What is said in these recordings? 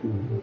Мгм.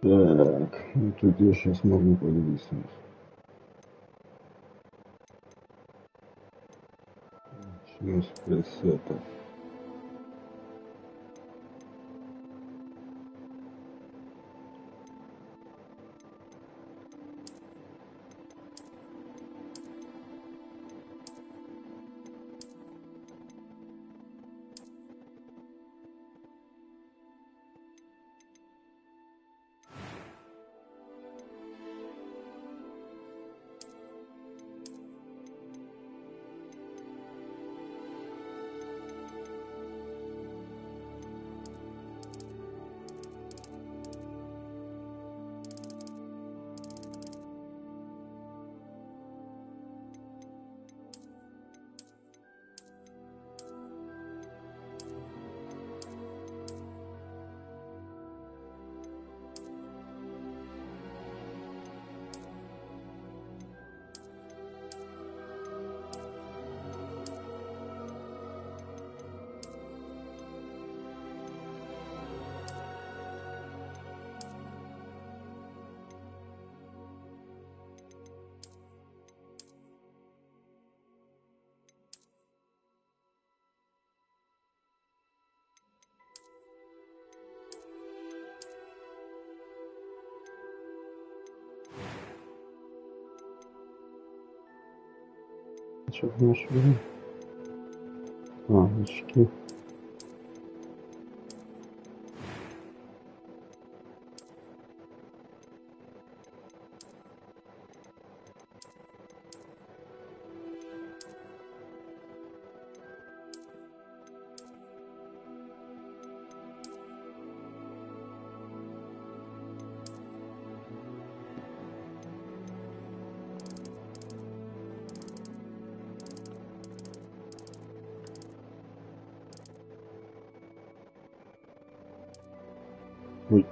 Так, ну тут я сейчас могу подвиснуть. Начну с пресета. Что в наш время? Очки. Ой.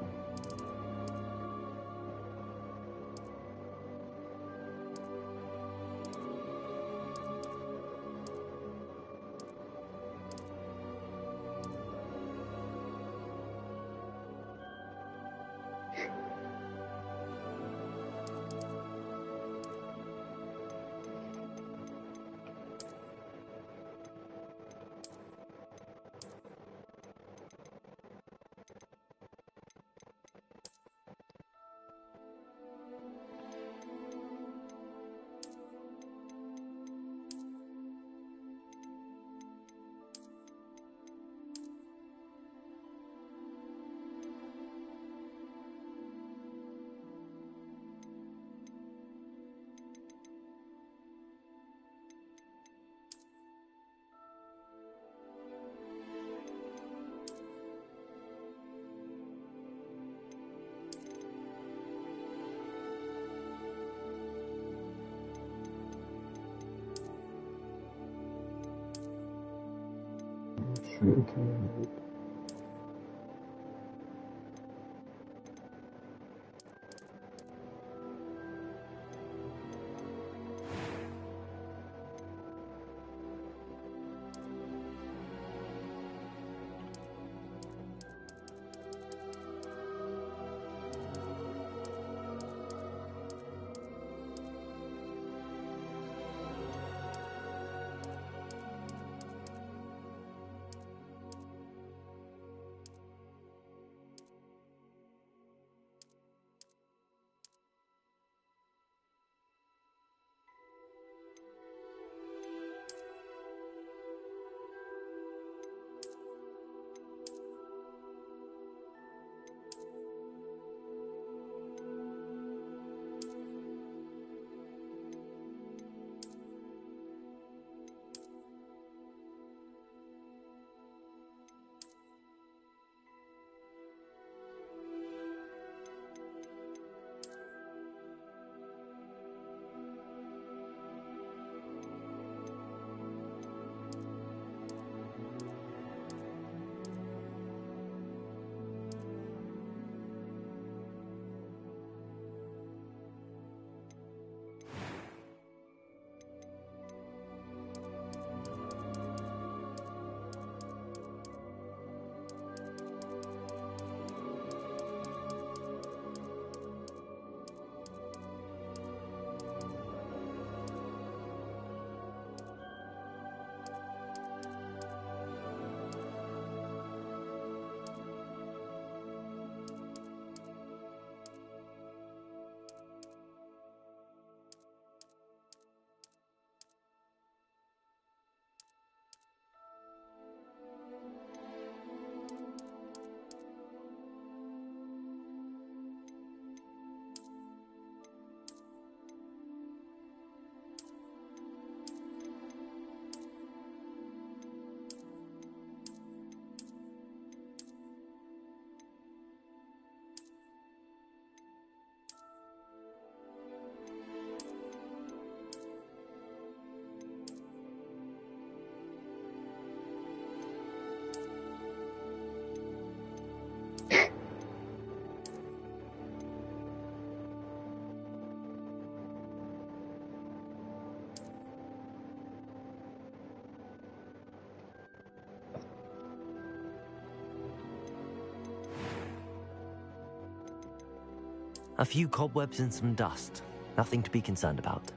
A few cobwebs and some dust. Nothing to be concerned about.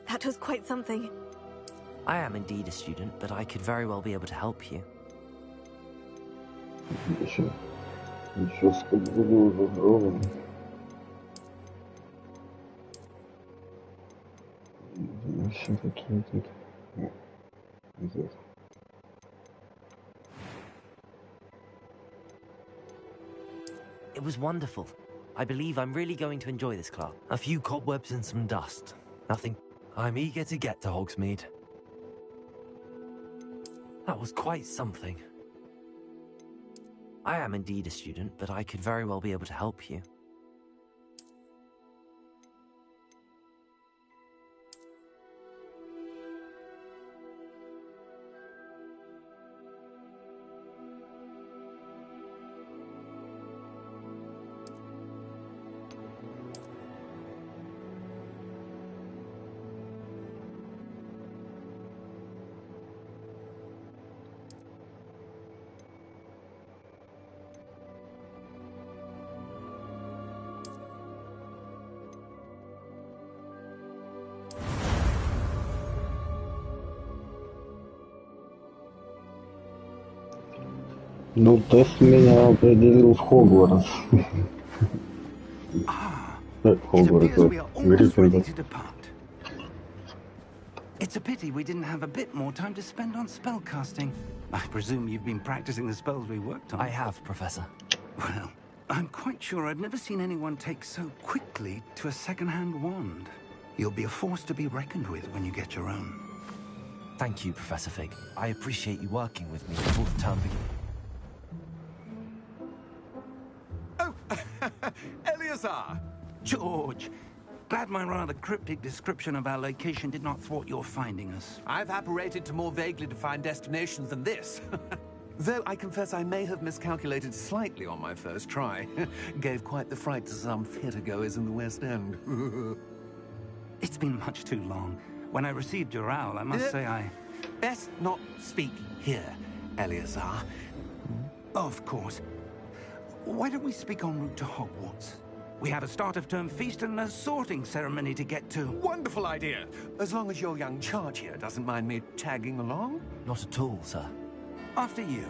That was quite something. I am indeed a student, but I could very well be able to help you. Еще скобру добро. Вообще такие тут. Здесь. It was wonderful. I believe I'm really going to enjoy this class. A few cobwebs and some dust. Nothing. I'm eager to get to Hogsmeade. That was quite something. I am indeed a student, but I could very well be able to help you. Ну, тест меня определил в Хогвартс. Хогвартс, Гриффиндор. It's a pity we didn't have a bit more time to spend on spellcasting. I presume you've been practicing the spells we worked on. I have, Professor. Well, I'm quite sure I've never seen anyone take so quickly to a second-hand wand. You'll be a force to be reckoned with when you get your own. Thank you, Professor Fig. I appreciate you working with me before the term begins. Oh, Eleazar! George, Glad my rather cryptic description of our location did not thwart your finding us. I've apparated to more vaguely defined destinations than this. Though I confess I may have miscalculated slightly on my first try. Gave quite the fright to some theatre-goers in the West End. It's been much too long. When I received your owl, I must say I... Best not speak here, Eleazar. Of course. Why don't we speak en route to Hogwarts? We have a start-of-term feast and a sorting ceremony to get to. Wonderful idea! As long as your young charge here doesn't mind me tagging along. Not at all, sir. After you.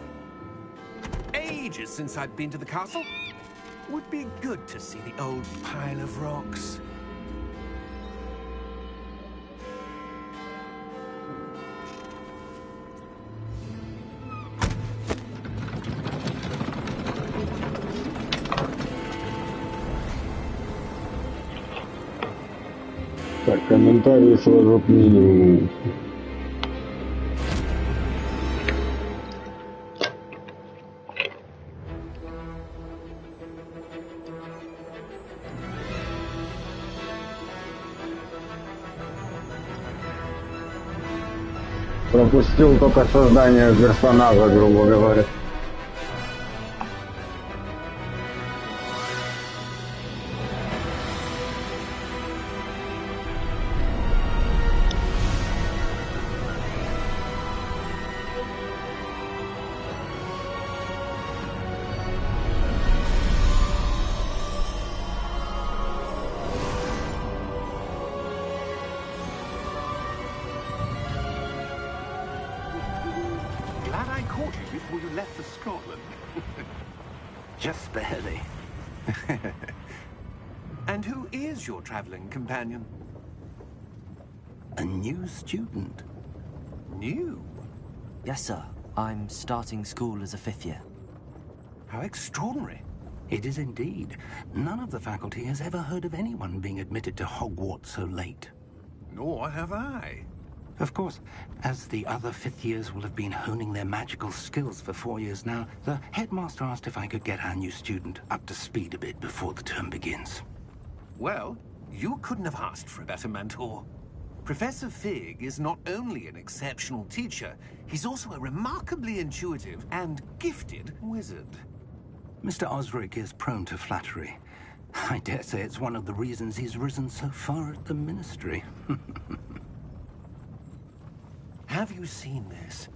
Ages since I've been to the castle. Would be good to see the old pile of rocks. Так, комментарии сложу к минимуму. Пропустил только создание персонажа, грубо говоря. Glad I caught you before you left for Scotland. Just barely. And who is your traveling companion? A new student. New? Yes, sir. I'm starting school as a 5th year. How extraordinary. It is indeed. None of the faculty has ever heard of anyone being admitted to Hogwarts so late. Nor have I. Of course, as the other 5th years will have been honing their magical skills for 4 years now, the headmaster asked if I could get our new student up to speed a bit before the term begins. Well, you couldn't have asked for a better mentor. Professor Fig is not only an exceptional teacher, he's also a remarkably intuitive and gifted wizard. Mr. Osric is prone to flattery. I dare say it's one of the reasons he's risen so far at the Ministry. Have you seen this?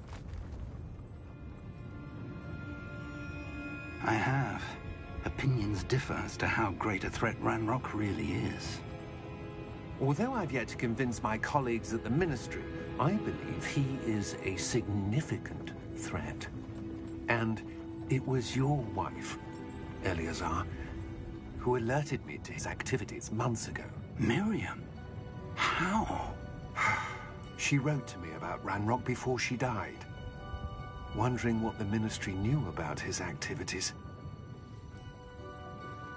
I have. Opinions differ as to how great a threat Ranrock really is. Although I've yet to convince my colleagues at the Ministry, I believe he is a significant threat. And it was your wife, Eleazar, who alerted me to his activities months ago. Miriam? How? She wrote to me about Ranrock before she died, wondering what the Ministry knew about his activities.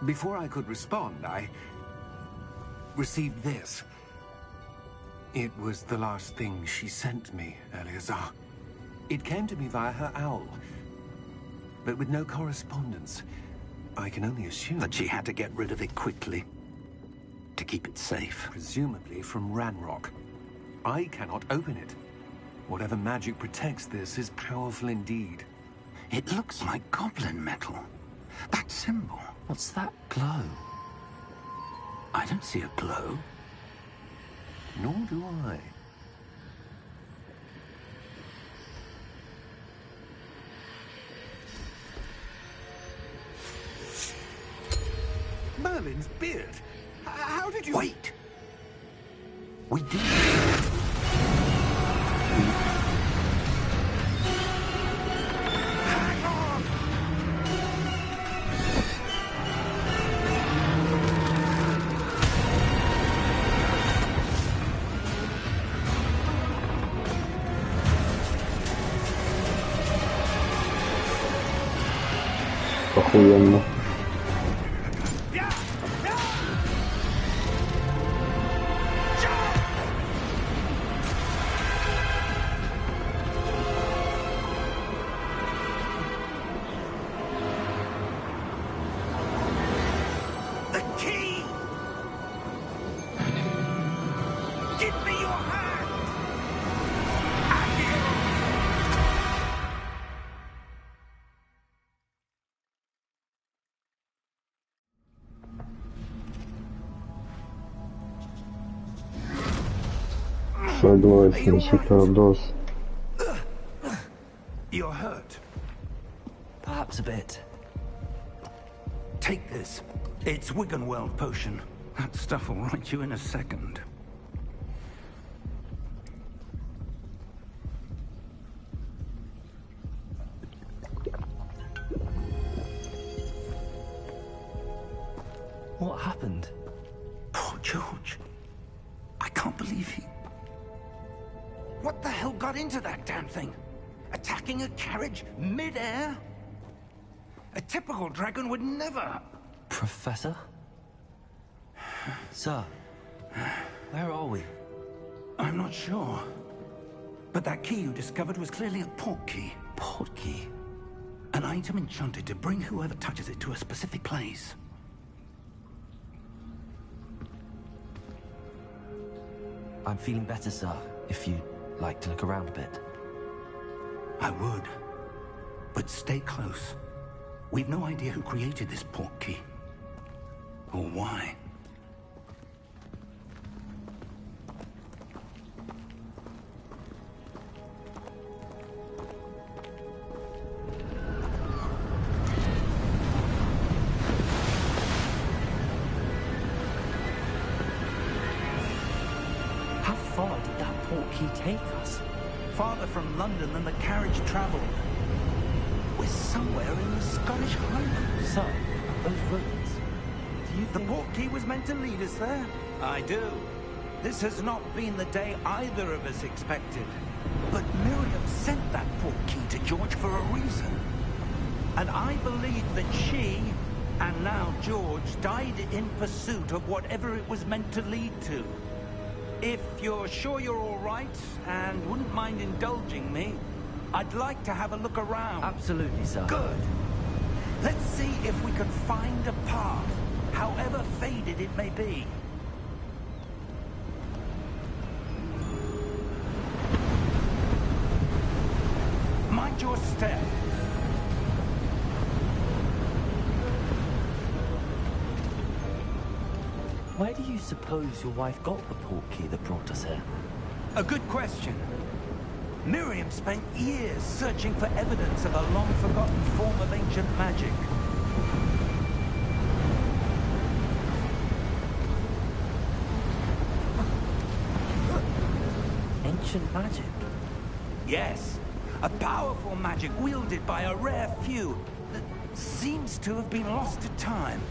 Before I could respond, I received this. It was the last thing she sent me, Eleazar. It came to me via her owl, but with no correspondence. I can only assume That she had to get rid of it quickly, to keep it safe. presumably from Ranrock. I cannot open it. Whatever magic protects this is powerful indeed. It looks like goblin metal. That symbol. What's that glow? I don't see a glow. Nor do I. Merlin's beard. How did you... Wait! We did. Hang on! Охуенно. Согласен, супердос. You're hurt. Perhaps a bit. Take this. It's Wiggenweld potion. That stuff will right you in a second. What happened? Poor George. I can't believe he... What the hell got into that damn thing? Attacking a carriage mid-air? A typical dragon would never... Professor? Sir, where are we? I'm not sure. But that key you discovered was clearly a port key. Port key? An item enchanted to bring whoever touches it to a specific place. I'm feeling better, sir, if you'd like to look around a bit. I would. But stay close. We've no idea who created this port key. Or why. How far did that port key take us? Farther from London than the carriage traveled. We're somewhere in the Scottish Highlands. Sir, those ruins. Do you The think... port key was meant to lead us there? I do. This has not been the day either of us expected. But Miriam sent that port key to George for a reason. And I believe that she, and now George, died in pursuit of whatever it was meant to lead to. If you're sure you're all right, and wouldn't mind indulging me, I'd like to have a look around. Absolutely, sir. Good. Let's see if we can find a path, however faded it may be. Mind your step. Where do you suppose your wife got the port key that brought us here? A good question. Miriam spent years searching for evidence of a long-forgotten form of ancient magic. Ancient magic? Yes, a powerful magic wielded by a rare few that seems to have been lost to time.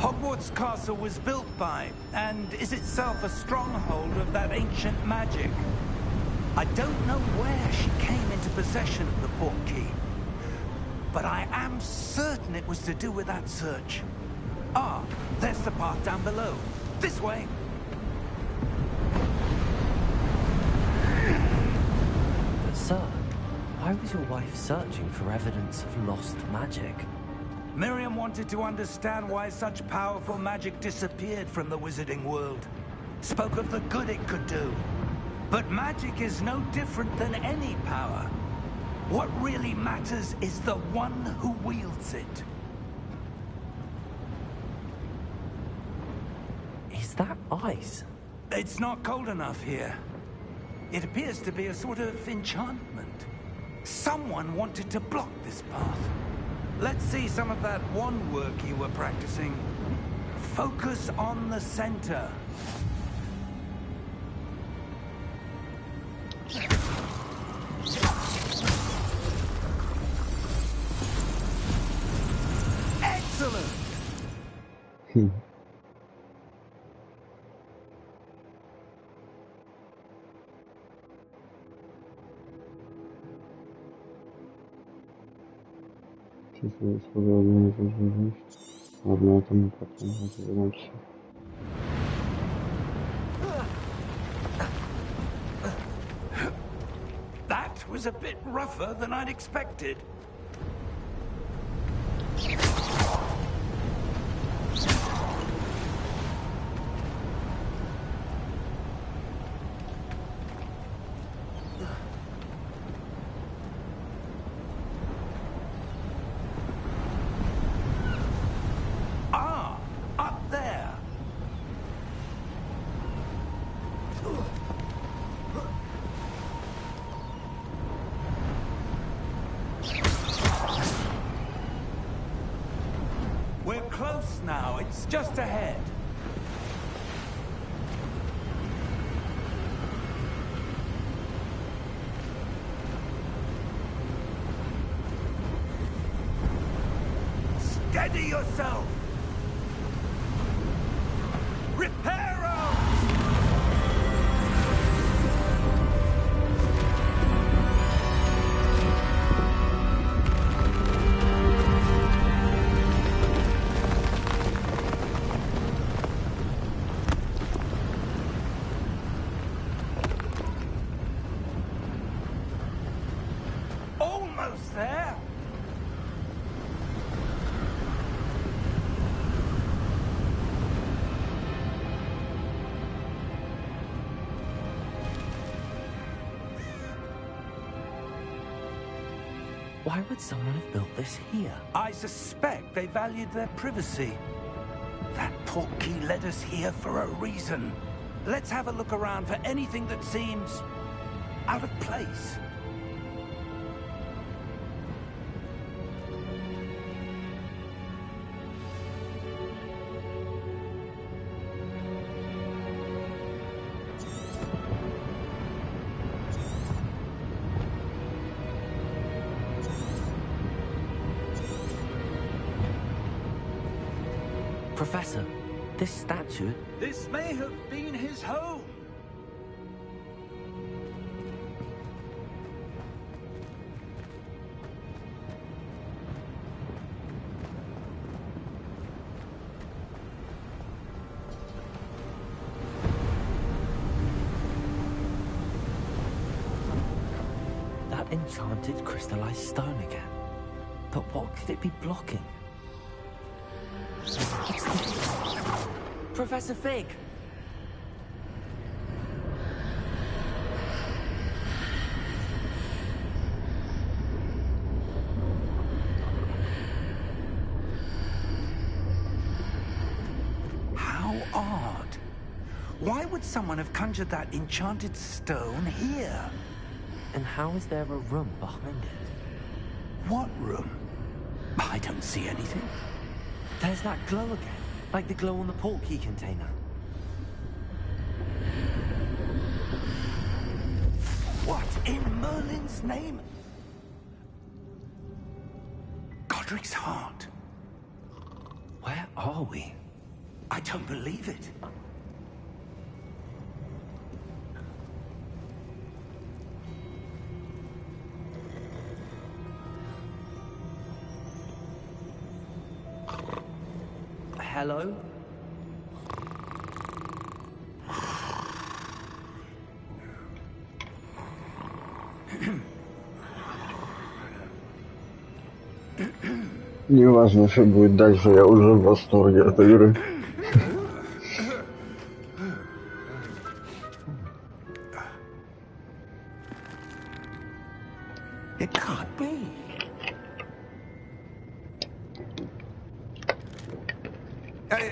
Hogwarts Castle was built by, and is itself a stronghold of that ancient magic. I don't know where she came into possession of the port key, but I am certain it was to do with that search. Ah, there's the path down below. This way. But sir, why was your wife searching for evidence of lost magic? Miriam wanted to understand why such powerful magic disappeared from the wizarding world. Spoke of the good it could do. But magic is no different than any power. What really matters is the one who wields it. Is that ice? It's not cold enough here. It appears to be a sort of enchantment. Someone wanted to block this path. Let's see some of that wand work you were practicing. Focus on the center. Excellent! Чувствую свободную жизнь. Ладно, это мы потом разберемся. That was a bit rougher than I'd expected. just ahead. Steady yourself! Reparo! Almost there! Why would someone have built this here? I suspect they valued their privacy. That portkey led us here for a reason. Let's have a look around for anything that seems out of place. Professor, this statue... This may have been his home. That enchanted crystallized stone again. But what could it be blocking? Professor Fig! How odd. Why would someone have conjured that enchanted stone here? And how is there a room behind it? What room? I don't see anything. There's that glow again. Like the glow on the portkey container. What in Merlin's name? Godric's heart. Where are we? I don't believe it. Hello? Неважно, что будет дальше, я уже в восторге от игры. It can't be.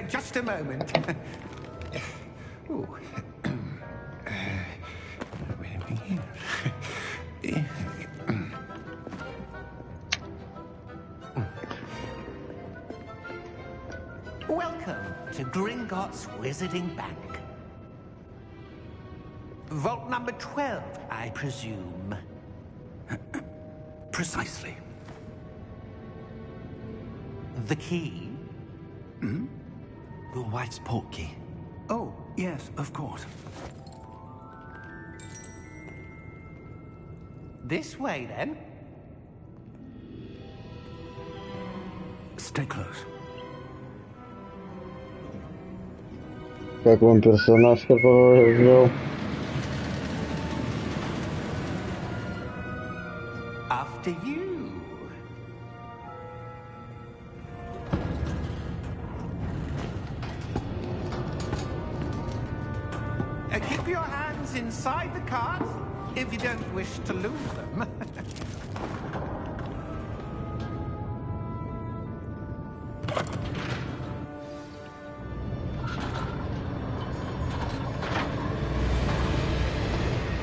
Just a moment. Ooh. Wait a minute. Welcome to Gringotts Wizarding Bank. Vault number 12, I presume. Precisely. The key? Your wife's portkey. Oh, yes, of course. This way, then. Stay close. Как вам персонаж, которого я взял? After you. Keep your hands inside the cards if you don't wish to lose them.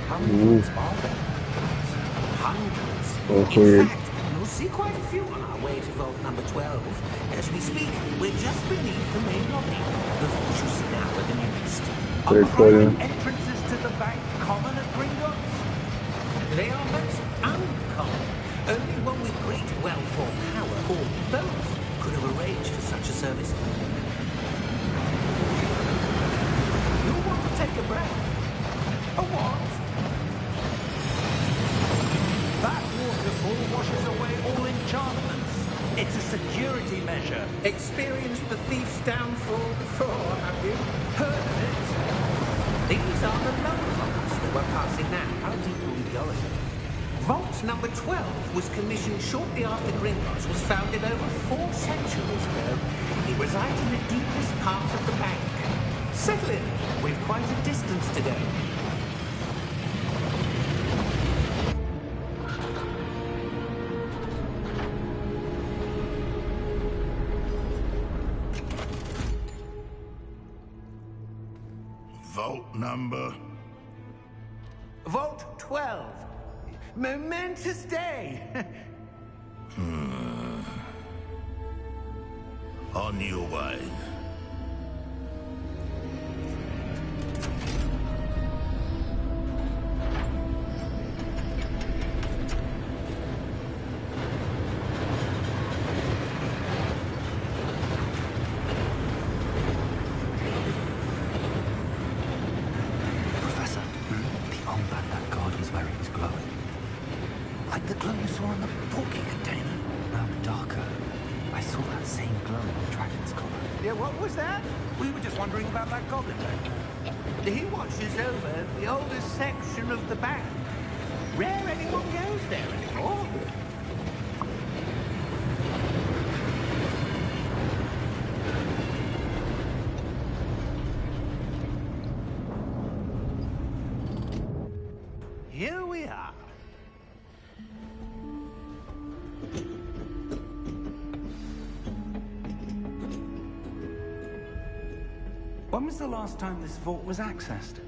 How many votes are there? Hundreds. Okay. In fact, you'll see quite a few on our way to vault number 12. As we speak, we're just beneath the main lobby. The vault you see now are the newest. Are private entrances to the bank common at Gringotts? They are most uncommon. Only one with great wealth or power, or both, could have arranged for such a service. You want to take a breath? A what? That waterfall washes away all enchantments. It's a security measure. Experienced the thief's downfall before, have you? Heard of it? These are the lower vaults that we're passing now. How deep are we going? Vault number 12 was commissioned shortly after Gringotts was founded over 4 centuries ago. It resides in the deepest part of the bank. Settle in. We've quite a distance to go. Vault number? Vault 12. Momentous day. On your way. Professor, the armband that guard was wearing is glowing. Like the glow you saw on the porky container. No, darker. I saw that same glow in the dragon's collar. Yeah, what was that? We were just wondering about that goblin back there. He watches over the oldest section of the bank. Rare anyone goes there anymore. Here we are. When was the last time this vault was accessed?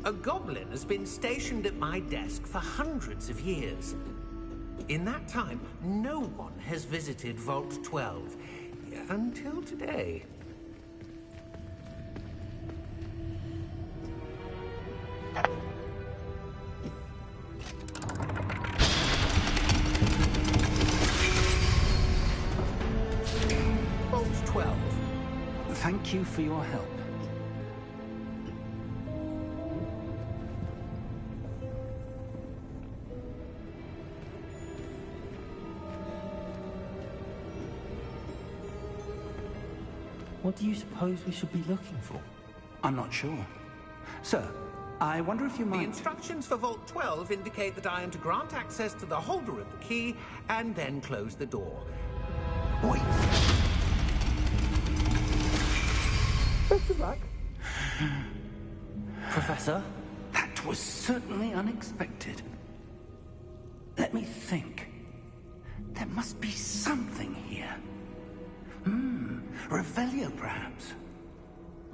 A goblin has been stationed at my desk for hundreds of years. In that time, no one has visited Vault 12 until today. Vault 12. Thank you for your help. What do you suppose we should be looking for? I'm not sure. Sir, I wonder if you The might... instructions for Vault 12 indicate that I am to grant access to the holder of the key and then close the door. Wait. Best of luck. Professor? That was certainly unexpected. Let me think. There must be something here. Revelio, perhaps.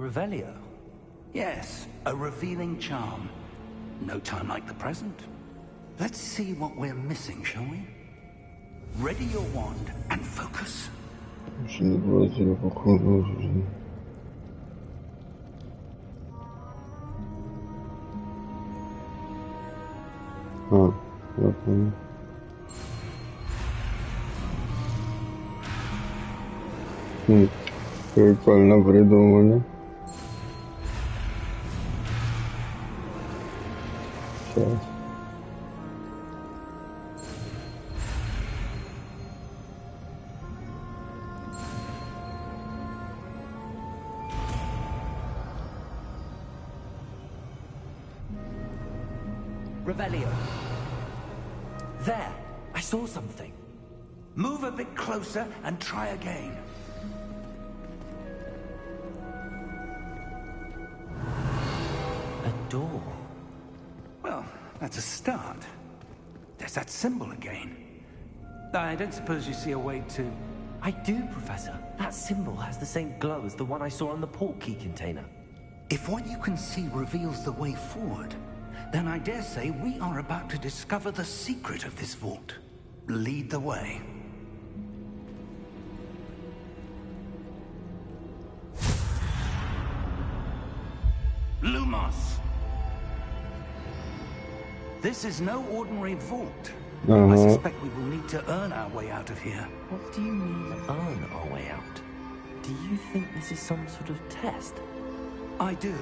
Revelio? Yes, a revealing charm. No time like the present. Let's see what we're missing, shall we? Ready your wand and focus. Şimdi burası bakıyor. Ha, yapalım. Прикольно придумали. Сейчас. Revelio. There! I saw something. Move a bit closer and try again. A door. Well, that's a start. There's that symbol again. I don't suppose you see a way to... I do, Professor. That symbol has the same glow as the one I saw on the port key container. If what you can see reveals the way forward, then I dare say we are about to discover the secret of this vault. lead the way. Lumos! This is no ordinary vault. I suspect we will need to earn our way out of here. What do you mean, earn our way out? Do you think this is some sort of test? I do.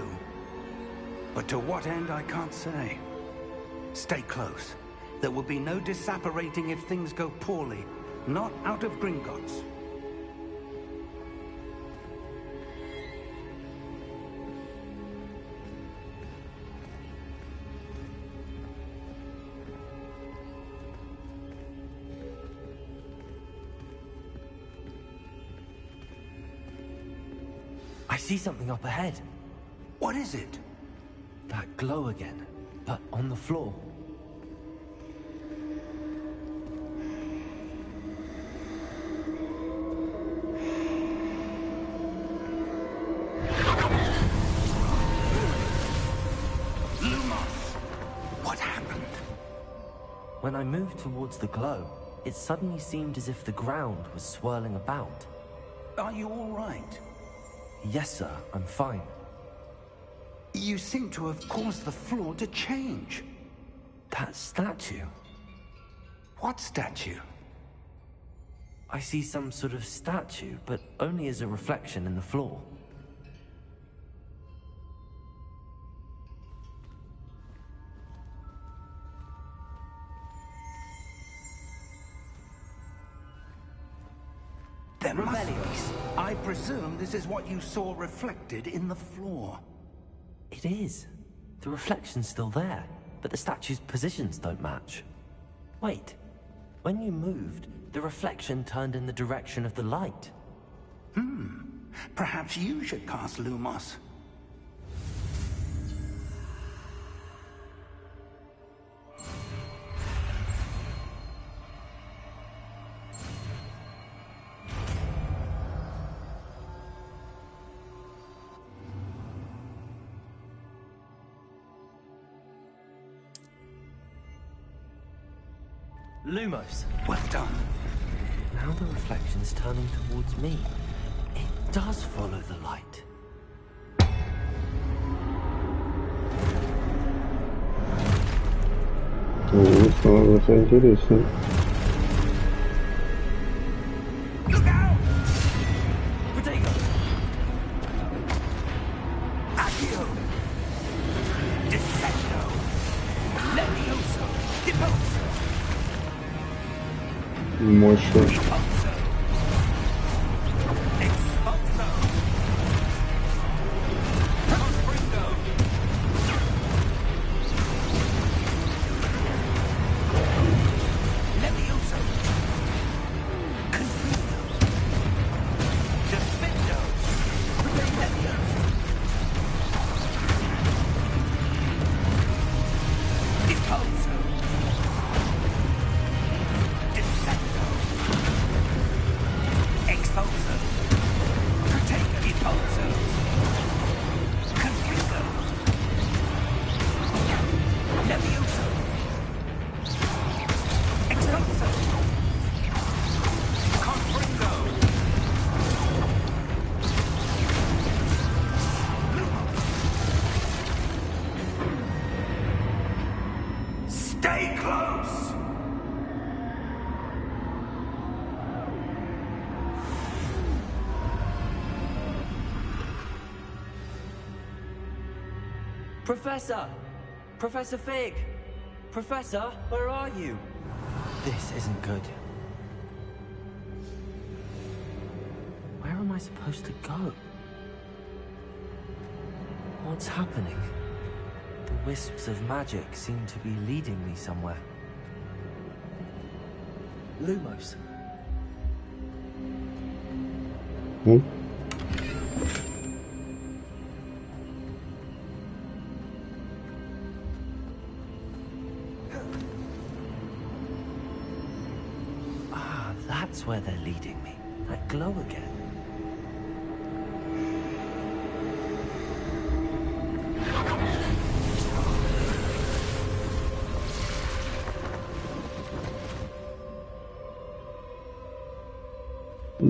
But to what end, I can't say. Stay close. There will be no disapparating if things go poorly. Not out of Gringotts. I see something up ahead. What is it? That glow again, but on the floor. Lumos! What happened? When I moved towards the glow, it suddenly seemed as if the ground was swirling about. Are you all right? Yes, sir, I'm fine. You seem to have caused the floor to change. That statue. What statue? I see some sort of statue, but only as a reflection in the floor. There must be. I presume this is what you saw reflected in the floor. It is. The reflection's still there, but the statue's positions don't match. Wait. When you moved, the reflection turned in the direction of the light. Perhaps you should cast Lumos. Lumos. Well done. Now the reflection's turning towards me. It does follow the light. Это интересно. Look out! Protego! Accio! Descendo! Levioso! Deposo! Мощно. Expulso! Expulso! Confringo! Levioso! Confringo! Defendo! Levioso! Expulso! Descendo! Expulso! Protego! Expulso! Confringo! Levioso! Expulso! Confringo! Stay close! Professor! Professor Fig! Professor, where are you? This isn't good. Where am I supposed to go? What's happening? The wisps of magic seem to be leading me somewhere. Lumos. Ah, that's where they're leading me. That glow again.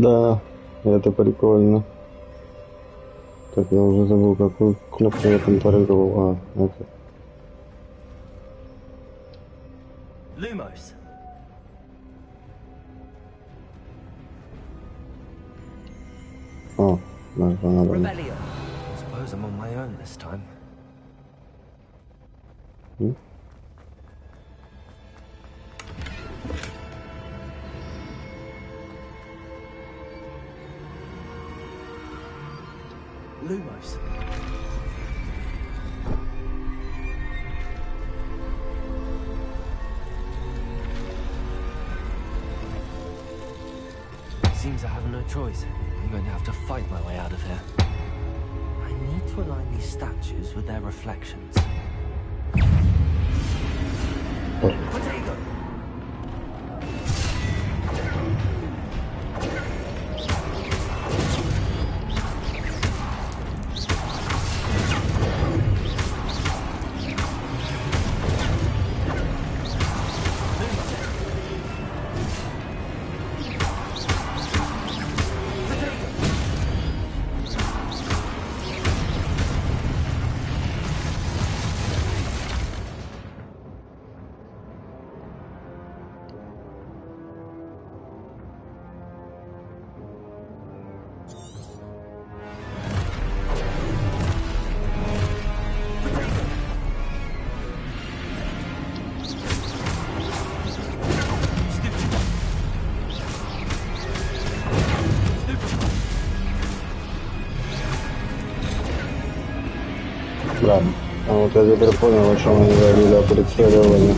Да, это прикольно. Так, я уже забыл, какую кнопку я контролировал. А, это. Lumos. О, надо. Rebellion. I suppose I'm on my own this time. Lumos. Seems I have no choice. I'm going to have to fight my way out of here. I need to align these statues with their reflections. Potato! Да. А вот я теперь понял, о чем они говорили о прицеливании.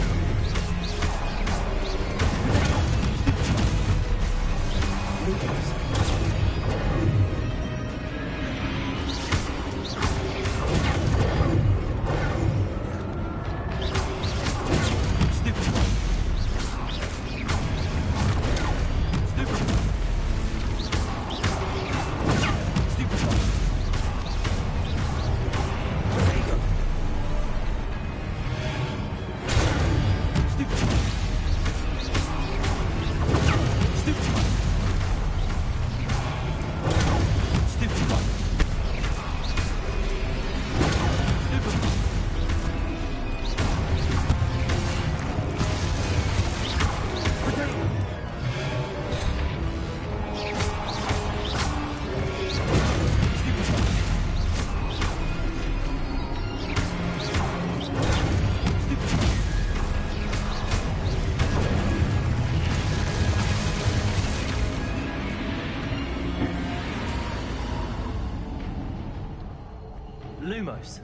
Lumos.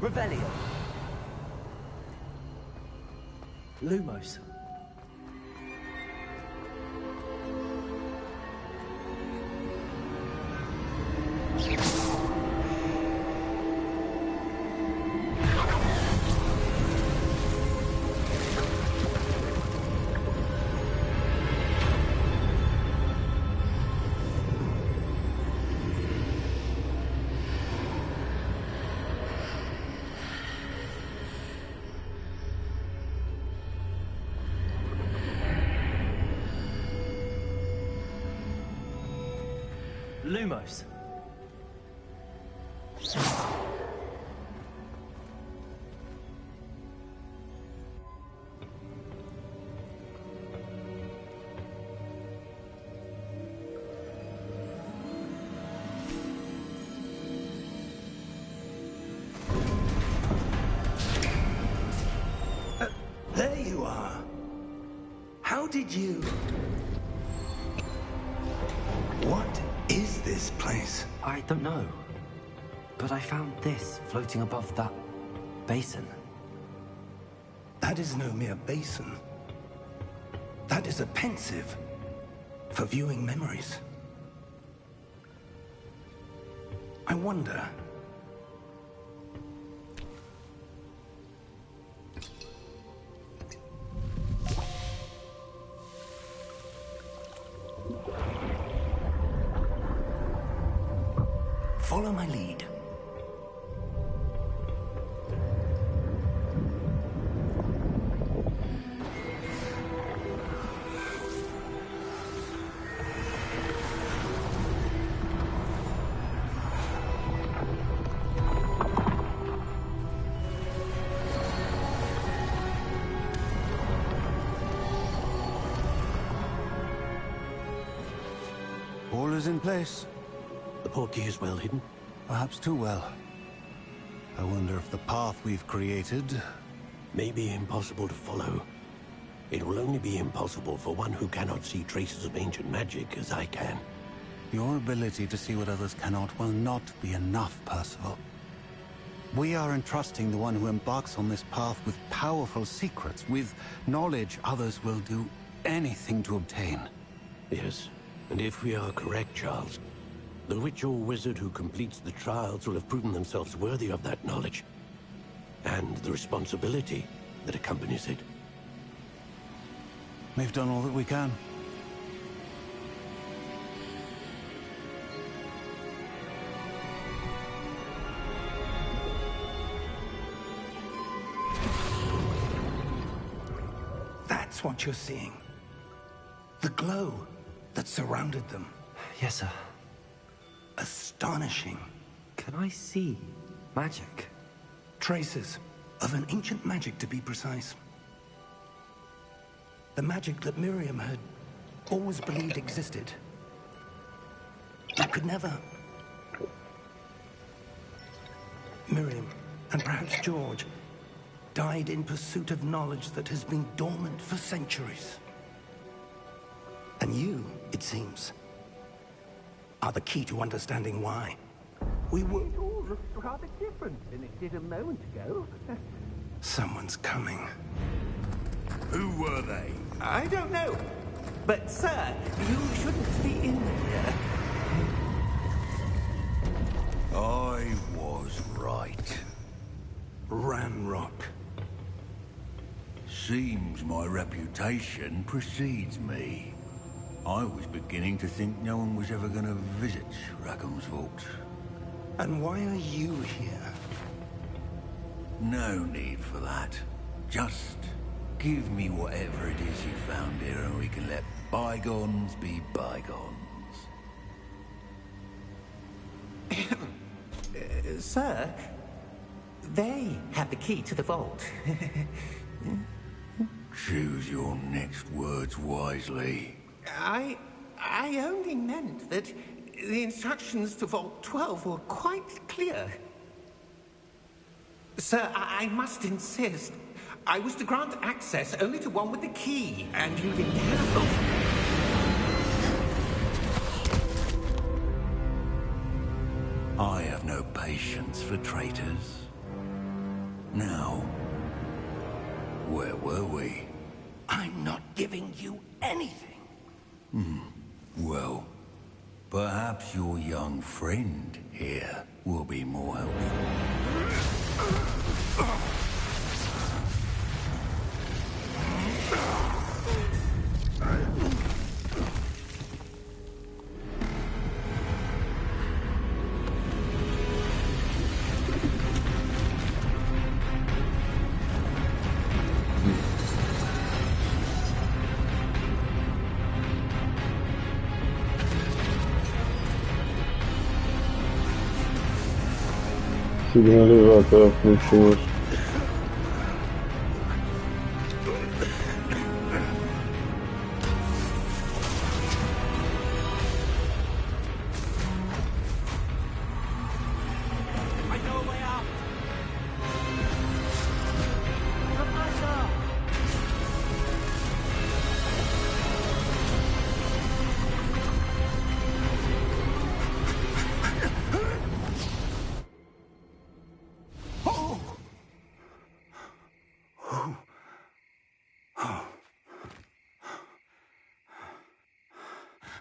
Rebellion. Lumos. Lumos. There you are. How did you... What is this place? I don't know. But I found this floating above that basin. That is no mere basin. That is a pensive for viewing memories. I wonder... Follow my lead. defenses in place? The portkey is well hidden. Perhaps too well. I wonder if the path we've created... May be impossible to follow. It will only be impossible for one who cannot see traces of ancient magic as I can. Your ability to see what others cannot will not be enough, Percival. We are entrusting the one who embarks on this path with powerful secrets, with knowledge others will do anything to obtain. Yes, and if we are correct, Charles, the witch or wizard who completes the trials will have proven themselves worthy of that knowledge, and the responsibility that accompanies it. We've done all that we can. That's what you're seeing. The glow that surrounded them. Yes, sir. Astonishing. Can I see magic? Traces of an ancient magic, to be precise. The magic that Miriam had always believed existed. It could never. Miriam, and perhaps George, died in pursuit of knowledge that has been dormant for centuries. And you, it seems, are the key to understanding why. We were... It all looks rather different than it did a moment ago. Someone's coming. Who were they? I don't know. But, sir, you shouldn't be in here. I was right. Ranrock. Seems my reputation precedes me. I was beginning to think no one was ever going to visit Rackham's vault. And why are you here? No need for that. Just give me whatever it is you found here and we can let bygones be bygones. Sir, they have the key to the vault. Choose your next words wisely. I only meant that the instructions to Vault 12 were quite clear. Sir, I must insist. I was to grant access only to one with the key, and you didn't have them. I have no patience for traitors. Now, where were we? I'm not giving you anything. Well, perhaps your young friend here will be more helpful. Сигнализатор включилась.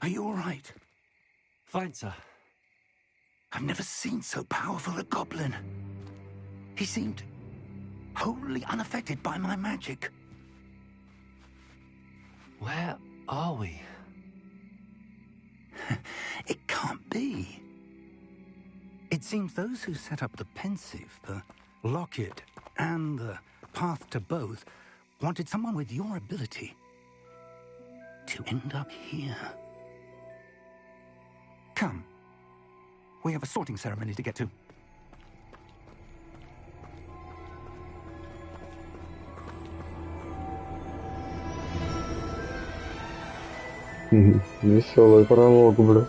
Are you all right? Fine, sir. I've never seen so powerful a goblin. He seemed wholly unaffected by my magic. Where are we? It can't be. It seems those who set up the pensive, the locket, and the path to both wanted someone with your ability to end up here. Come. We have a sorting ceremony to get to. Веселый пролог, бля.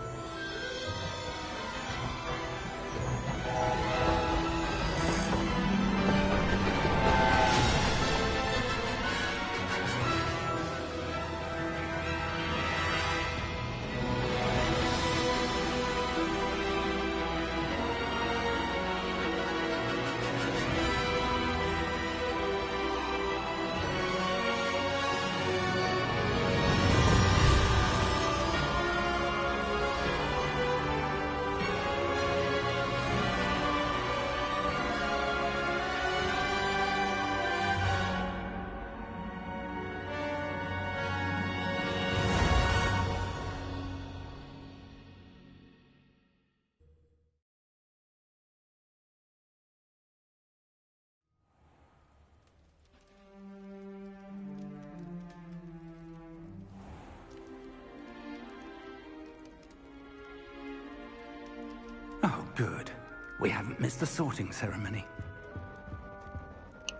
Good. We haven't missed the sorting ceremony.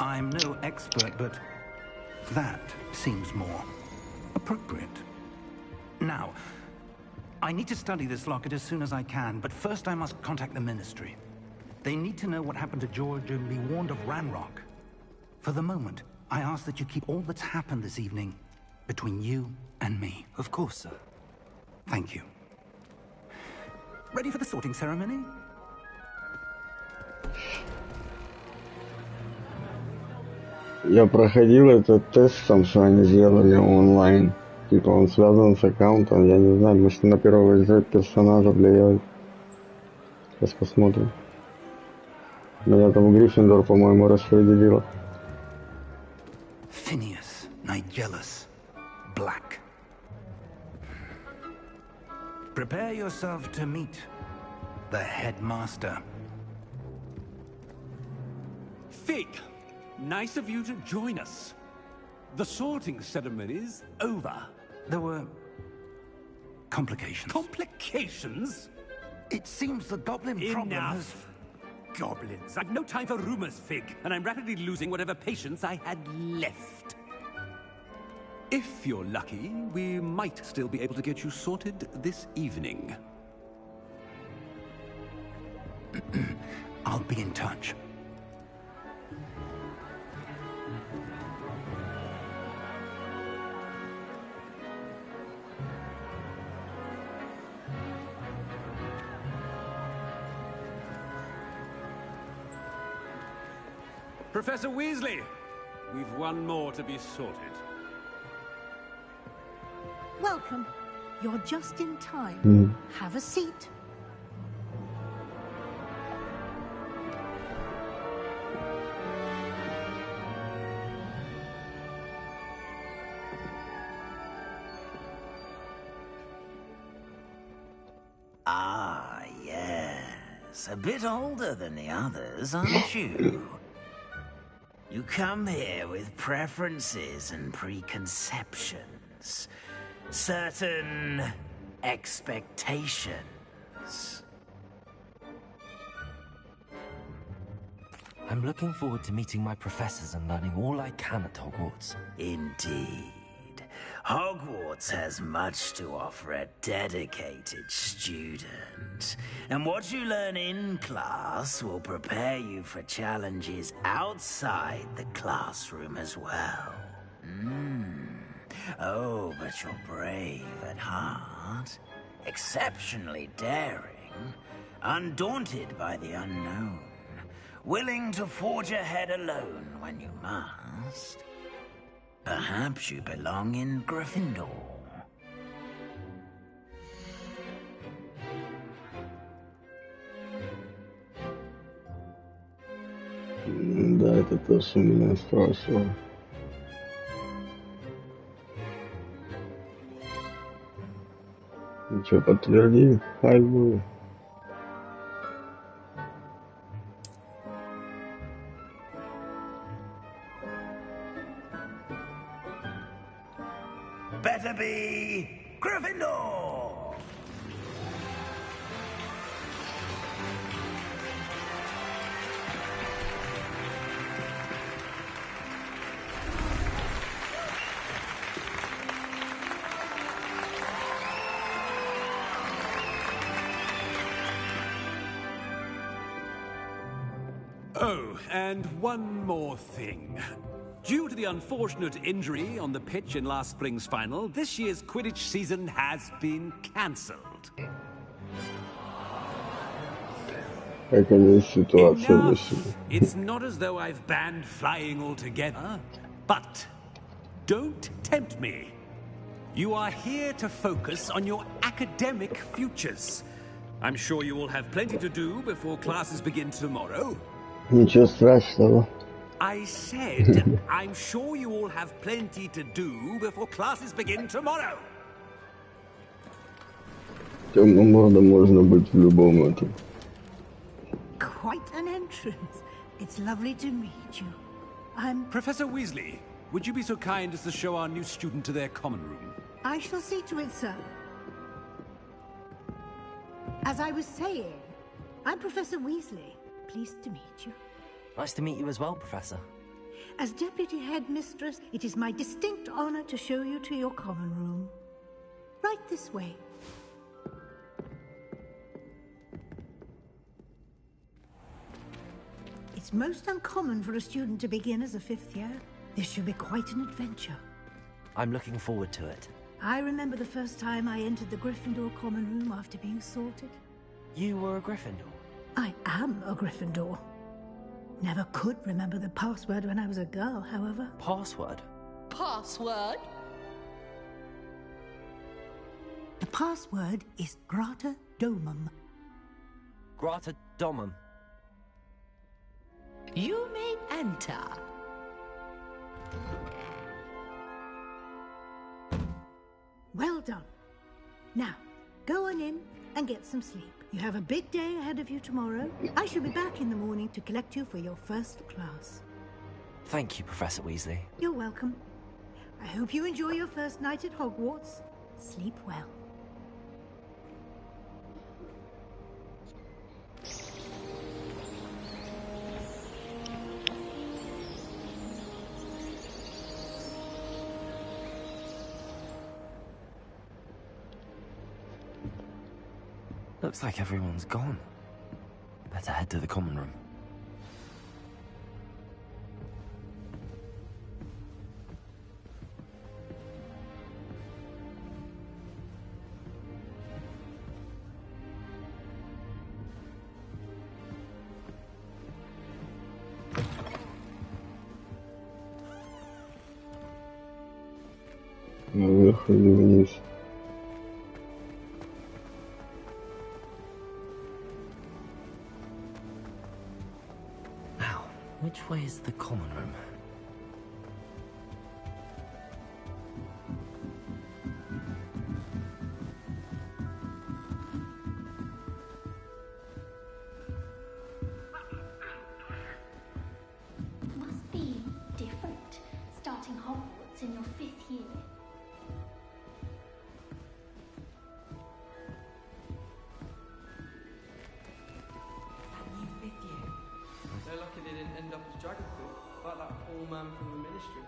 I'm no expert, but that seems more appropriate. Now, I need to study this locket as soon as I can, but first I must contact the Ministry. They need to know what happened to George and be warned of Ranrock. For the moment, I ask that you keep all that's happened this evening between you and me. Of course, sir. Thank you. Ready for the sorting ceremony? Я проходил этот тест, там, что они сделали онлайн. Типа он связан с аккаунтом, я не знаю, может на первого взять персонажа влияет. Сейчас посмотрим. Меня там Гриффиндор, по-моему, распределила. Phineas, Nigellus, Black. Prepare yourself to meet the headmaster. Fig, nice of you to join us. The sorting ceremony's over. There were complications. Complications? It seems the goblin problem has... Enough. Goblins. I've no time for rumors, Fig, and I'm rapidly losing whatever patience I had left. If you're lucky, we might still be able to get you sorted this evening. I'll be in touch. Professor Weasley, we've one more to be sorted. Welcome. You're just in time. Have a seat. Ah, yes. A bit older than the others, aren't you? You come here with preferences and preconceptions. Certain expectations. I'm looking forward to meeting my professors and learning all I can at Hogwarts. Indeed. Hogwarts has much to offer a dedicated student. And what you learn in class will prepare you for challenges outside the classroom as well. Oh, but you're brave at heart, exceptionally daring, undaunted by the unknown, willing to forge ahead alone when you must. Perhaps you belong in Gryffindor. Да, это то, что меня спрашивал. Ну что, подтверди? Хай был. Better be Gryffindor! Oh, and one more thing. Due to the unfortunate injury on the pitch in last spring's final, this year's Quidditch season has been cancelled. Enough. It's not as though I've banned flying altogether, but don't tempt me. You are here to focus on your academic futures. I'm sure you will have plenty to do before classes begin tomorrow. Ничего страшного. I said, I'm sure you all have plenty to do before classes begin tomorrow. Темномордом можно быть в любом этом. Quite an entrance. It's lovely to meet you. I'm... Professor Weasley, would you be so kind as to show our new student to their common room? I shall see to it, sir. As I was saying, I'm Professor Weasley. Pleased to meet you. Nice to meet you as well, Professor. As Deputy Headmistress, it is my distinct honor to show you to your common room. Right this way. It's most uncommon for a student to begin as a 5th year. This should be quite an adventure. I'm looking forward to it. I remember the first time I entered the Gryffindor common room after being sorted. You were a Gryffindor? I am a Gryffindor. Never could remember the password when I was a girl, however. Password? Password? The password is Grata Domum. Grata Domum. You may enter. Well done. Now, go on in and get some sleep. You have a big day ahead of you tomorrow. I shall be back in the morning to collect you for your first class. Thank you, Professor Weasley. You're welcome. I hope you enjoy your first night at Hogwarts. Sleep well. Looks like everyone's gone. Better head to the common room. Наверх или вниз? Which way is the common room? Must be different, starting Hogwarts in your 5th year. So lucky they didn't end up as dragon food, like that poor man from the ministry.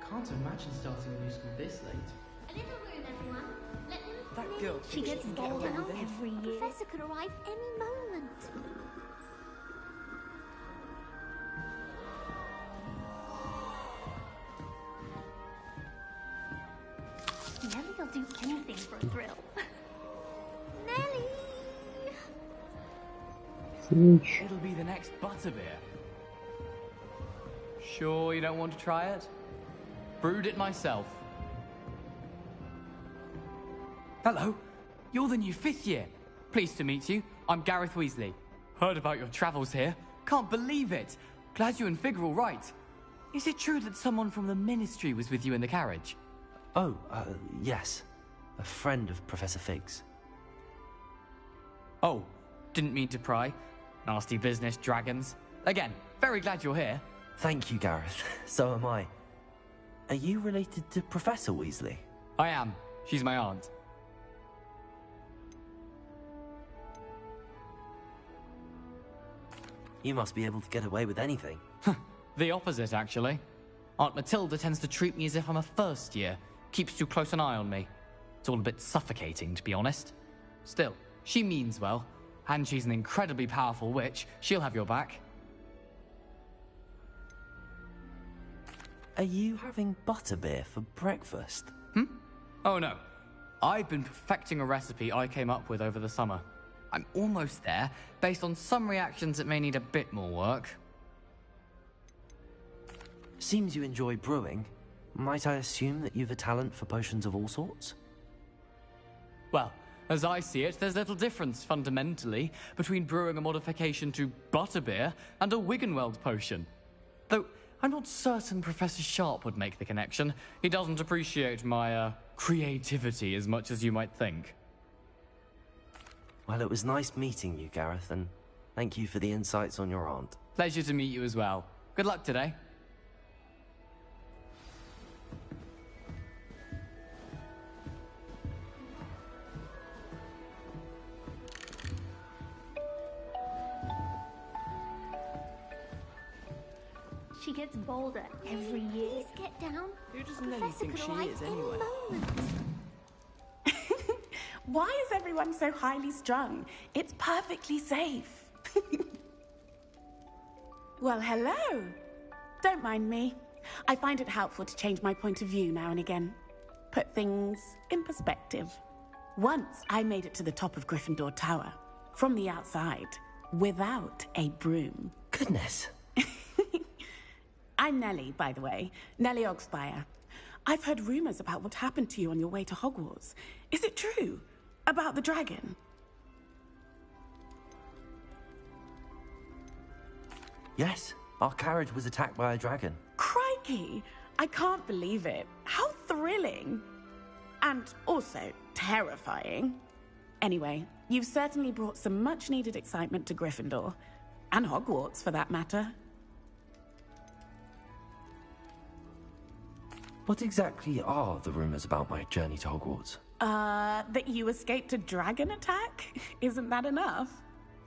Can't imagine starting a new school this late. A little room, everyone. Let me look. That girl She thinks she gets can get away rolled out with every year. Professor could arrive any moment. Nellie will do anything for a thrill. Nellie! It'll be the next butterbeer. Sure you don't want to try it? Brewed it myself. Hello, you're the new 5th year. Pleased to meet you. I'm Gareth Weasley. Heard about your travels here. Can't believe it. Glad you and Fig are all right. Is it true that someone from the ministry was with you in the carriage? Oh, yes. A friend of Professor Fig's. Oh, didn't mean to pry. Nasty business, dragons. Again, very glad you're here. Thank you, Gareth. So am I. Are you related to Professor Weasley? I am. She's my aunt. You must be able to get away with anything. The opposite, actually. Aunt Matilda tends to treat me as if I'm a first year. Keeps too close an eye on me. It's all a bit suffocating, to be honest. Still, she means well. And she's an incredibly powerful witch. She'll have your back. Are you having butterbeer for breakfast? Oh no. I've been perfecting a recipe I came up with over the summer. I'm almost there, based on some reactions that may need a bit more work. Seems you enjoy brewing. Might I assume that you've a talent for potions of all sorts? Well, as I see it, there's little difference, fundamentally, between brewing a modification to butterbeer and a Wiggenweld potion. Though, I'm not certain Professor Sharp would make the connection. He doesn't appreciate my, creativity as much as you might think. Well, it was nice meeting you, Gareth, and thank you for the insights on your aunt. Pleasure to meet you as well. Good luck today. She gets bolder every year. Please get down. Who does The Nelly professor think could she arrive is, any anyway? moment. Why is everyone so highly strung? It's perfectly safe. Well, hello. Don't mind me. I find it helpful to change my point of view now and again. Put things in perspective. Once I made it to the top of Gryffindor Tower, from the outside, without a broom. Goodness. I'm Nellie, by the way. Nellie Ogspire. I've heard rumors about what happened to you on your way to Hogwarts. Is it true? About the dragon? Yes, our carriage was attacked by a dragon. Crikey! I can't believe it. How thrilling! And also terrifying. Anyway, you've certainly brought some much-needed excitement to Gryffindor. And Hogwarts, for that matter. What exactly are the rumors about my journey to Hogwarts? That you escaped a dragon attack? Isn't that enough?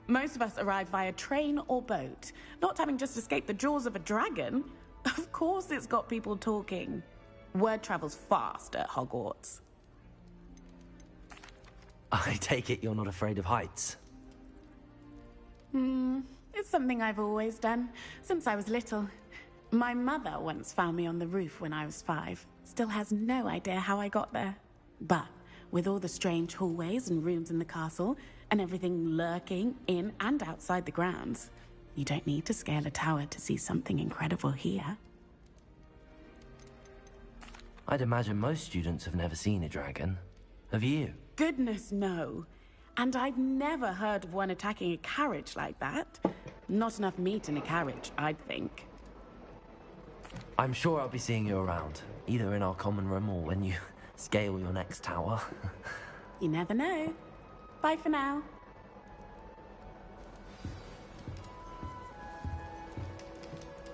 Most of us arrive via train or boat, not having just escaped the jaws of a dragon. Of course it's got people talking. Word travels fast at Hogwarts. I take it you're not afraid of heights? It's something I've always done, since I was little. My mother once found me on the roof when I was 5. Still has no idea how I got there. But with all the strange hallways and rooms in the castle, and everything lurking in and outside the grounds, you don't need to scale a tower to see something incredible here. I'd imagine most students have never seen a dragon. Have you? Goodness, no. And I've never heard of one attacking a carriage like that. Not enough meat in a carriage, I'd think. I'm sure I'll be seeing you around, either in our common room or when you scale your next tower. You never know. Bye for now.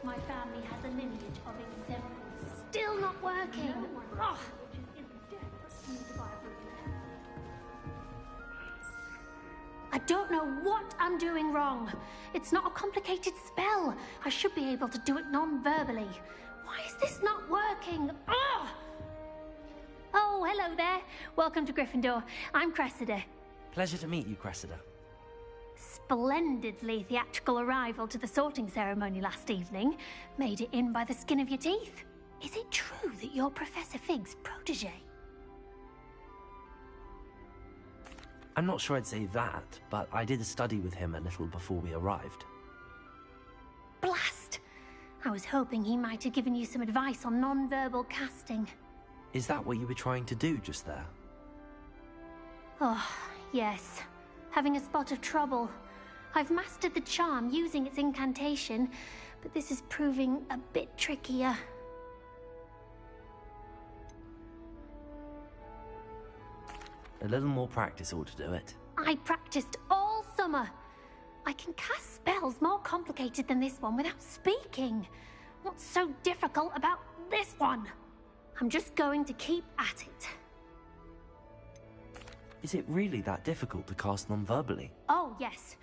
My family has a lineage of exemplars. Still not working. Oh. I don't know what I'm doing wrong. It's not a complicated spell. I should be able to do it non-verbally. Why is this not working? Oh, hello there. Welcome to Gryffindor. I'm Cressida. Pleasure to meet you, Cressida. Splendidly theatrical arrival to the sorting ceremony last evening. Made it in by the skin of your teeth. Is it true that you're Professor Fig's protege? I'm not sure I'd say that, but I did study with him a little before we arrived. Blast! I was hoping he might have given you some advice on non-verbal casting. Is that what you were trying to do just there? Oh, yes. Having a spot of trouble. I've mastered the charm using its incantation, but this is proving a bit trickier. A little more practice ought to do it. I practiced all summer. I can cast spells more complicated than this one without speaking. What's so difficult about this one? I'm just going to keep at it. Is it really that difficult to cast non-verbally? Oh, yes.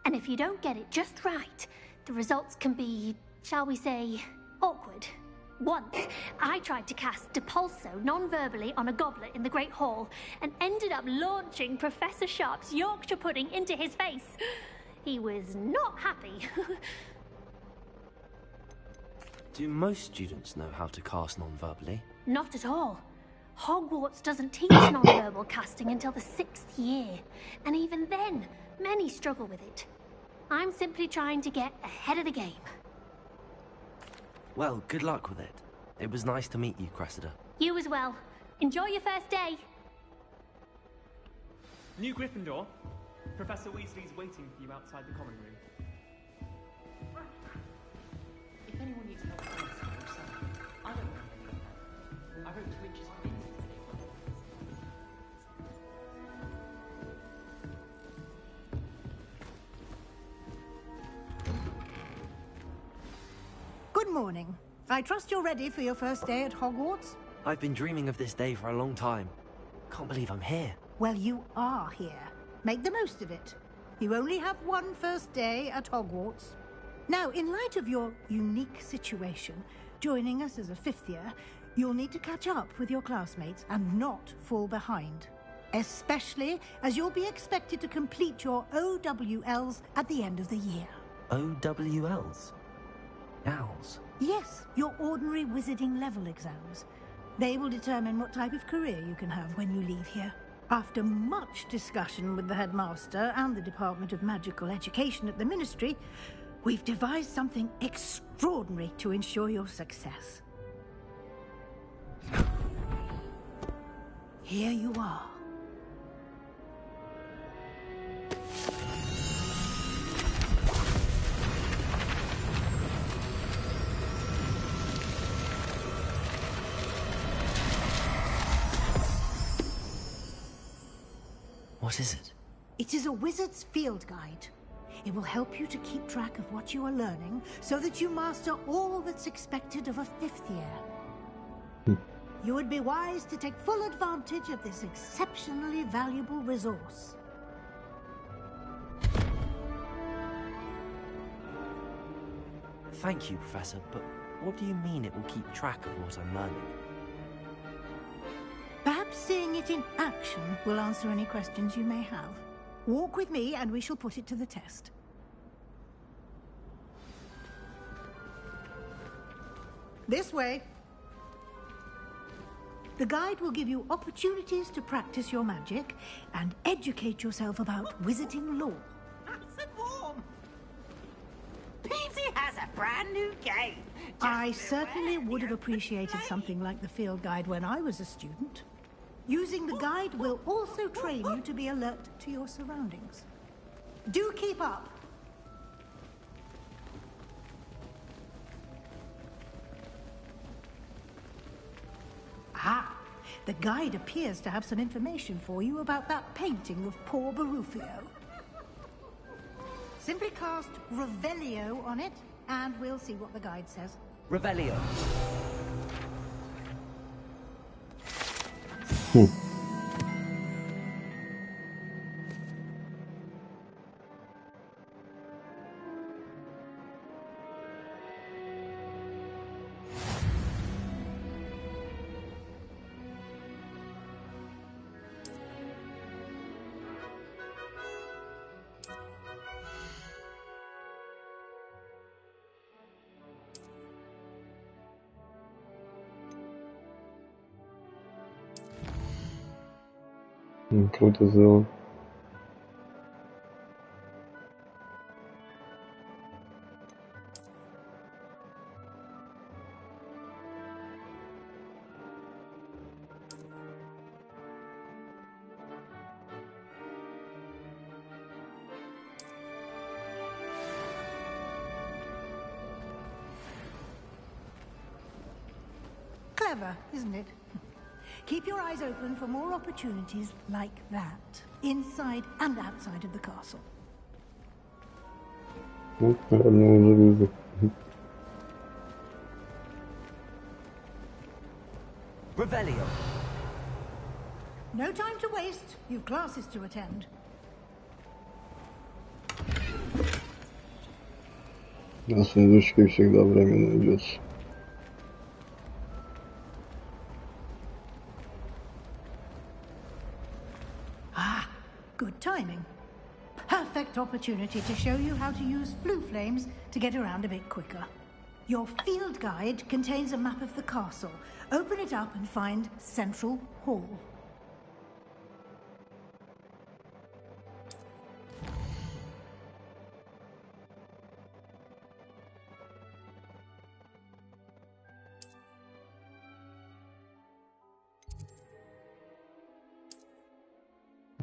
And if you don't get it just right, the results can be, shall we say, awkward. Once, I tried to cast Depulso non-verbally on a goblet in the Great Hall and ended up launching Professor Sharp's Yorkshire pudding into his face. He was not happy. Do most students know how to cast non-verbally? Not at all. Hogwarts doesn't teach non-verbal casting until the 6th year. And even then, many struggle with it. I'm simply trying to get ahead of the game. Well, good luck with it. It was nice to meet you, Cressida. You as well. Enjoy your first day. New Gryffindor. Professor Weasley's waiting for you outside the common room. If anyone needs help, I don't know any of that. I wrote to Rich's Good morning. I trust you're ready for your first day at Hogwarts? I've been dreaming of this day for a long time. Can't believe I'm here. Well, you are here. Make the most of it. You only have one first day at Hogwarts. Now, in light of your unique situation, joining us as a 5th year, you'll need to catch up with your classmates and not fall behind. Especially as you'll be expected to complete your OWLs at the end of the year. OWLs? Owls? Yes, your ordinary wizarding level exams. They will determine what type of career you can have when you leave here. After much discussion with the headmaster and the Department of Magical Education at the Ministry, we've devised something extraordinary to ensure your success. Here you are. What is it? It is a wizard's field guide. It will help you to keep track of what you are learning so that you master all that's expected of a 5th year. You would be wise to take full advantage of this exceptionally valuable resource. Thank you, Professor, but what do you mean it will keep track of what I'm learning? Perhaps seeing it in action will answer any questions you may have. Walk with me and we shall put it to the test. This way. The guide will give you opportunities to practice your magic and educate yourself about wizarding lore. Nice and warm. Peavsy has a brand new game. I certainly would have appreciated something like the field guide when I was a student. Using the guide will also train you to be alert to your surroundings. Do keep up. Ah, the guide appears to have some information for you about that painting of poor Barufio. Simply cast Revelio on it, and we'll see what the guide says. Revelio. Круто сделано. Clever, isn't it? Keep your eyes open for more opportunities like that, inside and outside of the castle. Вот, наверное, уже вижу. Revelio. No time to waste. You've classes to attend. На сундучке всегда время найдется. Good timing. Perfect opportunity to show you how to use flue flames to get around a bit quicker. Your field guide contains a map of the castle. Open it up and find Central Hall.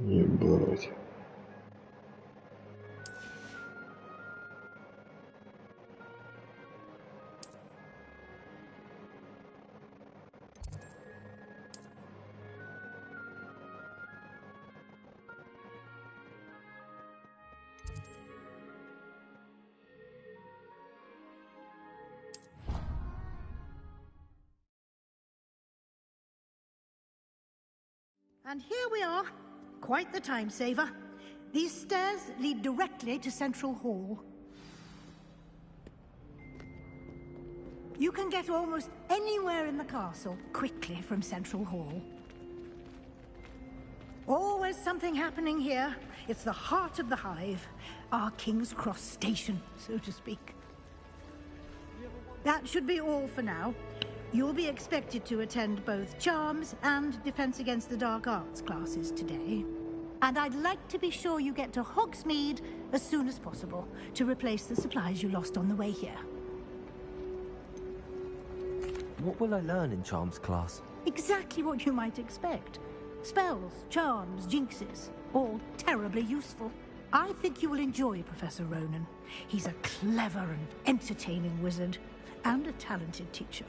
Ебать. And here we are. Quite the time saver. These stairs lead directly to Central Hall. You can get almost anywhere in the castle quickly from Central Hall. Always something happening here. It's the heart of the hive. Our King's Cross station, so to speak. That should be all for now. You'll be expected to attend both Charms and Defense Against the Dark Arts classes today. And I'd like to be sure you get to Hogsmeade as soon as possible to replace the supplies you lost on the way here. What will I learn in Charms class? Exactly what you might expect. Spells, charms, jinxes, all terribly useful. I think you will enjoy Professor Ronan. He's a clever and entertaining wizard, and a talented teacher.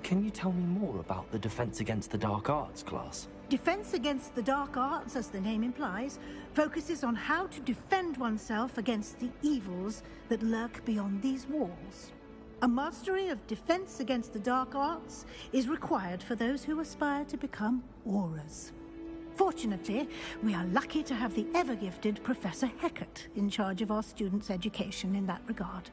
Can you tell me more about the Defense Against the Dark Arts class? Defense Against the Dark Arts, as the name implies, focuses on how to defend oneself against the evils that lurk beyond these walls. A mastery of Defense Against the Dark Arts is required for those who aspire to become Aurors. Fortunately, we are lucky to have the ever-gifted Professor Hecat in charge of our students' education in that regard.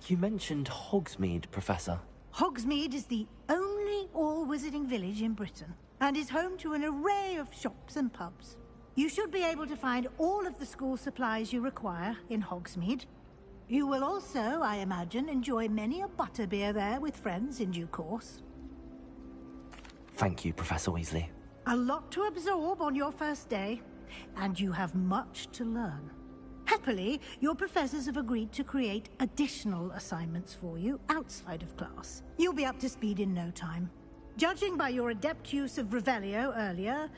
You mentioned Hogsmeade, Professor. Hogsmeade is the only all-wizarding village in Britain, and is home to an array of shops and pubs. You should be able to find all of the school supplies you require in Hogsmeade. You will also, I imagine, enjoy many a butterbeer there with friends in due course. Thank you, Professor Weasley. A lot to absorb on your first day, and you have much to learn. Happily, your professors have agreed to create additional assignments for you outside of class. You'll be up to speed in no time. Judging by your adept use of Revelio earlier,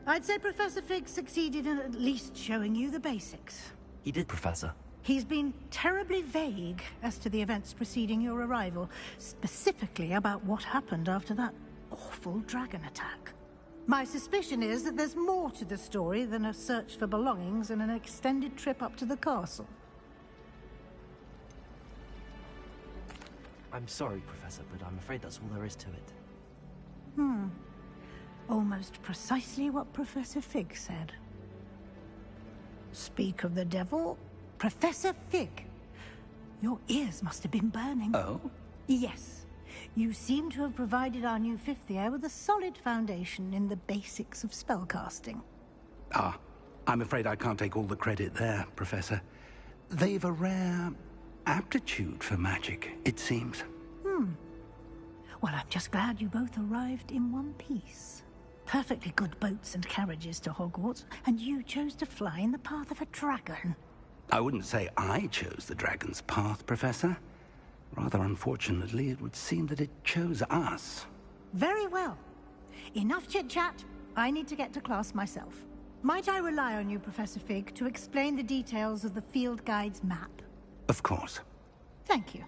I'd say Professor Fig succeeded in at least showing you the basics. He did, Professor. He's been terribly vague as to the events preceding your arrival, specifically about what happened after that awful dragon attack. My suspicion is that there's more to the story than a search for belongings and an extended trip up to the castle. I'm sorry, Professor, but I'm afraid that's all there is to it. Almost precisely what Professor Fig said. Speak of the devil, Professor Fig. Your ears must have been burning. Oh? Yes. You seem to have provided our new fifth year with a solid foundation in the basics of spellcasting. Ah, I'm afraid I can't take all the credit there, Professor. They've a rare aptitude for magic, it seems. Well, I'm just glad you both arrived in one piece. Perfectly good boats and carriages to Hogwarts, and you chose to fly in the path of a dragon. I wouldn't say I chose the dragon's path, Professor. Rather unfortunately, it would seem that it chose us. Very well. Enough chit-chat. I need to get to class myself. Might I rely on you, Professor Fig, to explain the details of the field guide's map? Of course. Thank you.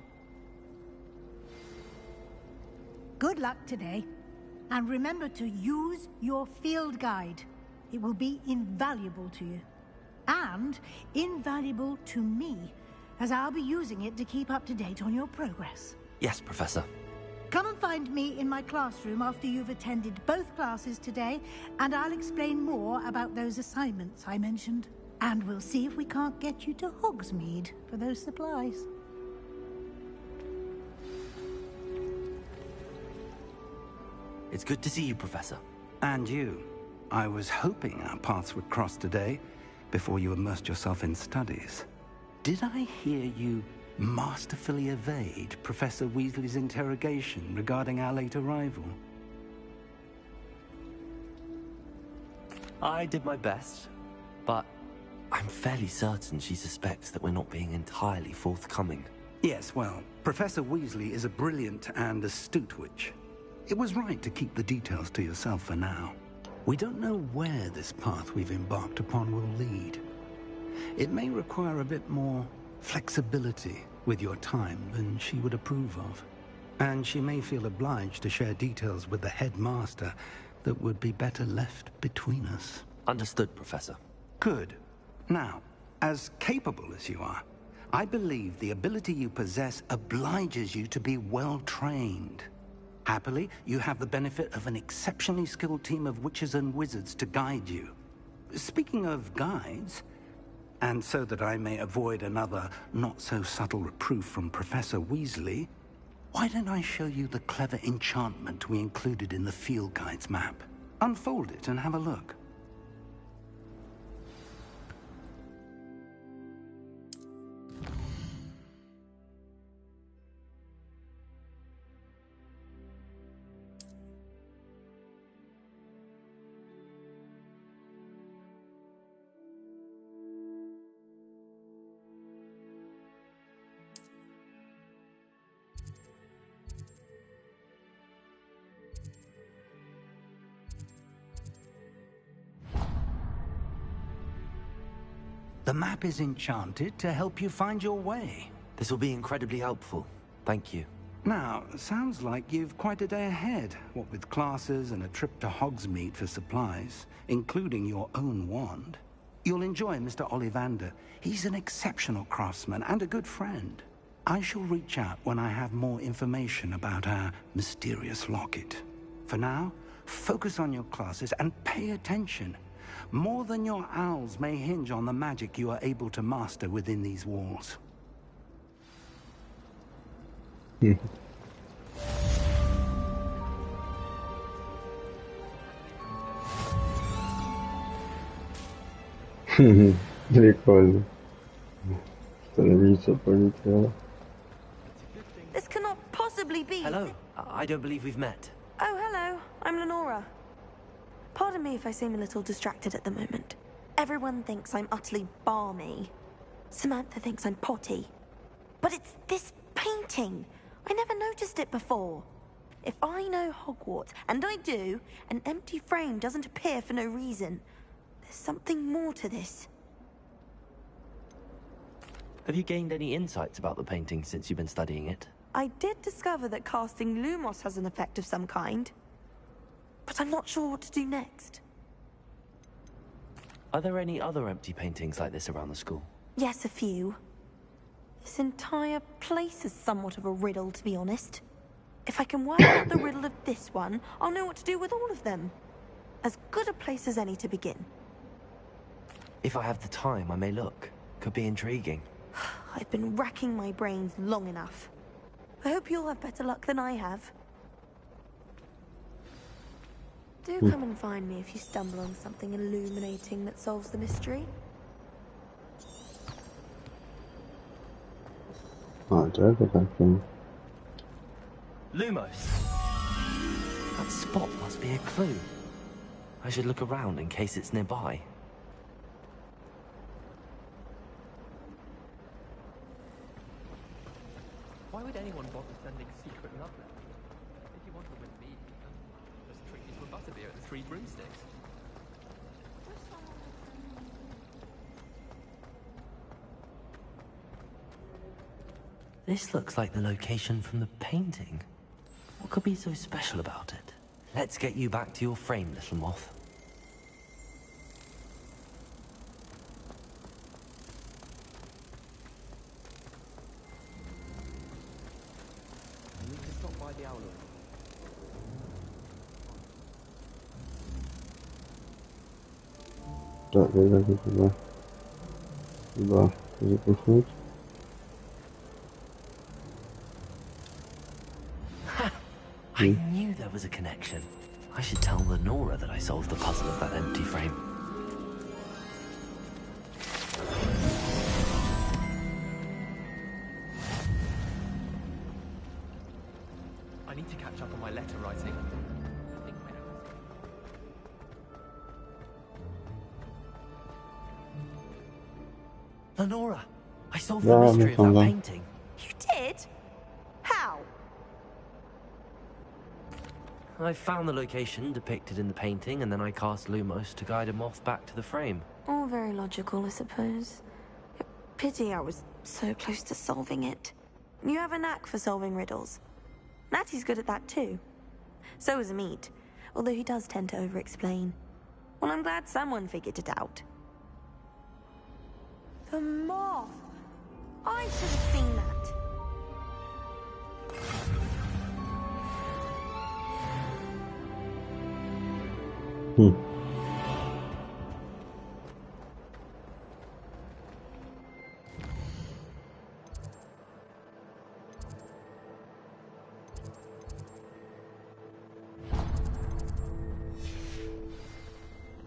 Good luck today. And remember to use your field guide. It will be invaluable to you. And invaluable to me, as I'll be using it to keep up to date on your progress. Yes, Professor. Come and find me in my classroom after you've attended both classes today, and I'll explain more about those assignments I mentioned. And we'll see if we can't get you to Hogsmeade for those supplies. It's good to see you, Professor. And you. I was hoping our paths would cross today, before you immersed yourself in studies. Did I hear you masterfully evade Professor Weasley's interrogation regarding our late arrival? I did my best, but I'm fairly certain she suspects that we're not being entirely forthcoming. Yes, well, Professor Weasley is a brilliant and astute witch. It was right to keep the details to yourself for now. We don't know where this path we've embarked upon will lead. It may require a bit more flexibility with your time than she would approve of. And she may feel obliged to share details with the headmaster that would be better left between us. Understood, Professor. Good. Now, as capable as you are, I believe the ability you possess obliges you to be well trained. Happily, you have the benefit of an exceptionally skilled team of witches and wizards to guide you. Speaking of guides, And so that I may avoid another not-so-subtle reproof from Professor Weasley, why don't I show you the clever enchantment we included in the field guide's map? Unfold it and have a look. The map is enchanted to help you find your way. This will be incredibly helpful. Thank you. Now, sounds like you've quite a day ahead, what with classes and a trip to Hogsmeade for supplies, including your own wand. You'll enjoy Mr. Ollivander. He's an exceptional craftsman and a good friend. I shall reach out when I have more information about our mysterious locket. For now, focus on your classes and pay attention. More than your owls may hinge on the magic you are able to master within these walls. Прикольно. Становиться полетело. This cannot possibly be. Hello. I don't believe we've met. Oh, hello. I'm Lenora. Pardon me if I seem a little distracted at the moment. Everyone thinks I'm utterly balmy. Samantha thinks I'm potty. But it's this painting. I never noticed it before. If I know Hogwarts, and I do, an empty frame doesn't appear for no reason. There's something more to this. Have you gained any insights about the painting since you've been studying it? I did discover that casting Lumos has an effect of some kind. But I'm not sure what to do next. Are there any other empty paintings like this around the school? Yes, a few. This entire place is somewhat of a riddle, to be honest. If I can work out the riddle of this one, I'll know what to do with all of them. As good a place as any to begin. If I have the time, I may look. Could be intriguing. I've been racking my brains long enough. I hope you'll have better luck than I have. Do come and find me if you stumble on something illuminating that solves the mystery. Это как-то... Lumos! That spot must be a clue. I should look around in case it's nearby. Why would anyone bother sending secret love letters? If you want to win me, just treat me to a butterbeer at the Three Broomsticks. This looks like the location from the painting. What could be so special about it? Let's get you back to your frame, little moth. I need to stop by the owl. Так, я хочу туда. Туда запихнуть. I knew there was a connection. I should tell Lenora that I solved the puzzle of that empty frame. I need to catch up on my letter writing. Lenora, I solved the mystery of that painting. You did? How? I found the location depicted in the painting, and then I cast Lumos to guide a moth back to the frame. All very logical, I suppose. Pity I was so close to solving it. You have a knack for solving riddles. Natty's good at that too. So is Amit, although he does tend to over-explain. Well, I'm glad someone figured it out. The moth! I should have seen that.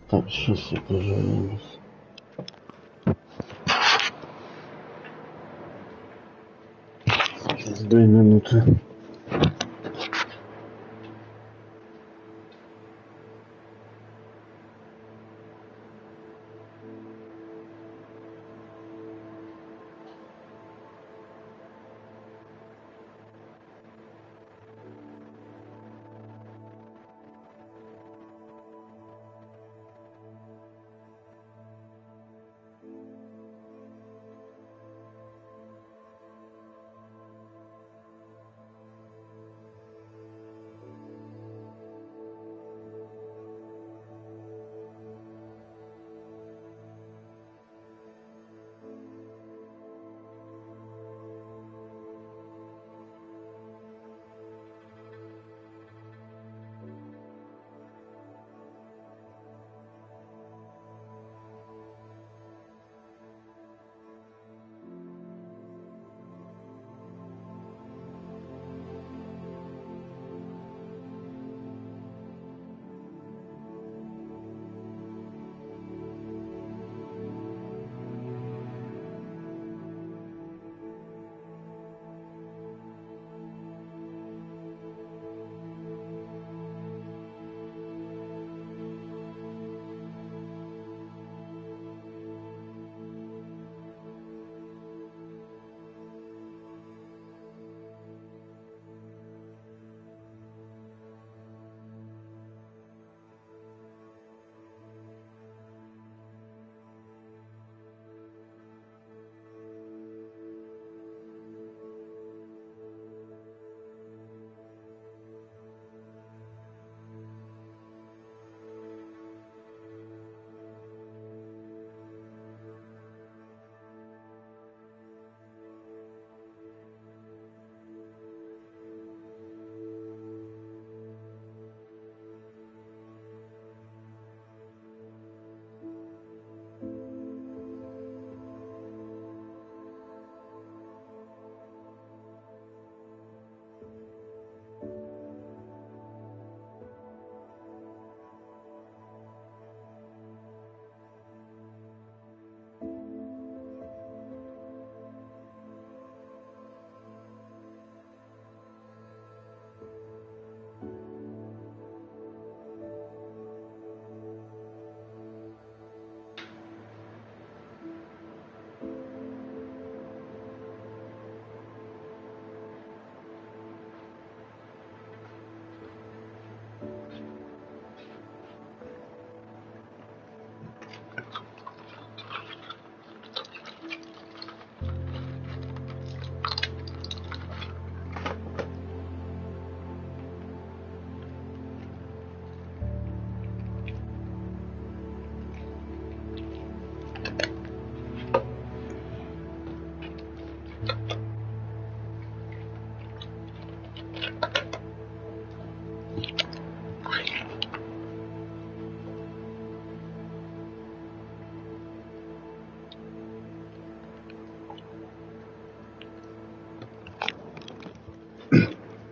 Так, сейчас я пожалуюсь. Сейчас 2 минуты.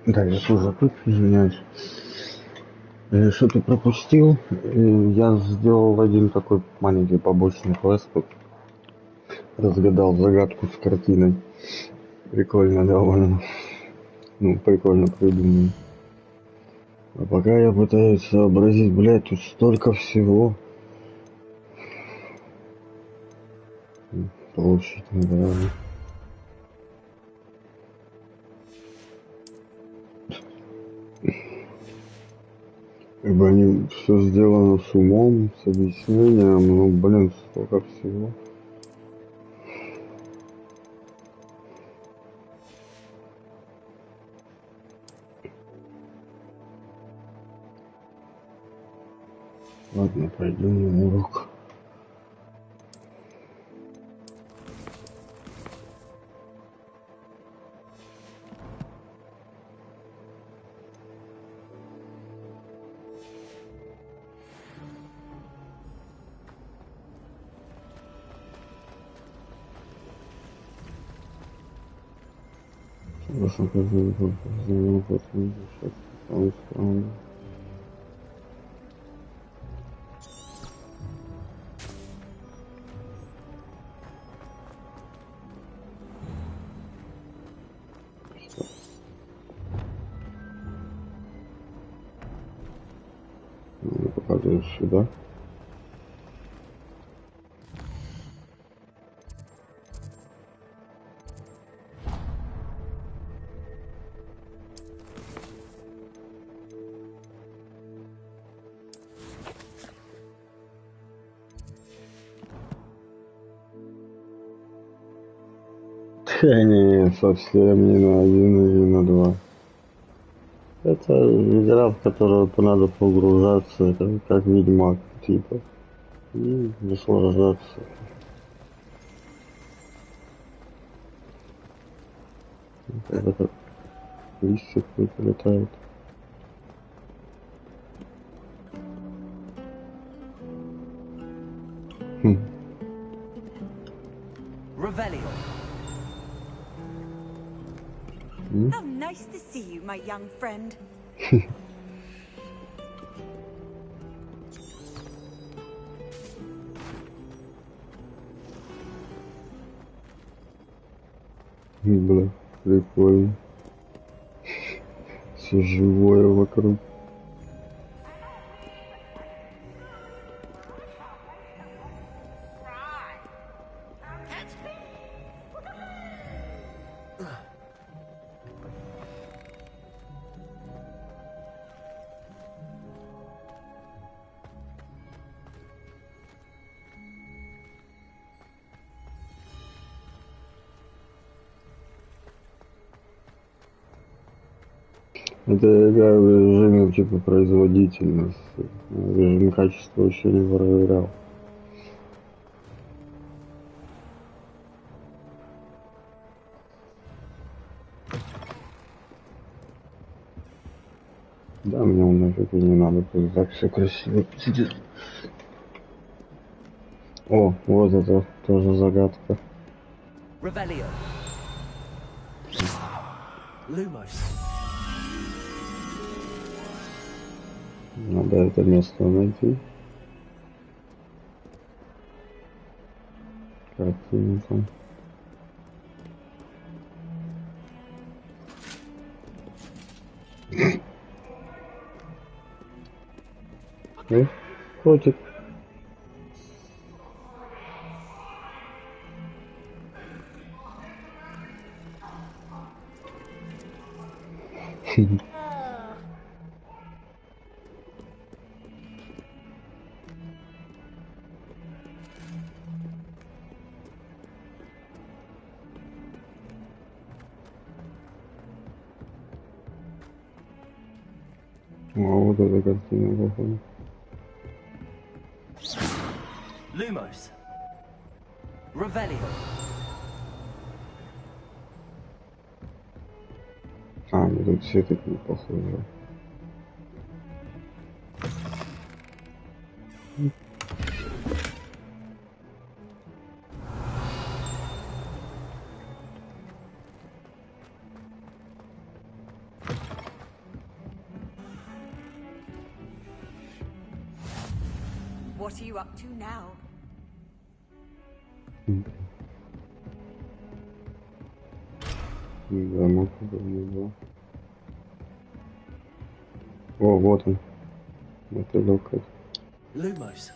Да, я тоже тут, извиняюсь. Что-то пропустил. Я сделал один такой маленький побочный квест. Разгадал загадку с картиной. Прикольно довольно. Ну, прикольно придумано. А пока я пытаюсь сообразить, блядь, тут столько всего. Получить награду. Как бы они все сделано с умом, с объяснением, ну блин, столько всего. Ладно, пойдем на урок. Прошу, каждый год занял потом сейчас он странный. падает сюда. Не, совсем не на 1 и не на 2. Это игра, в которую надо погружаться, это как Ведьмак, типа, и наслаждаться. Это как листья какой-то летают. How nice to see you, my young friend. Бля, прикольно. Все живое вокруг. Это игра в режиме типа производительности. Режим качества еще не проверял. Да, мне он нафиг и не надо, тут так все красиво сидит. О, вот это тоже загадка. Надо это место найти. Картина там. Котик. А вот эта картина, походу. Lumos. Revelio. А, ну тут все такие похожи. What are you up to now? Замок не был. О, вот он. Это локоть. Lumos.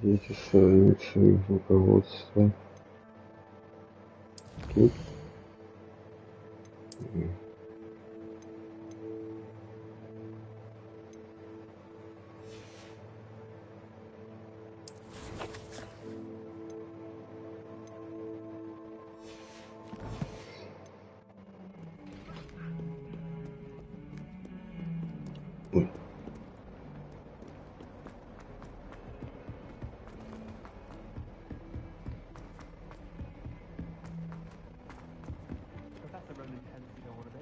Эти страницы руководства. Тут. Professor Ronan tends to go on a bit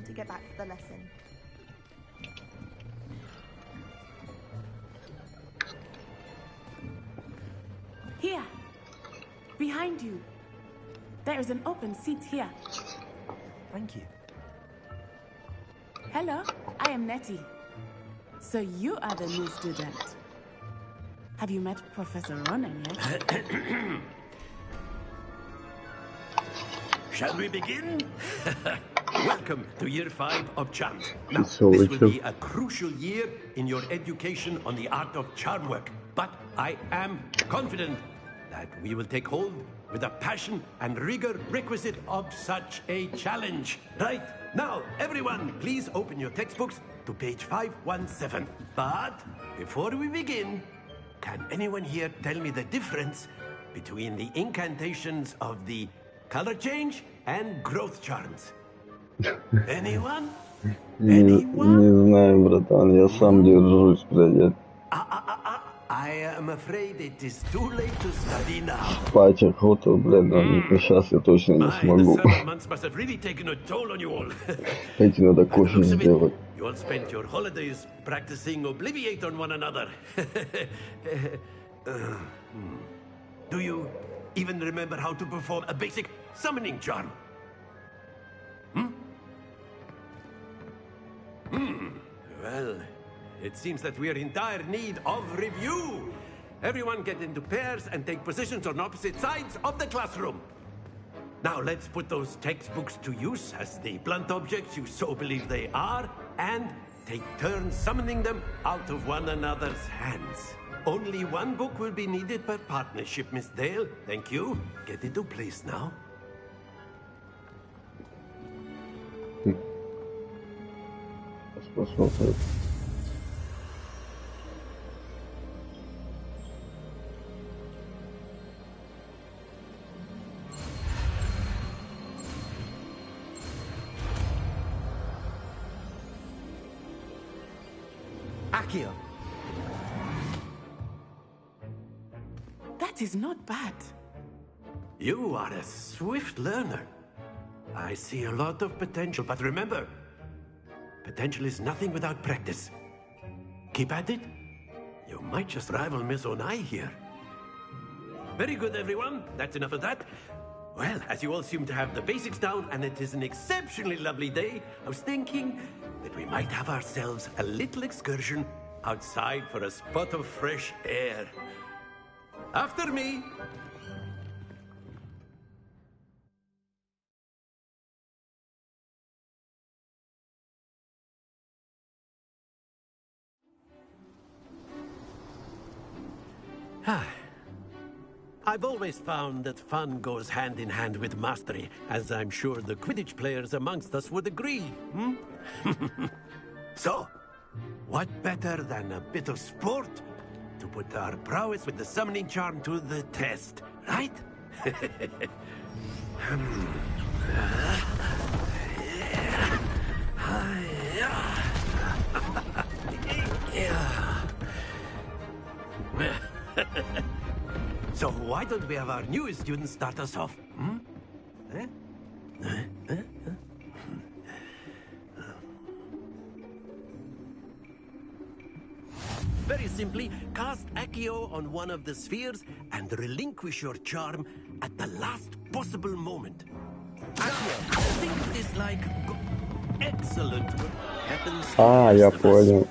to get back to the lesson. Here. Behind you. There is an open seat here. Thank you. Hello, I am Nettie. So you are the new student. Have you met Professor Ronan yet? Shall we begin? Welcome to Year 5 of Charms. Now, So this will be a crucial year in your education on the art of charm work. But I am confident that we will take hold with the passion and rigor requisite of such a challenge. Right, now, everyone, please open your textbooks to page 517. But before we begin, can anyone here tell me the difference between the incantations of the color change and growth charms? Anyone? Не знаю, братан, я сам держусь, блядь. I am afraid it is too late to study now. Спать охота, блядь, но сейчас я точно не смогу. The summer months must have really taken a toll on you all. Эти надо кофе сделать. You all spent your holidays practicing Obliviate on one another. Do you even remember how to perform a basic summoning charm? Well, it seems that we are in dire need of review. Everyone get into pairs and take positions on opposite sides of the classroom. Now let's put those textbooks to use as the blunt objects you so believe they are, and take turns summoning them out of one another's hands. Only one book will be needed per partnership, Miss Dale. Thank you. Get into place now. Посмотрим. Accio. That is not bad. You are a swift learner. I see a lot of potential, but remember, potential is nothing without practice. Keep at it. You might just rival Miss Onai here. Very good, everyone. That's enough of that. Well, as you all seem to have the basics down, and it is an exceptionally lovely day, I was thinking that we might have ourselves a little excursion outside for a spot of fresh air. After me. I've always found that fun goes hand in hand with mastery, as I'm sure the Quidditch players amongst us would agree. So, what better than a bit of sport to put our prowess with the summoning charm to the test, right? So why don't we have our newest student start us off? Very simply, cast Accio on one of the spheres and relinquish your charm at the last possible moment. Accio, think of this like... Excellent. Happens to А, я понял.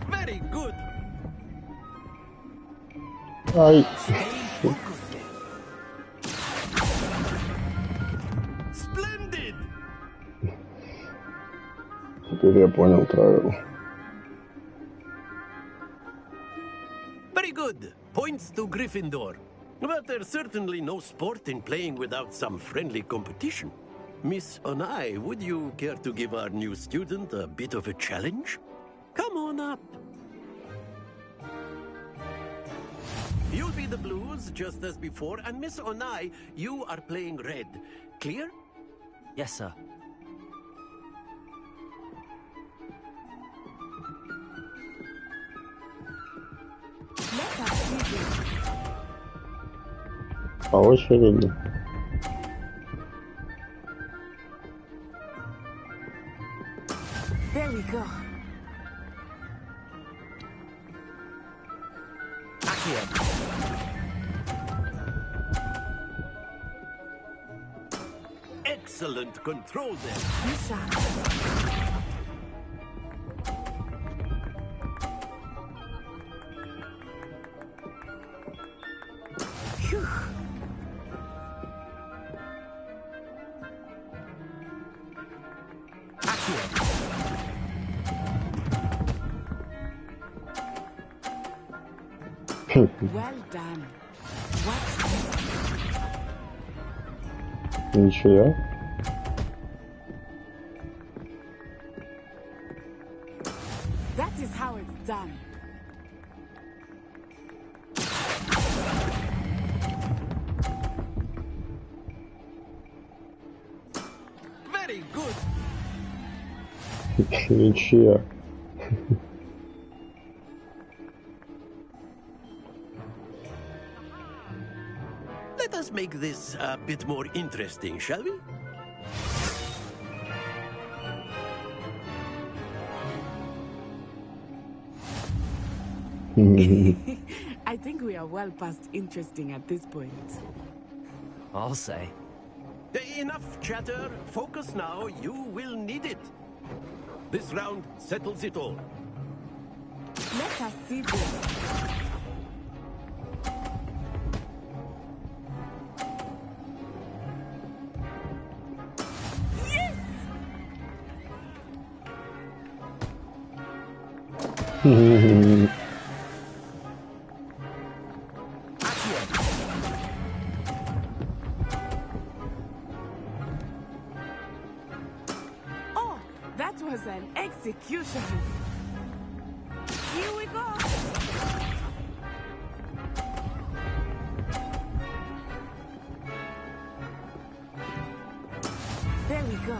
Very good. Ай. Splendid. Теперь я понял правила. Very good. Points to Gryffindor. But there's certainly no sport in playing without some friendly competition. Miss Onai, would you care to give our new student a bit of a challenge? Come on up. You'll be the blues, just as before, and Miss Onai, you are playing red. Clear? Yes, sir. По очереди. There we go. Excellent control there. Phew. Well done. Ничего. That is how it's done. Very good. Ничего. Let us make this a bit more interesting, shall we? I think we are well past interesting at this point. I'll say. Enough chatter. Focus now. You will need it. This round settles it all. Let us see this. Oh, that was an execution. Here we go. There we go.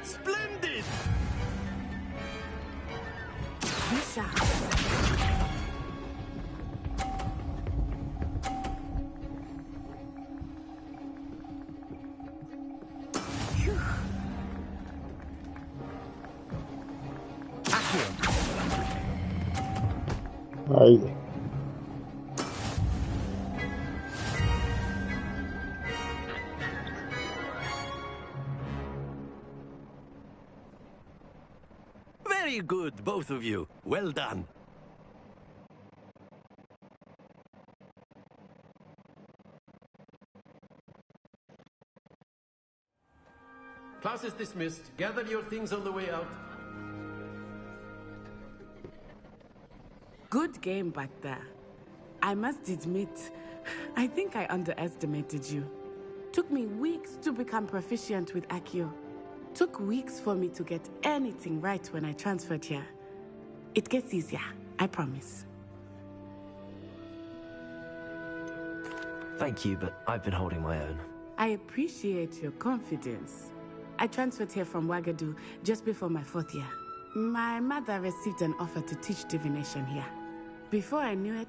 Splendid! Ай. Very good, both of you. Well done. Class is dismissed. Gather your things on the way out. Good game back there. I must admit, I think I underestimated you. Took me weeks to become proficient with Accio. Took weeks for me to get anything right when I transferred here. It gets easier, I promise. Thank you, but I've been holding my own. I appreciate your confidence. I transferred here from Wagadu just before my 4th year. My mother received an offer to teach divination here. Before I knew it,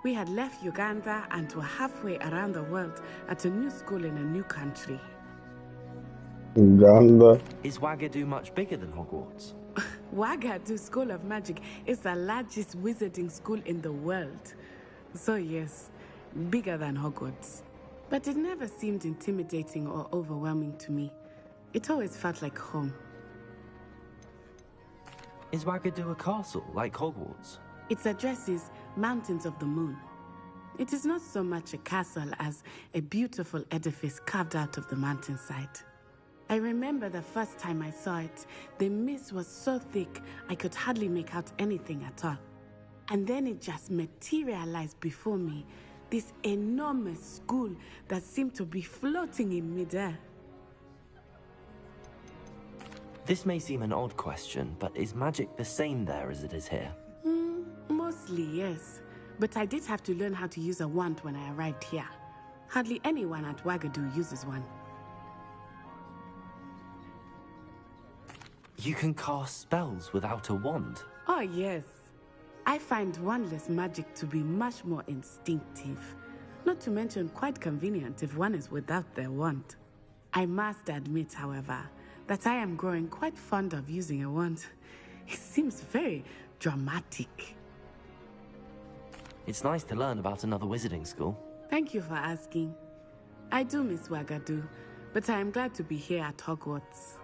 we had left Uganda and were halfway around the world at a new school in a new country. Uganda. Is Wagadu much bigger than Hogwarts? Wagadu School of Magic is the largest wizarding school in the world. So yes, bigger than Hogwarts. But it never seemed intimidating or overwhelming to me. It always felt like home. Is Wagadu a castle, like Hogwarts? Its address is Mountains of the Moon. It is not so much a castle as a beautiful edifice carved out of the mountainside. I remember the first time I saw it, the mist was so thick I could hardly make out anything at all. And then it just materialized before me, this enormous school that seemed to be floating in midair. This may seem an odd question, but is magic the same there as it is here? Mostly, yes. But I did have to learn how to use a wand when I arrived here. Hardly anyone at Wagadu uses one. You can cast spells without a wand? Oh, yes. I find wandless magic to be much more instinctive, not to mention quite convenient if one is without their wand. I must admit, however, that I am growing quite fond of using a wand. It seems very dramatic. It's nice to learn about another wizarding school. Thank you for asking. I do miss Wagadu, but I am glad to be here at Hogwarts.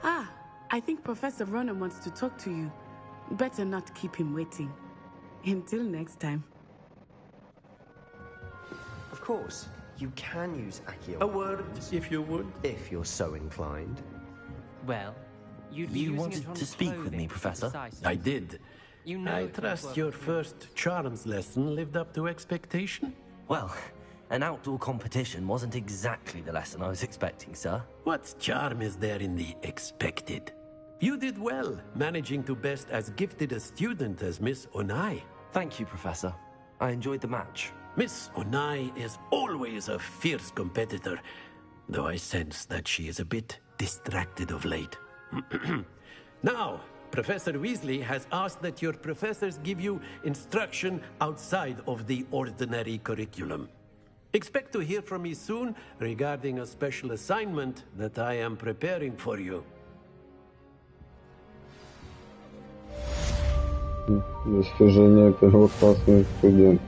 Ah, I think Professor Ronan wants to talk to you. Better not keep him waiting. Until next time. Of course, you can use Accio. A word, if you would. If you're so inclined. Well, you wanted to speak with me, Professor? I did. I trust your first charms lesson lived up to expectation? Well, an outdoor competition wasn't exactly the lesson I was expecting, sir. What charm is there in the expected? You did well, managing to best as gifted a student as Miss Onai. Thank you, Professor. I enjoyed the match. Miss Onai is always a fierce competitor, though I sense that she is a bit distracted of late. Now, Professor Weasley has asked that your professors give you instruction outside of the ordinary curriculum. Expect to hear from me soon regarding a special assignment that I am preparing for you. Достижение первоклассный студент.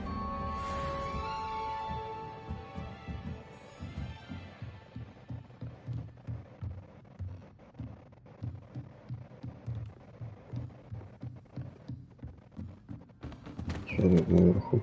Что тут наверху?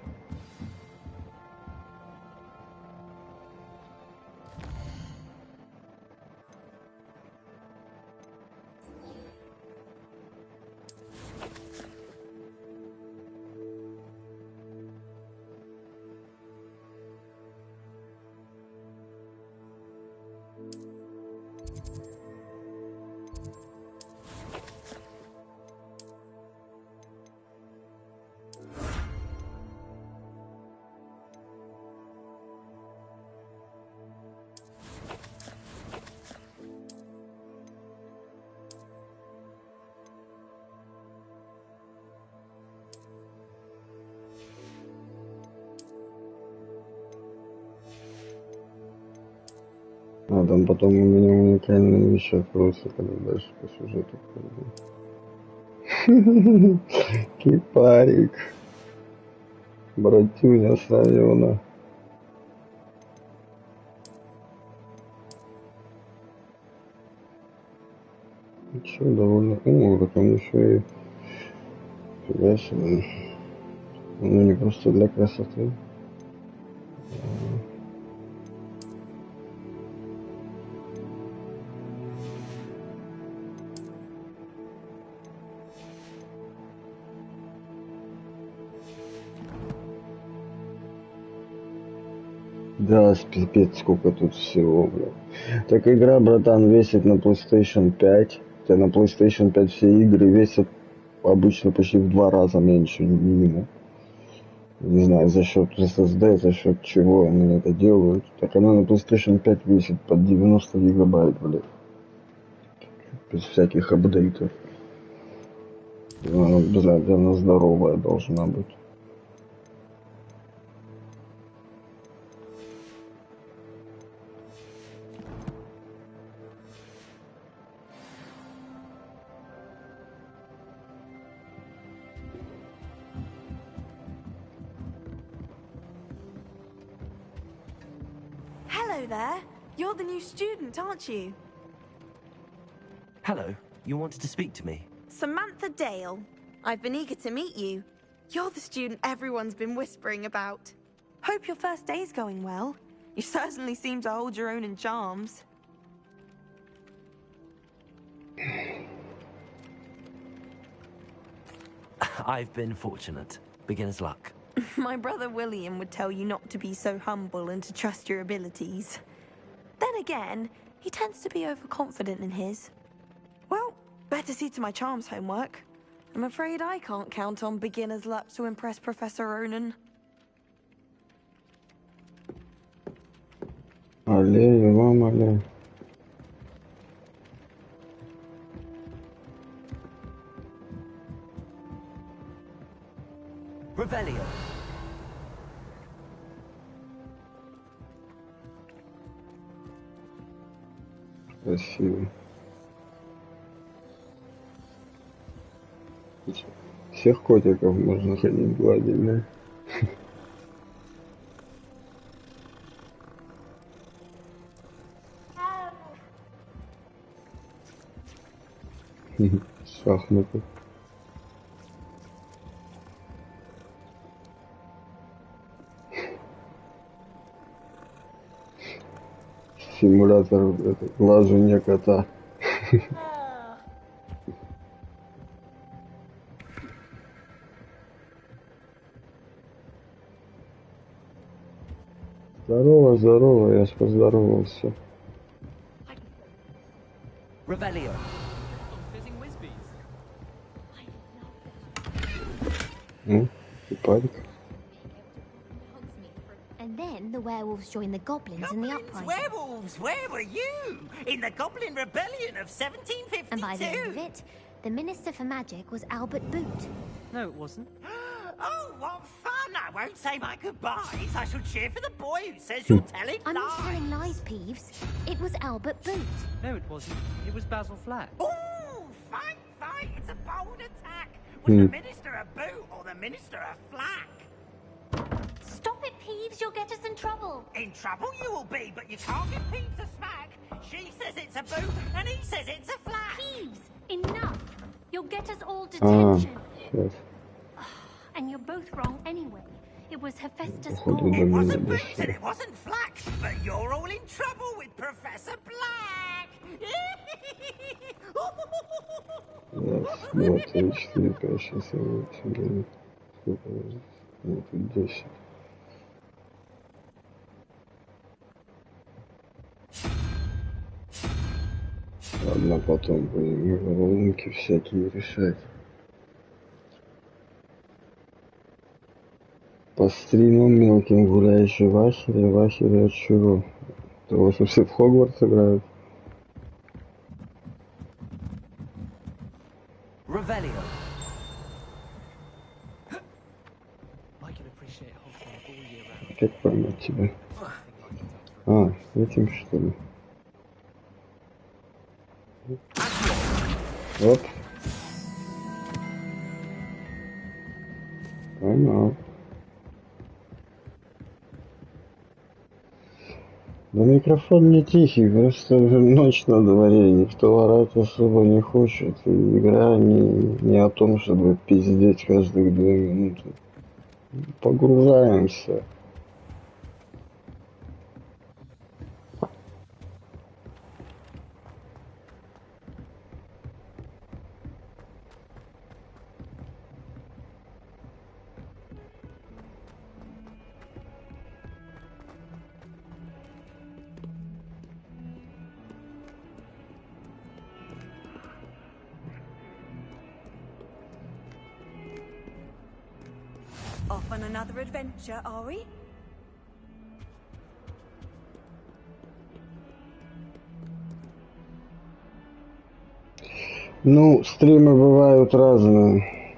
А там потом у меня уникальные вещи откроются, когда дальше по сюжету пойду. Кипарик. Братюня Сайона. Че, довольно... О, так он еще и... Фига себе. Ну, не просто для красоты. Да, пипец, сколько тут всего, бля. Так игра, братан, весит на PlayStation 5. Хотя на PlayStation 5 все игры весят обычно почти в 2 раза меньше, минимум. Не знаю, за счет SSD, за счет чего они это делают. Так она на PlayStation 5 весит под 90 гигабайт, блядь. Без всяких апдейтов. Она, блядь, она здоровая должна быть. Hello there. You're the new student, aren't you? Hello, you wanted to speak to me? Samantha Dale. I've been eager to meet you. You're the student everyone's been whispering about. Hope your first day's going well. You certainly seem to hold your own in charms. I've been fortunate. Beginner's luck. My brother William would tell you not to be so humble and to trust your abilities. Then again, he tends to be overconfident in his. Well, better see to my charms homework. I'm afraid I can't count on beginner's luck to impress Professor Ronan. Allez, вам, allez. Revelio. Спасибо. Всех котиков можно ходить гладить, да? Шахматы. Симулятор глажения кота. Здорово, здорово, я ж поздоровался. Revelio. Ну, и парик. And then the werewolves joined the goblins in the uprising. Werewolves, where were you? In the Goblin Rebellion of 1752? And by the end of it, the Minister for Magic was Albert Boot. No, it wasn't. Oh, what fun! I won't say my goodbyes. I shall cheer for the boy who says you're telling I'm not lies. telling lies, Peeves. It was Albert Boot. No, it wasn't. It was Basil Flack. Ooh, fight, fight! It's a bold attack. Was the Minister a boot or the Minister a flack? Stop it, Peeves. You'll get us in trouble. In trouble you will be, but you can't give Peeves a smack. She says it's a boot and he says it's a flack. Peeves, enough. You'll get us all detention. Сейчас. And you're both wrong anyway. It was Hephaestus Походу, Gore. до It меня wasn't дошло. boots and it wasn't flack, but you're all in trouble with Professor Black. Раз, два, три, четыре, пять, шесть, семь, восемь, девять. Сколько уже? Нет, тут 10. Ладно, потом будем головоломки всякие решать. По стримам мелким гуляющий Вахере, Вахере от чего? Того, что все в Хогвартс играют. Revelio. Как поймать тебя? А, этим что ли? Оп. Поймал. Да микрофон не тихий, просто уже ночь на дворе, никто орать особо не хочет. И игра не о том, чтобы пиздеть каждые 2 минуты. Погружаемся. Off on another adventure, are we? Ну, стримы бывают разные.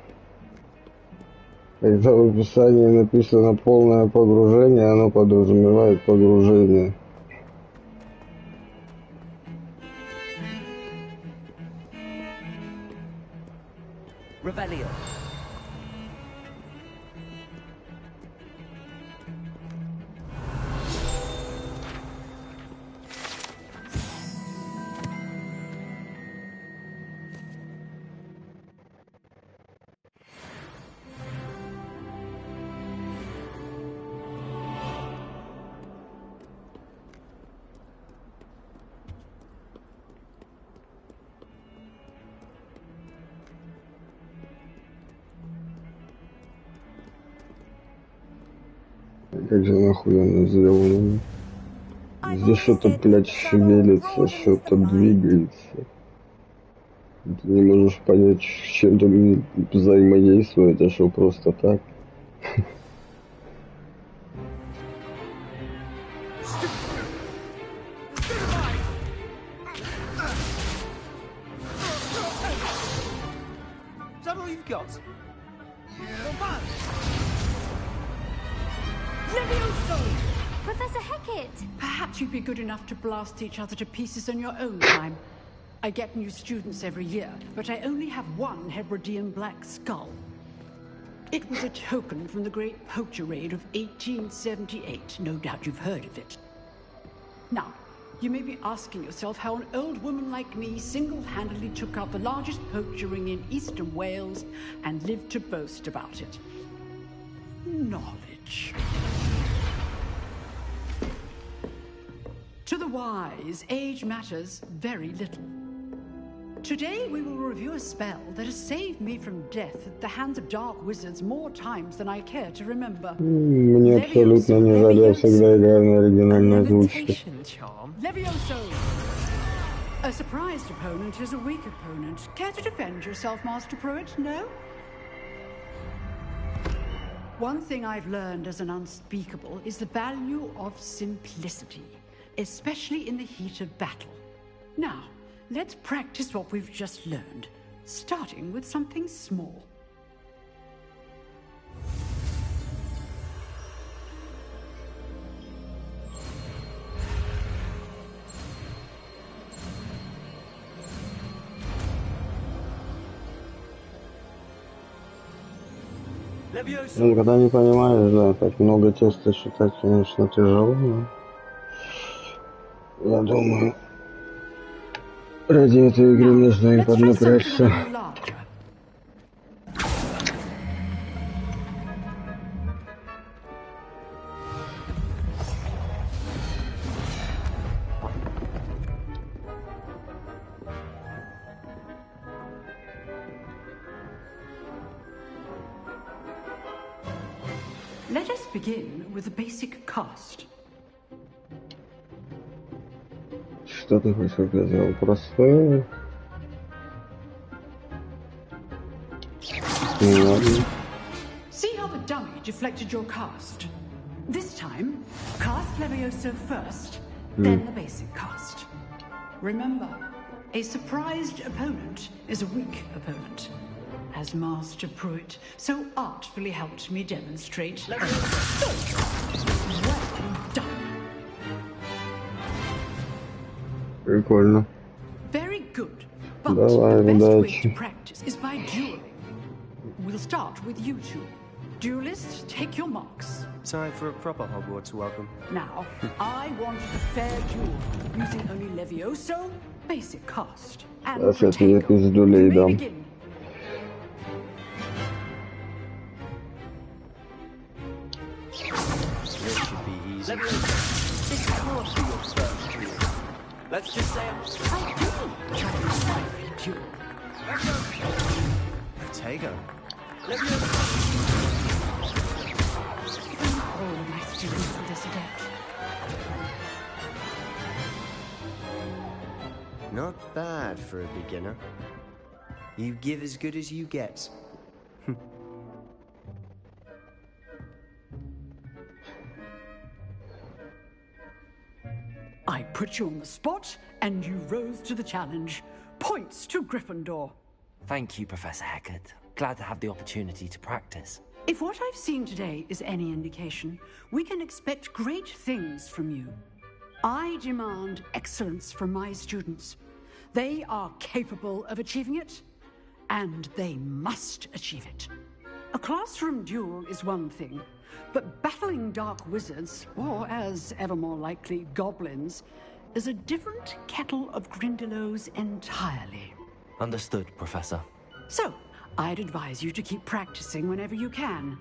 Когда в описании написано полное погружение, оно подразумевает погружение. Revelio. Как же нахуй оно сделано? Здесь что-то, блядь, шевелится, что-то двигается. Ты не можешь понять, с чем там взаимодействовать, а что просто так. Is that all you've got? Well, man, Levioso! Professor Hecat! Perhaps you'd be good enough to blast each other to pieces in your own time. I get new students every year, but I only have one Hebridean black skull. It was a token from the Great Poacher Raid of 1878. No doubt you've heard of it. Now, you may be asking yourself how an old woman like me single-handedly took out the largest poacher ring in eastern Wales and lived to boast about it. Knowledge. To the wise, age matters very little. Today we will review a spell that has saved me from death at the hands of dark wizards more times than I care to remember. Мне абсолютно не жаль, я всегда играю на оригинальной озвучке. Levioso! A surprised opponent is a weak opponent. Care to defend yourself, Master Pruitt? No? One thing I've learned as an unspeakable is the value of simplicity, especially in the heat of battle. Now, let's practice what we've just learned, starting with something small. Ну, когда не понимаешь, да, так много теста считать, конечно, тяжело, но я думаю, ради этой игры нужно и поднапрячься. Let us begin with the basic cast. Что ты хочешь, чтобы я сделал? Простое? Ладно. See how the dummy deflected your cast? This time, cast Levioso first, then the basic cast. Remember, a surprised opponent is a weak opponent. As Master Pruitt so artfully helped me demonstrate. Well done. Прикольно. Very good. But Давай, the best way удачи. to practice is by dueling. We'll start with you two. Duelists, take your marks. Time for a proper Hogwarts welcome. Now, I want a fair duel, using only Levioso, basic cast, and Сейчас я тебе пиздюлей дам. begin. This should be easy. This can't be your first duel. Let's just say Protego. All my students are this adept. Not bad for a beginner. You give as good as you get. I put you on the spot, and you rose to the challenge. Points to Gryffindor. Thank you, Professor Hecat. Glad to have the opportunity to practice. If what I've seen today is any indication, we can expect great things from you. I demand excellence from my students. They are capable of achieving it, and they must achieve it. A classroom duel is one thing, but battling dark wizards, or as ever more likely, goblins, is a different kettle of Grindylows entirely. Understood, Professor. So, I'd advise you to keep practicing whenever you can.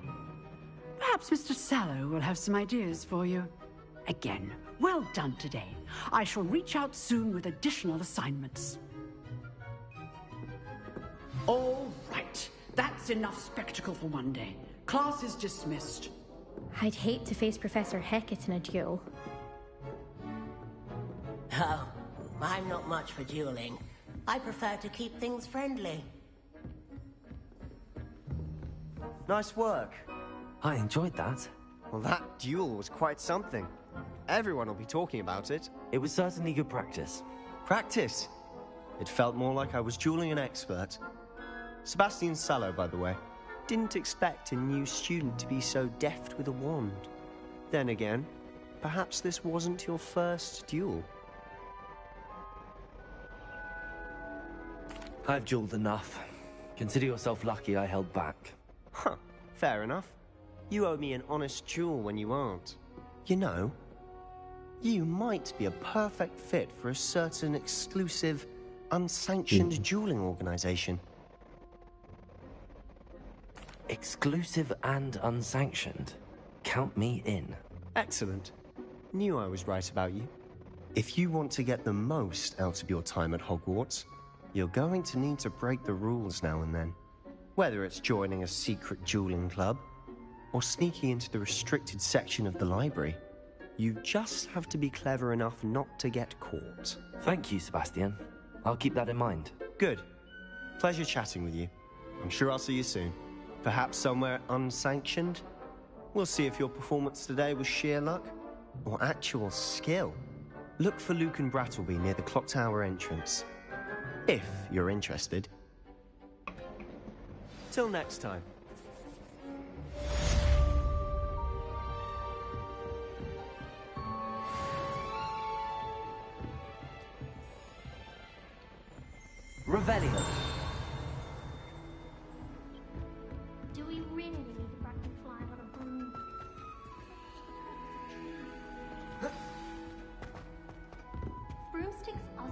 Perhaps Mr. Sallow will have some ideas for you. Again, well done today. I shall reach out soon with additional assignments. All right. That's enough spectacle for one day. Class is dismissed. I'd hate to face Professor Hecat in a duel. Oh, I'm not much for dueling. I prefer to keep things friendly. Nice work. I enjoyed that. Well, that duel was quite something. Everyone will be talking about it. It was certainly good practice. Practice? It felt more like I was dueling an expert. Sebastian Sallow, by the way. Didn't expect a new student to be so deft with a wand. Then again, perhaps this wasn't your first duel. I've dueled enough. Consider yourself lucky I held back. Huh, fair enough. You owe me an honest duel when you aren't. You know, you might be a perfect fit for a certain exclusive, unsanctioned dueling organization. Exclusive and unsanctioned. Count me in. Excellent. Knew I was right about you. If you want to get the most out of your time at Hogwarts, you're going to need to break the rules now and then. Whether it's joining a secret dueling club, or sneaking into the restricted section of the library, you just have to be clever enough not to get caught. Thank you, Sebastian. I'll keep that in mind. Good. Pleasure chatting with you. I'm sure I'll see you soon. Perhaps somewhere unsanctioned? We'll see if your performance today was sheer luck or actual skill. Look for Luke and Brattleby near the clock tower entrance. If you're interested. Till next time. Revelio. Do we really need to practice flying on a broom? Broomsticks are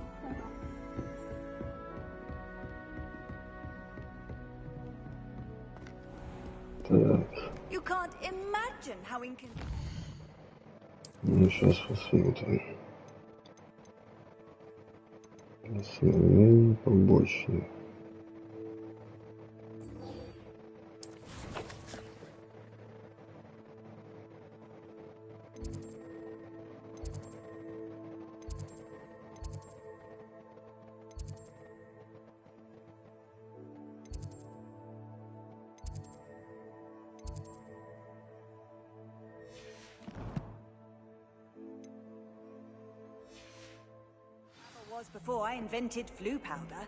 so You can't imagine how inconvenient. Ну, сейчас посмотрим. Основные, побочные. Was before I invented flu powder.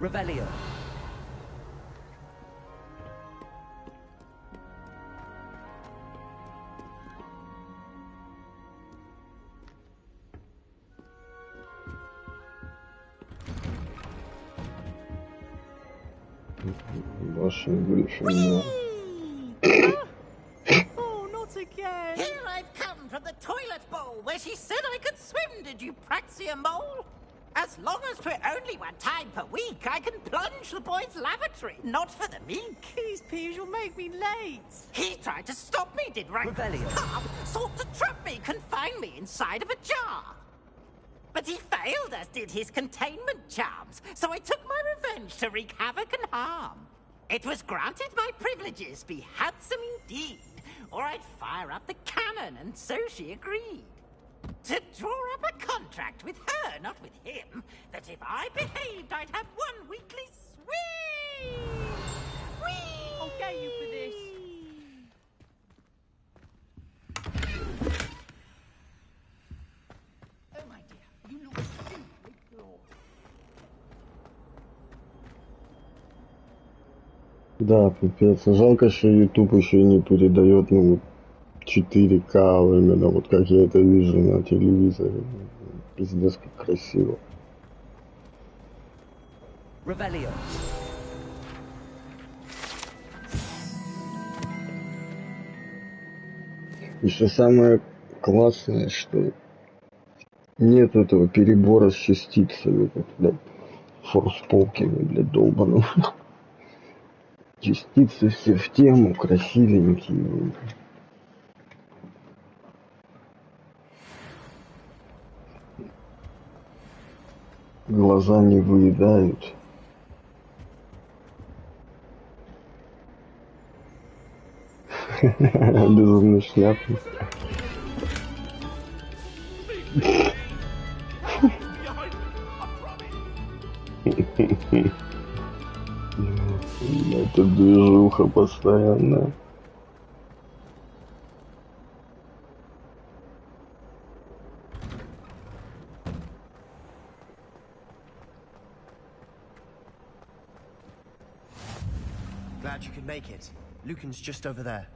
Revelio. Ваши гриффиндор. Oh, not again! Here I've come from the toilet bowl where she said I could swim, did you praxia mole? As long as for only one time per week, I can plunge the boys' lavatory, not for the meek. These peas will make me late. He tried to stop me, did Revelio. Sought to trap me, confine me inside of a jar. But he failed, as did his containment charms, so I took my revenge to wreak havoc and harm. It was granted my privileges be handsome indeed, or I'd fire up the cannon, and so she agreed. To draw up a contract with her, not with him, that if I behaved, I'd have one weekly swing! Whee! I'll get you for this. Oh, my dear, you look simply glorious. Да, пипец. Жалко, что YouTube еще и не передает, ну, 4К именно, вот как я это вижу на телевизоре. Пиздец, как красиво. Revelio. Еще самое классное, что нет этого перебора с частицами, как, блядь, форспоками, блядь, долбаным. Частицы все в тему, красивенькие. Глаза не выедают. Безумный шляпник. Это движуха постоянная. Glad you could make it. Lucan's just over there.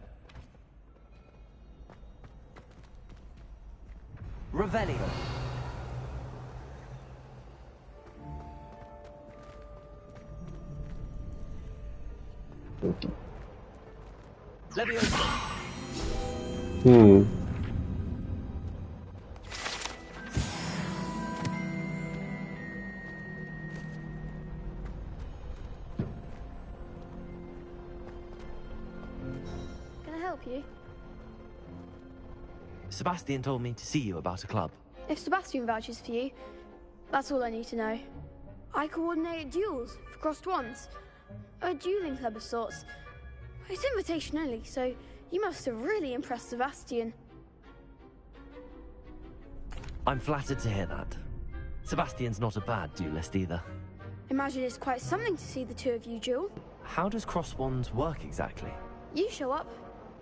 Revelio. Leviosa. Can I help you? Sebastian told me to see you about a club. If Sebastian vouches for you, that's all I need to know. I coordinate duels for crossed ones. A dueling club of sorts. It's invitation only, so you must have really impressed Sebastian. I'm flattered to hear that. Sebastian's not a bad duelist either. Imagine it's quite something to see the two of you duel. How does cross wands work exactly? You show up,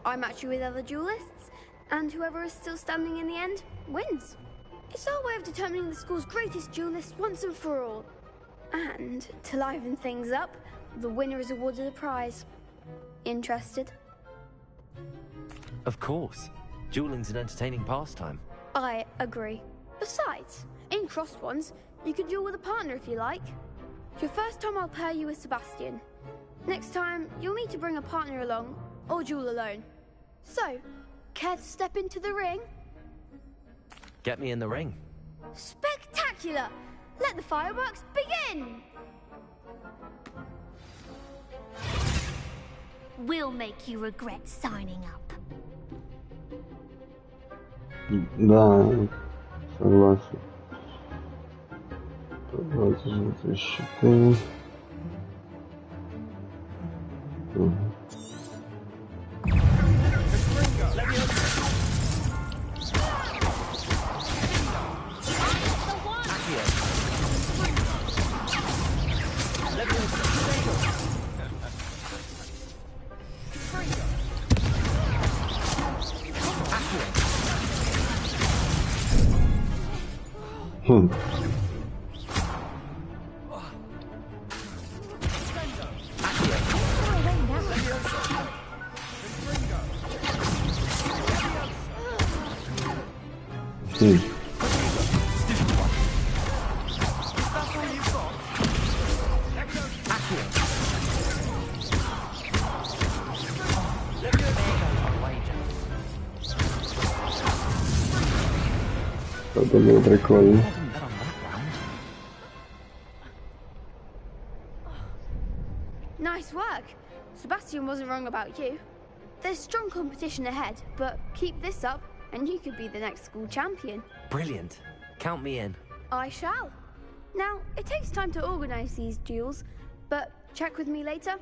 I match you with other duelists, and whoever is still standing in the end wins. It's our way of determining the school's greatest duelist once and for all. And to liven things up, the winner is awarded a prize. Interested? Of course. Dueling's an entertaining pastime. I agree. Besides, in crossed ones, you can duel with a partner if you like. Your first time I'll pair you with Sebastian. Next time, you'll need to bring a partner along, or duel alone. So, care to step into the ring? Get me in the ring. Spectacular! Let the fireworks begin! We'll make you regret signing up. Да, согласен. Давайте же это считаем. Это было прикольно. Nice work. Sebastian wasn't wrong about you. There's strong competition ahead, but keep this up and you could be the next school champion. Brilliant. Count me in. I shall. Now, it takes time to organize these duels, but check with me later.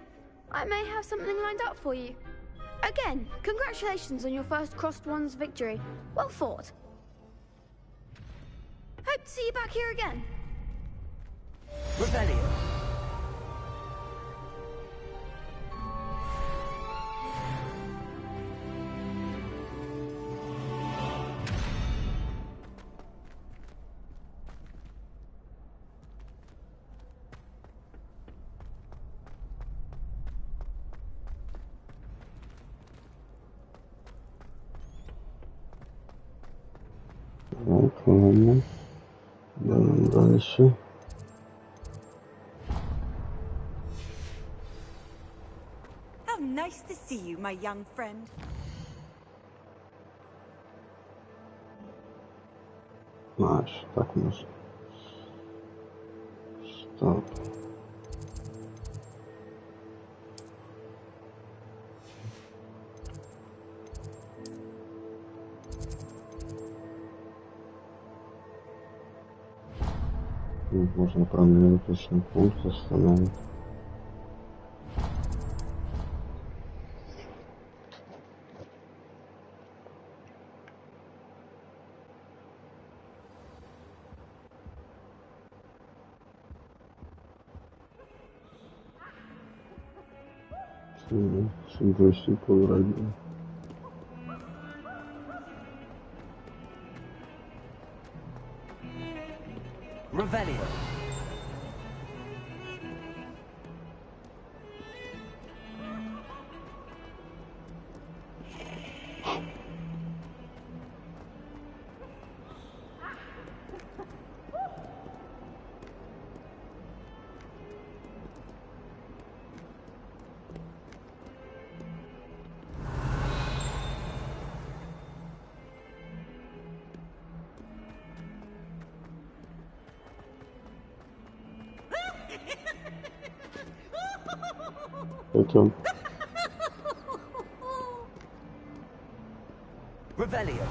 I may have something lined up for you. Again, congratulations on your first crossed ones victory. Well fought. Hope to see you back here again. Revelio. Так, ладно. Идем дальше. How nice to see you, my young friend. Маш, так можно. Стоп. Можно промежуточный пункт установить. Джойстик вроде. Revelio. Пойдем. Revelio.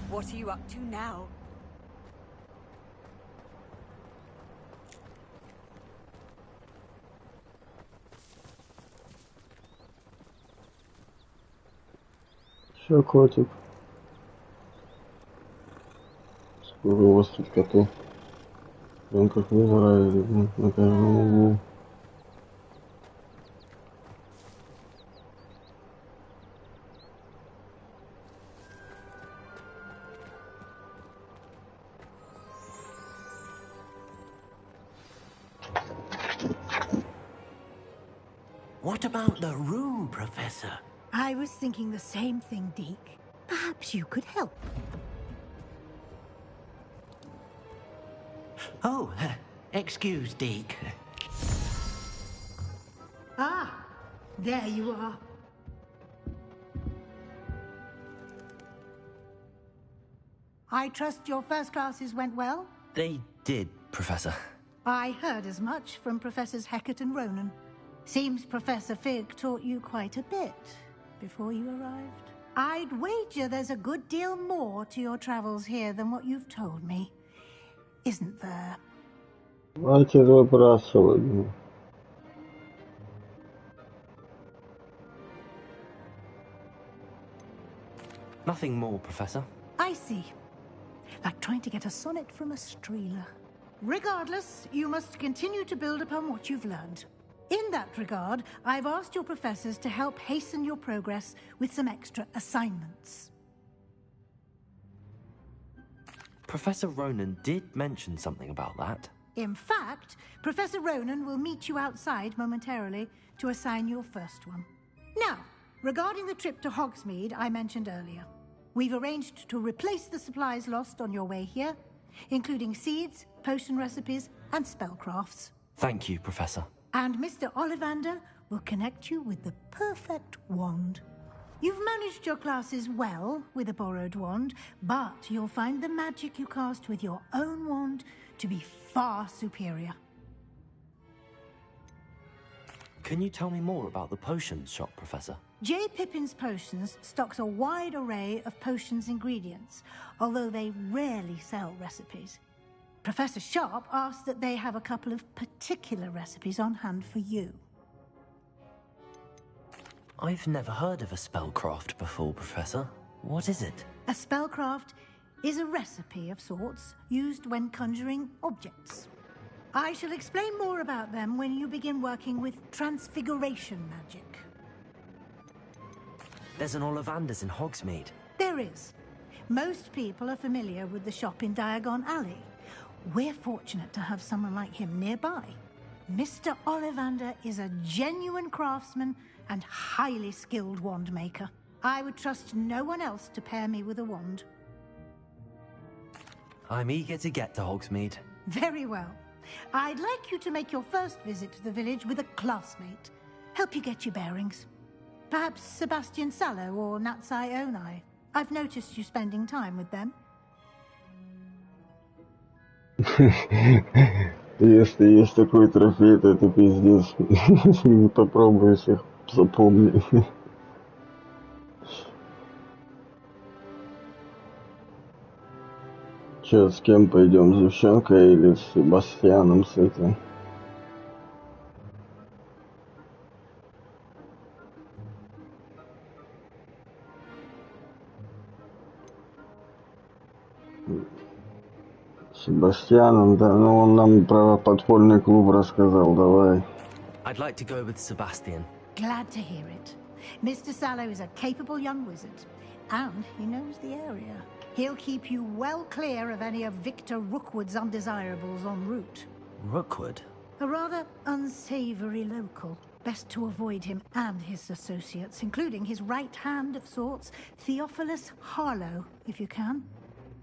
What are you up to now? Все, котик. Скоро у вас тут коту. Прям как в Израиле, блин, на каждом углу. What about the room, Professor? I was thinking the same thing, Deke. Perhaps you could help. Oh, excuse, Deke. Ah, there you are. I trust your first classes went well? They did, Professor. I heard as much from Professors Hecat and Ronan. Seems Professor Fig taught you quite a bit before you arrived. I'd wager there's a good deal more to your travels here than what you've told me. Isn't there? Давайте выбрасывать. Nothing more, Professor. I see. Like trying to get a sonnet from a streeler. Regardless, you must continue to build upon what you've learned. In that regard, I've asked your professors to help hasten your progress with some extra assignments. Professor Ronan did mention something about that. In fact, Professor Ronan will meet you outside momentarily to assign your first one. Now, regarding the trip to Hogsmeade I mentioned earlier, we've arranged to replace the supplies lost on your way here, including seeds, potion recipes, and spellcrafts. Thank you, Professor. And Mr. Ollivander will connect you with the perfect wand. You've managed your classes well with a borrowed wand, but you'll find the magic you cast with your own wand to be far superior. Can you tell me more about the potions shop, Professor? J. Pippin's Potions stocks a wide array of potions ingredients, although they rarely sell recipes. Professor Sharp asked that they have a couple of particular recipes on hand for you. I've never heard of a spellcraft before, Professor. What is it? A spellcraft is a recipe of sorts used when conjuring objects. I shall explain more about them when you begin working with transfiguration magic. There's an Ollivander's in Hogsmeade. There is. Most people are familiar with the shop in Diagon Alley. We're fortunate to have someone like him nearby. Mr. Ollivander is a genuine craftsman and highly skilled wand maker. I would trust no one else to pair me with a wand. I'm eager to get to Hogsmeade. Very well. I'd like you to make your first visit to the village with a classmate. Help you get your bearings. Perhaps Sebastian Sallow or Natsai Onai. I've noticed you spending time with them. Если есть такой трофей, то это пиздец. Не попробую всех запомнить. Че, с кем пойдем? С девчонкой или с Себастьяном с этим? Себастьяном, да, ну он нам про подпольный клуб рассказал, давай. I'd like to go with Sebastian. Glad to hear it. Mr. Sallow is a capable young wizard, and he knows the area. He'll keep you well clear of any of Victor Rookwood's undesirables en route. Rookwood? A rather unsavory local. Best to avoid him and his associates, including his right hand of sorts, Theophilus Harlow, if you can.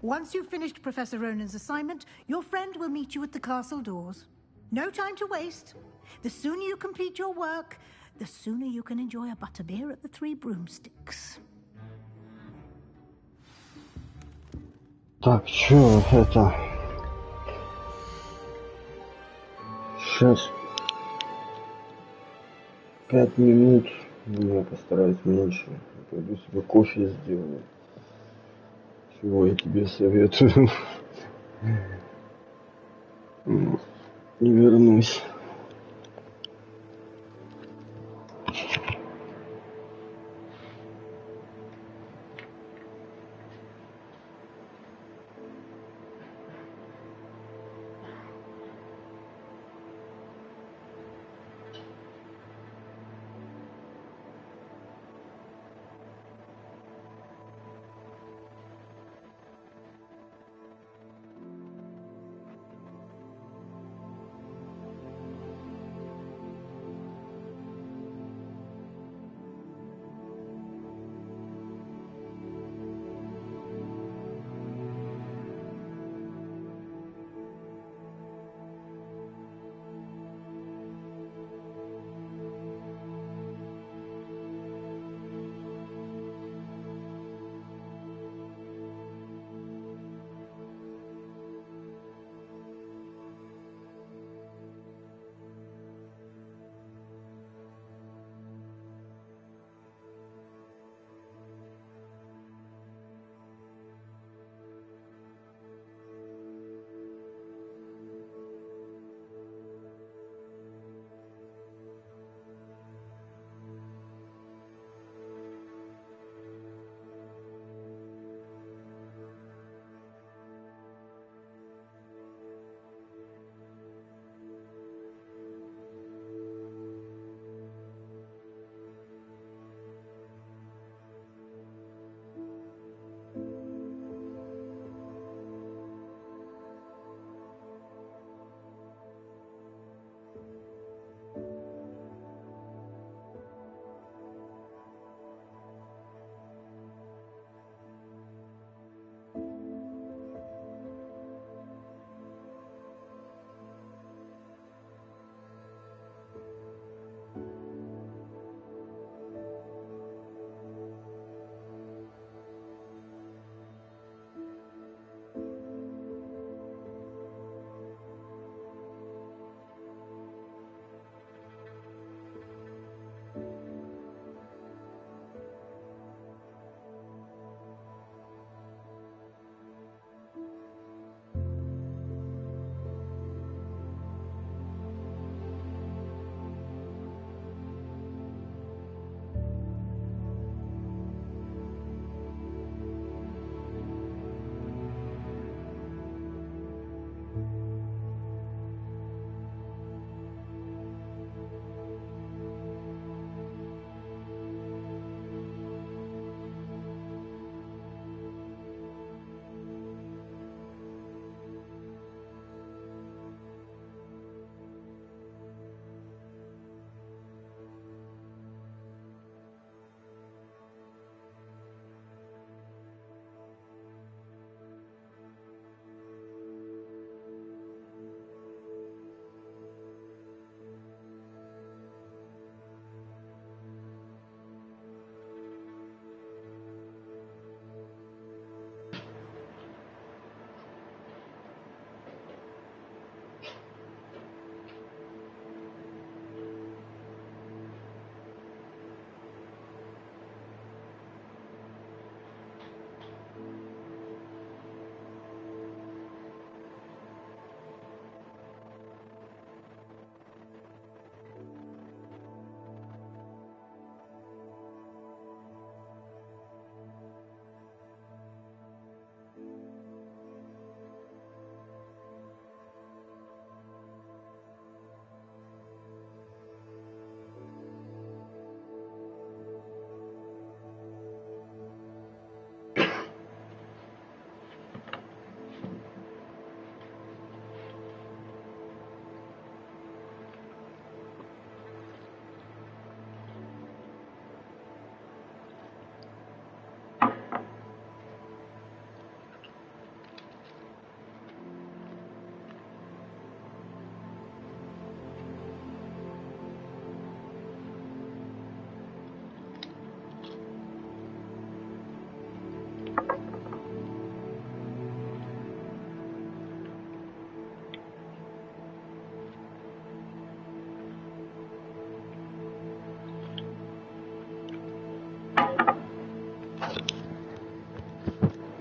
Once you've finished Professor Ronan's assignment, your friend will meet you at the castle doors. No time to waste. The sooner you complete your work, the sooner you can enjoy a butterbeer at the Three Broomsticks. Так, чё это? Сейчас 5 минут. Я постараюсь меньше. Пойду себе кофе сделаю. Чего я тебе советую. Не вернусь.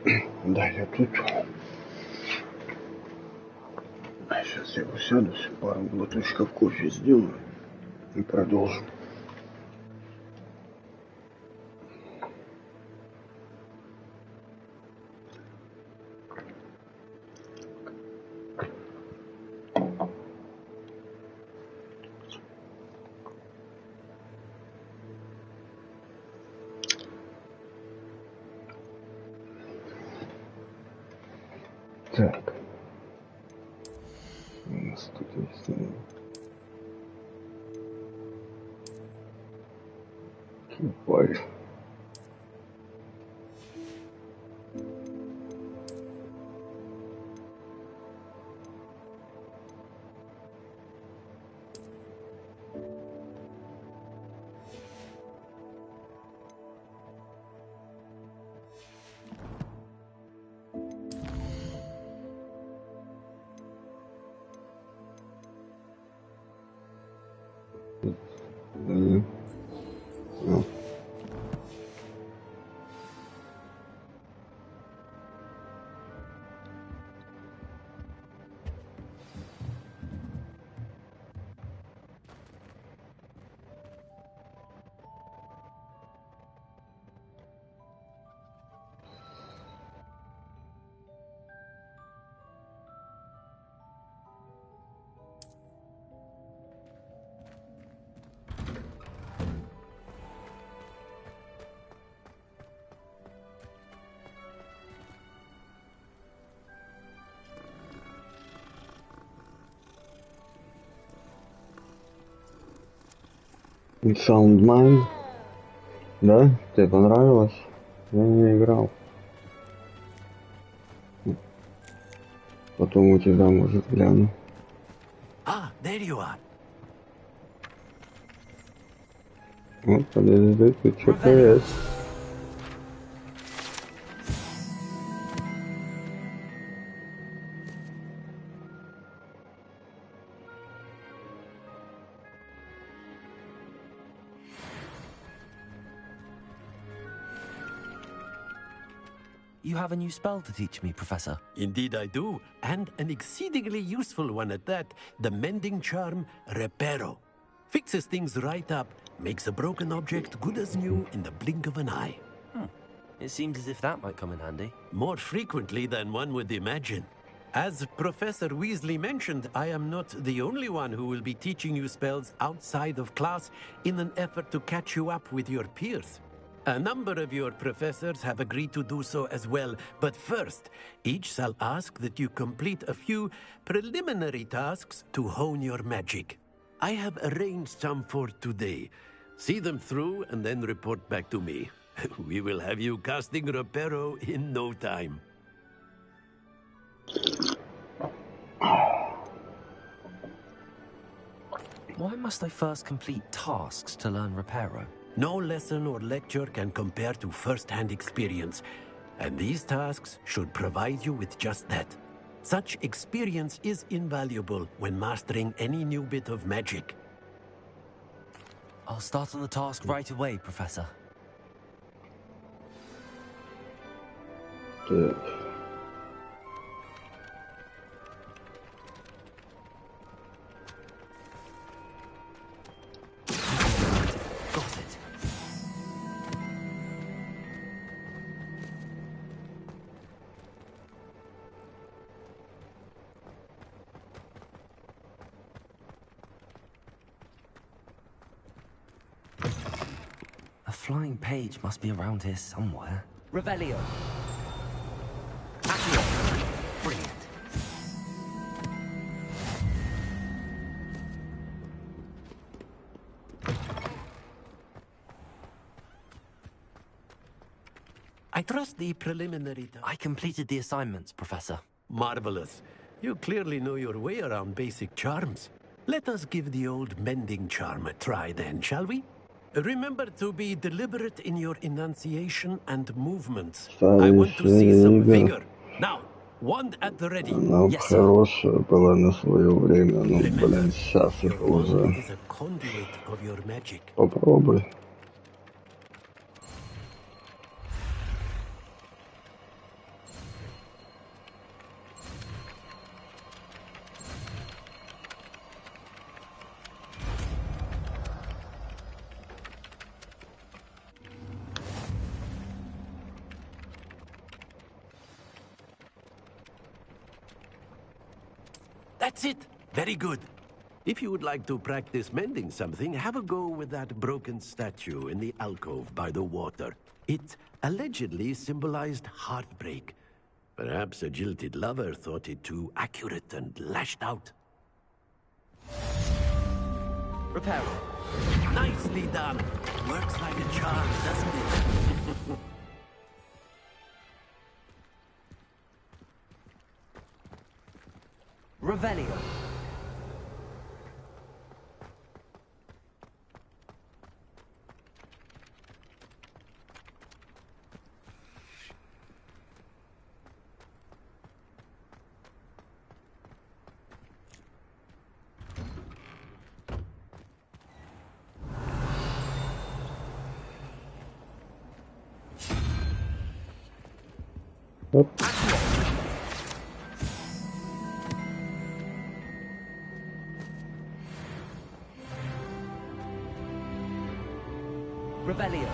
Да, я тут. А сейчас я усядусь, пару глоточков кофе сделаю и продолжим. Так. У нас тут есть... Кипай. Soundmind? Да? Тебе понравилось? Я не играл. Потом у тебя, может, гляну. Ah, there you are. Вот, подожди, тут что-то есть. You have a new spell to teach me, Professor. Indeed I do, and an exceedingly useful one at that. The mending charm, Reparo. Fixes things right up, makes a broken object good as new in the blink of an eye. It seems as if that might come in handy. More frequently than one would imagine. As Professor Weasley mentioned, I am not the only one who will be teaching you spells outside of class in an effort to catch you up with your peers. A number of your professors have agreed to do so as well, but first, each shall ask that you complete a few preliminary tasks to hone your magic. I have arranged some for today. See them through and then report back to me. We will have you casting Reparo in no time. Why must I first complete tasks to learn Reparo? No lesson or lecture can compare to first-hand experience, and these tasks should provide you with just that. Such experience is invaluable when mastering any new bit of magic. I'll start on the task right away, Professor. Так. A flying page must be around here somewhere. Revelio. Brilliant. I trust the preliminary... I completed the assignments, Professor. Marvelous. You clearly know your way around basic charms. Let us give the old mending charm a try then, shall we? Remember to be deliberate in your enunciation and movements. I want to see some vigor. Now, wand at the ready. Она хорошая была на свое время, но, блин, сейчас это уже... Попробуй. That's it. Very good. If you would like to practice mending something, have a go with that broken statue in the alcove by the water. It allegedly symbolized heartbreak. Perhaps a jilted lover thought it too accurate and lashed out. Repair. Nicely done. Works like a charm, doesn't it? Revelio. Revelio.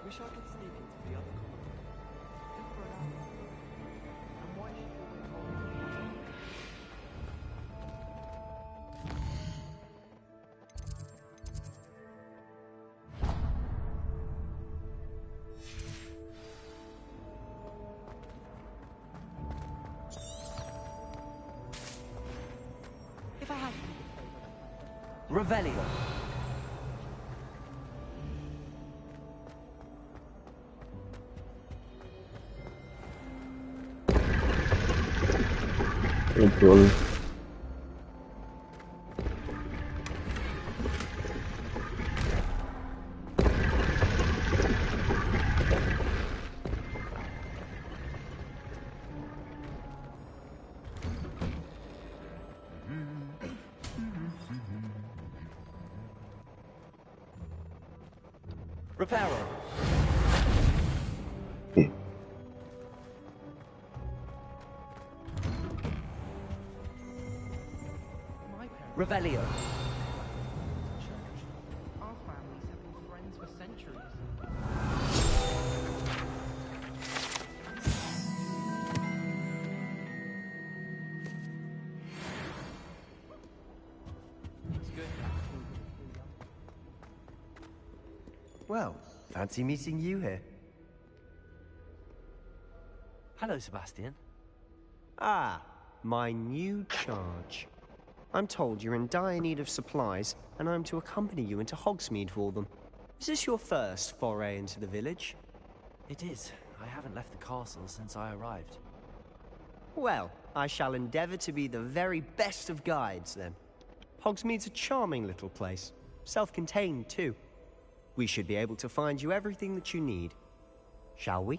Wish I could sneak into the other common room. Just for an hour. And why should you always hold on? If I had to do a favor. Revelio. Прикольно. Reparo. Revelio. Our families have been friends for centuries. It's good. Well, fancy meeting you here. Hello, Sebastian. Ah, my new charge. I'm told you're in dire need of supplies, and I'm to accompany you into Hogsmeade for them. Is this your first foray into the village? It is. I haven't left the castle since I arrived. Well, I shall endeavour to be the very best of guides, then. Hogsmeade's a charming little place. Self-contained, too. We should be able to find you everything that you need. Shall we?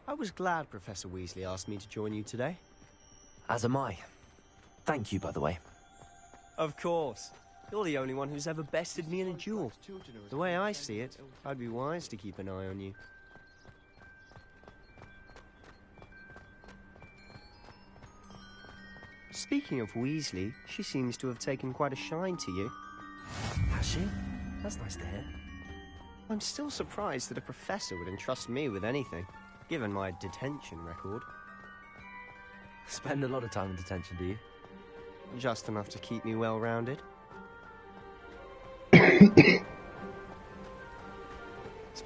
I was glad Professor Weasley asked me to join you today. As am I. Thank you, by the way. Of course. You're the only one who's ever bested me in a duel. The way I see it, I'd be wise to keep an eye on you. Speaking of Weasley, she seems to have taken quite a shine to you. Has she? That's nice to hear. I'm still surprised that a professor would entrust me with anything, given my detention record. Spend a lot of time in detention, do you? Just enough to keep me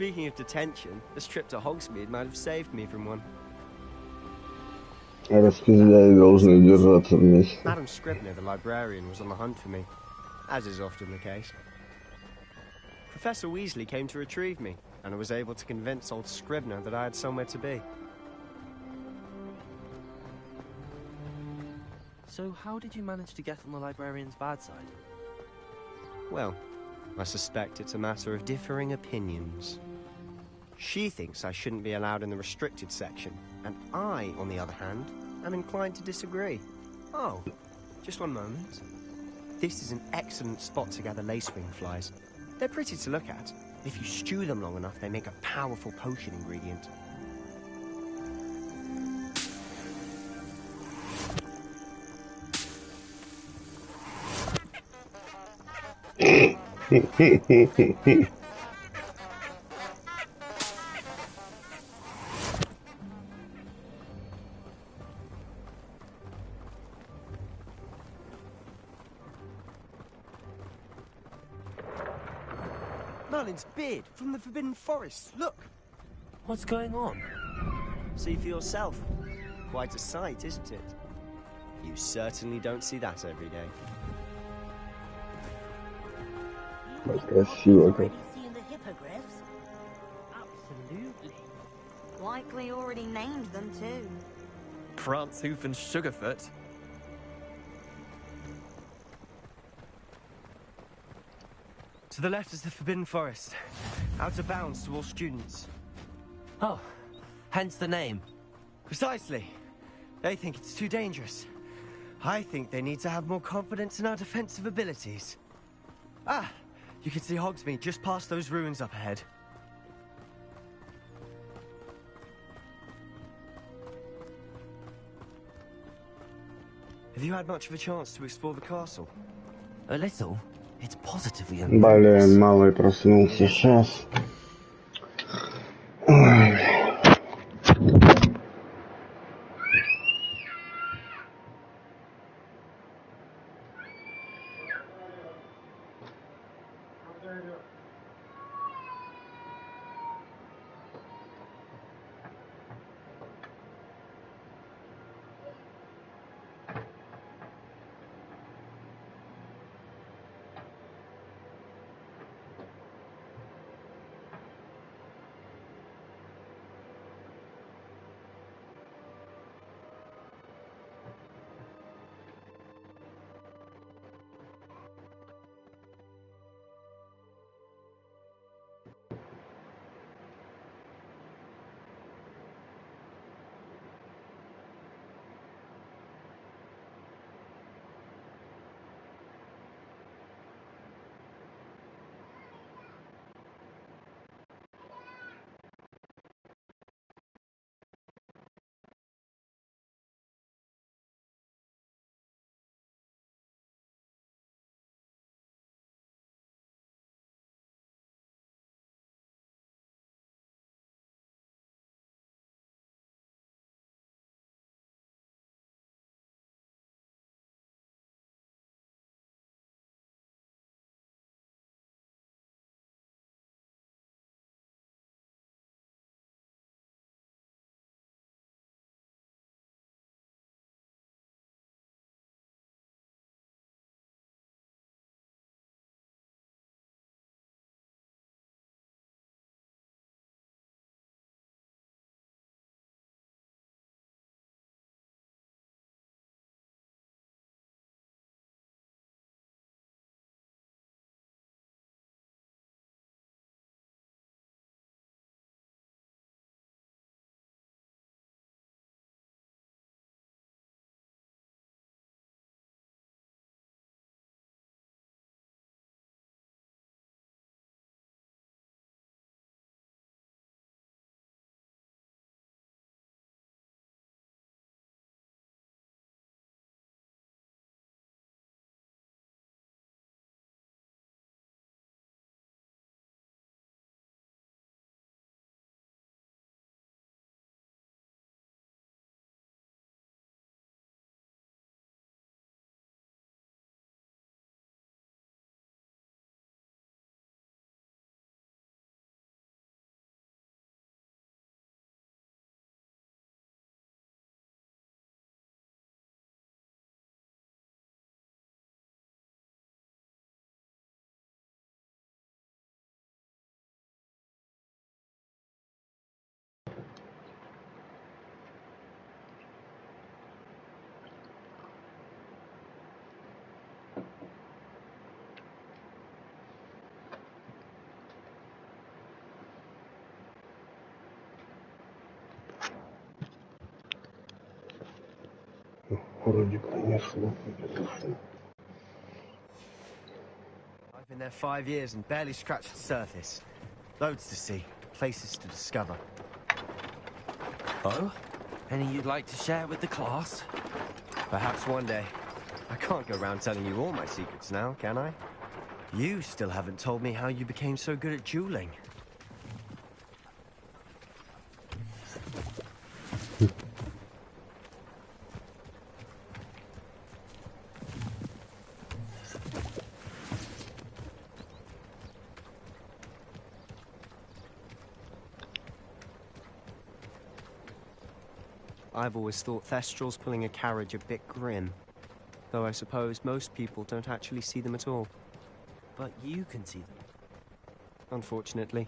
Speaking of detention, this trip to Hogsmeade might have saved me from one. Распределяй должны держаться вместе. Madam Scribner, the librarian, was on the hunt for me, as is often the case. Professor Weasley came to retrieve me, and I was able to convince old Scribner that I had somewhere to be. So how did you manage to get on the librarian's bad side? Well, I suspect it's a matter of differing opinions. She thinks I shouldn't be allowed in the restricted section, and I, on the other hand, am inclined to disagree. Oh, just one moment. This is an excellent spot to gather lacewing flies. They're pretty to look at. If you stew them long enough, they make a powerful potion ingredient. Merlin's beard from the Forbidden Forest. Look! What's going on? See for yourself. Quite a sight, isn't it? You certainly don't see that every day. Красиво как. Seen the hippogriffs? Absolutely. Likely already named them too. Prance, Hoof, and Sugarfoot. To the left is the Forbidden Forest. Out of bounds to all students. Oh, hence the name. Precisely. They think it's too dangerous. I think they need to have more confidence in our defensive abilities. Ah, you can see Hogsmeade just past those ruins up ahead. Have you had much of a chance to explore the castle? A little. It's positively Блин, малый проснулся сейчас. Ой. вроде понесло, конечно. I've been there 5 years and barely scratched the surface. Loads to see, places to discover. Oh? Any you'd like to share with the class? Perhaps one day. I can't go around telling you all my secrets now, can I? You still haven't told me how you became so good at dueling. I've always thought Thestrals pulling a carriage a bit grim. Though I suppose most people don't actually see them at all. But you can see them. Unfortunately.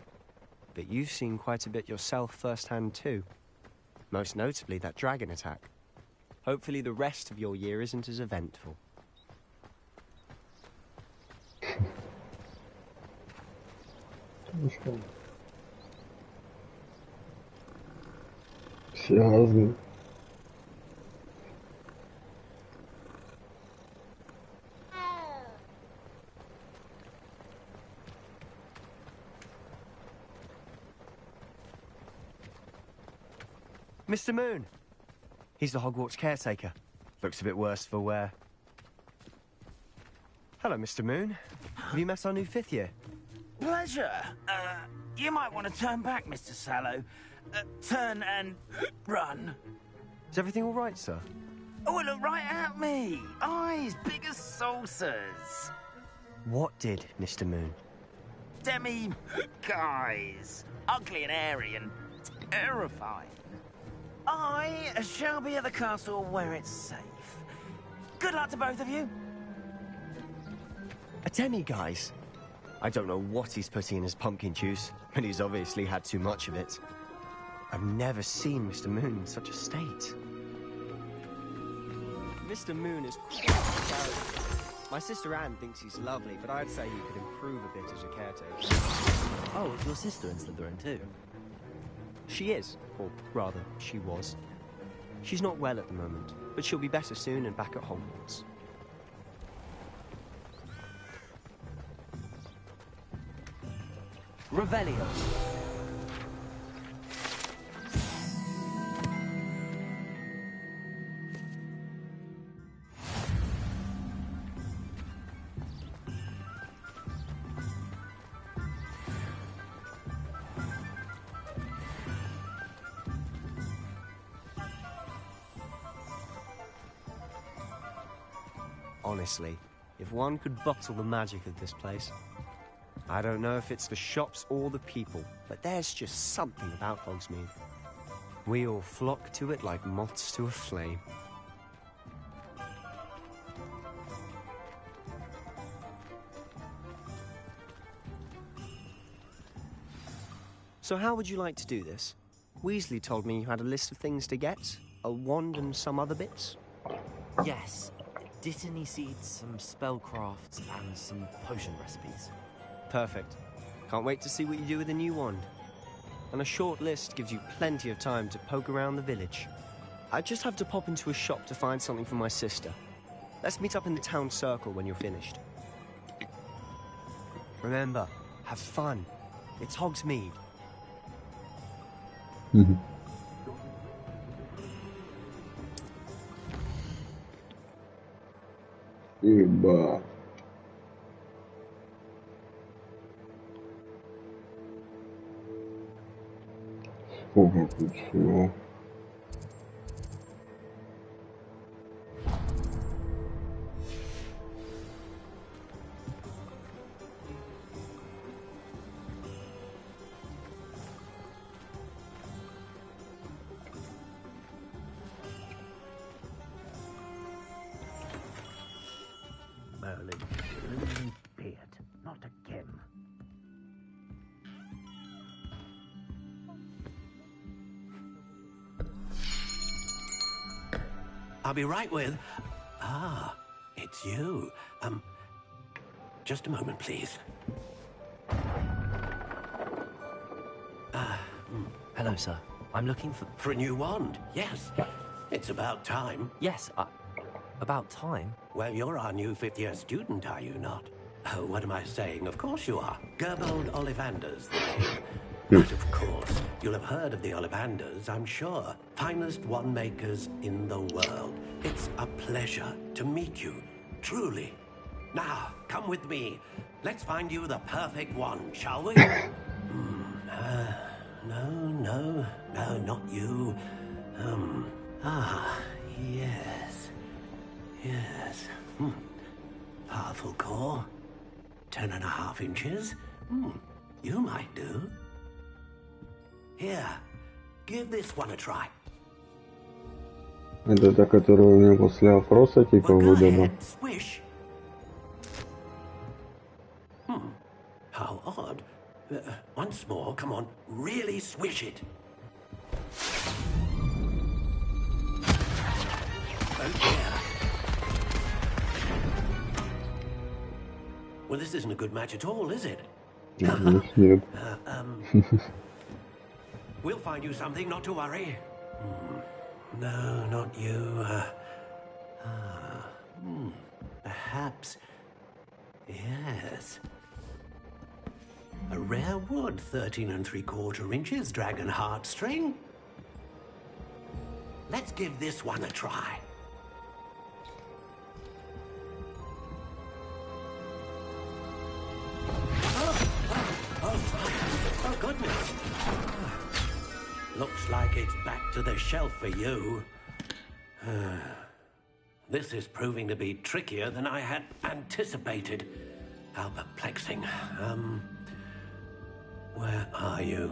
But you've seen quite a bit yourself firsthand too. Most notably that dragon attack. Hopefully the rest of your year isn't as eventful. Все разные. Mr. Moon! He's the Hogwarts caretaker. Looks a bit worse for wear. Hello, Mr. Moon. Have you met our new 5th year? Pleasure. You might want to turn back, Mr. Sallow. Turn and run. Is everything all right, sir? Oh, look right at me. Eyes big as saucers. What did, Mr. Moon? Guys. Ugly and airy and terrifying. I shall be at the castle where it's safe. Good luck to both of you. A demi-guise? I don't know what he's putting in his pumpkin juice, but he's obviously had too much of it. I've never seen Mr. Moon in such a state. Mr. Moon is quite a character. My sister Anne thinks he's lovely, but I'd say he could improve a bit as a caretaker. Oh, is your sister in Slytherin too? She is, or rather, she was. She's not well at the moment, but she'll be better soon and back at Hogwarts. Revelio. Honestly, if one could bottle the magic of this place. I don't know if it's the shops or the people, but there's just something about Hogsmeade. We all flock to it like moths to a flame. So how would you like to do this? Weasley told me you had a list of things to get, a wand and some other bits. Yes. Dittany seeds, some spellcrafts, and some potion recipes. Perfect. Can't wait to see what you do with the new wand. And a short list gives you plenty of time to poke around the village. I just have to pop into a shop to find something for my sister. Let's meet up in the town circle when you're finished. Remember, have fun. It's Hogsmeade. Ибо. Сколько тут всего? Not again. I'll be right with... Ah, it's you. Just a moment, please. Hello, sir. I'm looking for... For a new wand, yes. It's about time. Yes, About time. Well, you're our new fifth-year student, are you not? Oh, what am I saying? Of course you are. Gerbold Ollivander's the name. But of course, you'll have heard of the Ollivanders, I'm sure. Finest wand-makers in the world. It's a pleasure to meet you, truly. Now, come with me. Let's find you the perfect wand, shall we? No, not you. Yes. Powerful core. 10.5 inches. You might do. Here, give this one a try. Это та, которая у меня после опроса типа выдала. Swish. How odd. Once more, come on, really swish it. Oh dear. Well, this isn't a good match at all, is it? Нет. We'll find you something, not to worry. No, not you. Perhaps. Yes. A rare wood, 13 3/4 inches, dragon heartstring. Let's give this one a try. Oh goodness. Looks like it's back to the shelf for you. This is proving to be trickier than I had anticipated. How perplexing. Where are you?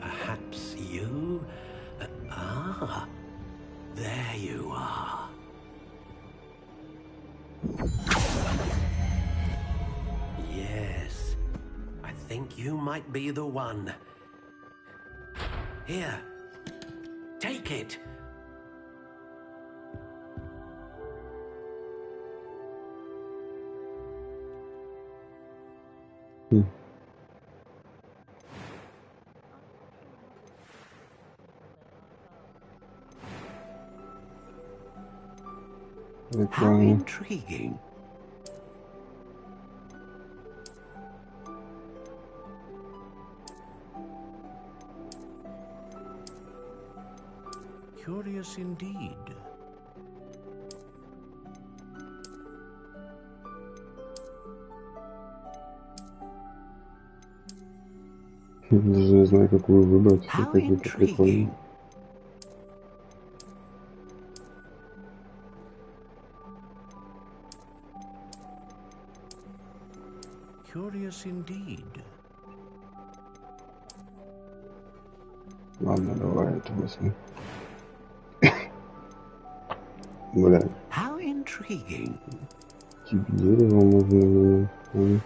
Perhaps you? There you are. Yes, I think you might be the one. Here, take it. How intriguing. Curious indeed. Даже не знаю, какую выбрать. Какие-то прикольные. Curious indeed. Ладно, давай это возьму. Бля. How intriguing. Тип дерева можно было.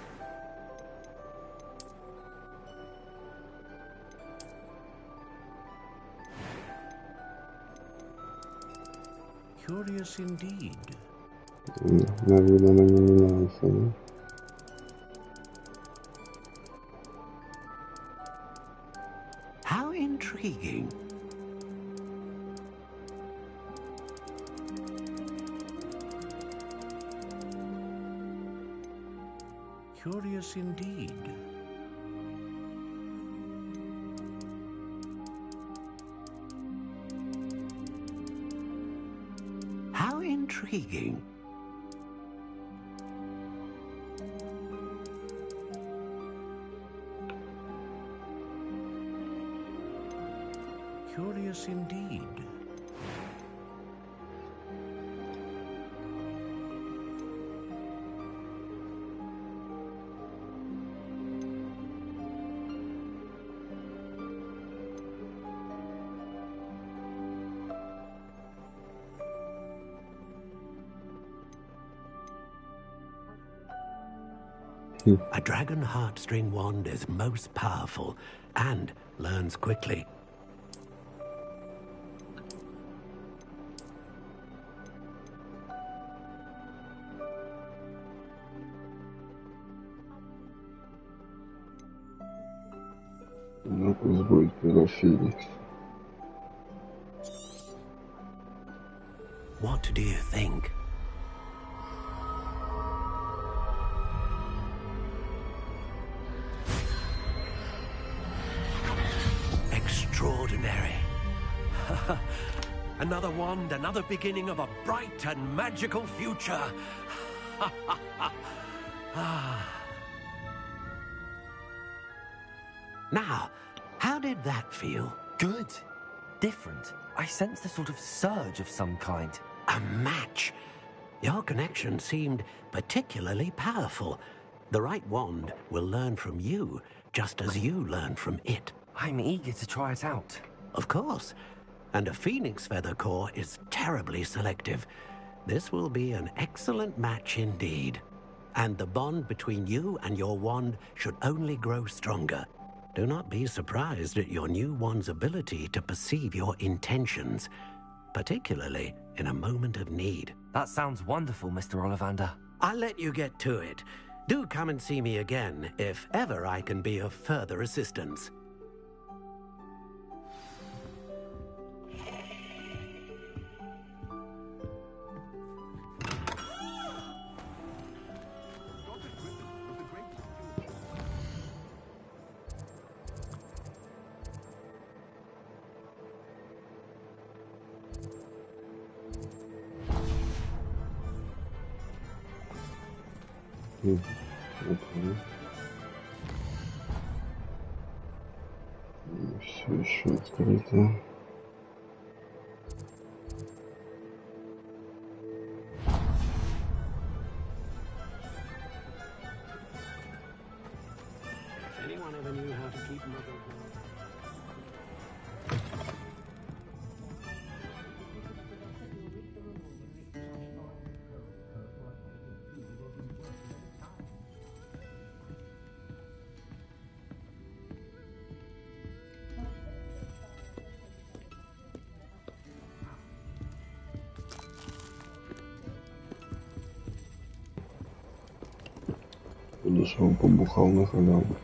Curious indeed. Наверное, не меняется, да? How intriguing. Curious indeed. How intriguing. Curious indeed. A dragon heartstring wand is most powerful and learns quickly. Ну, пусть будет педофилия. What do you think? extraordinary. Another wand, another beginning of a bright and magical future. Now, how did that feel? Good. Different. I sensed a sort of surge of some kind. A match. Your connection seemed particularly powerful. The right wand will learn from you, just as you learn from it. I'm eager to try it out. Of course. And a phoenix feather core is terribly selective. This will be an excellent match indeed. And the bond between you and your wand should only grow stronger. Do not be surprised at your new wand's ability to perceive your intentions, particularly in a moment of need. That sounds wonderful, Mr. Ollivander. I'll let you get to it. Do come and see me again if ever I can be of further assistance. Все еще открыто. Anyone ever knew how to keep mother? Подошел, побухал на халяву.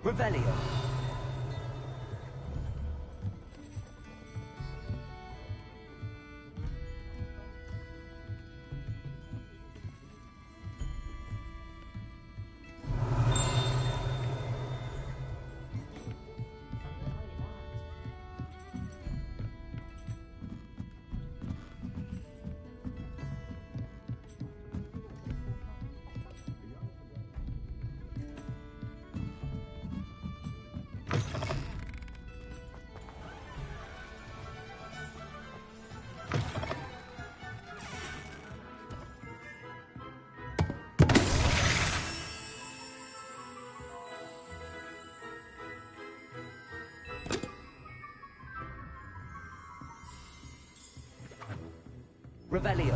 Revelio. Revelio.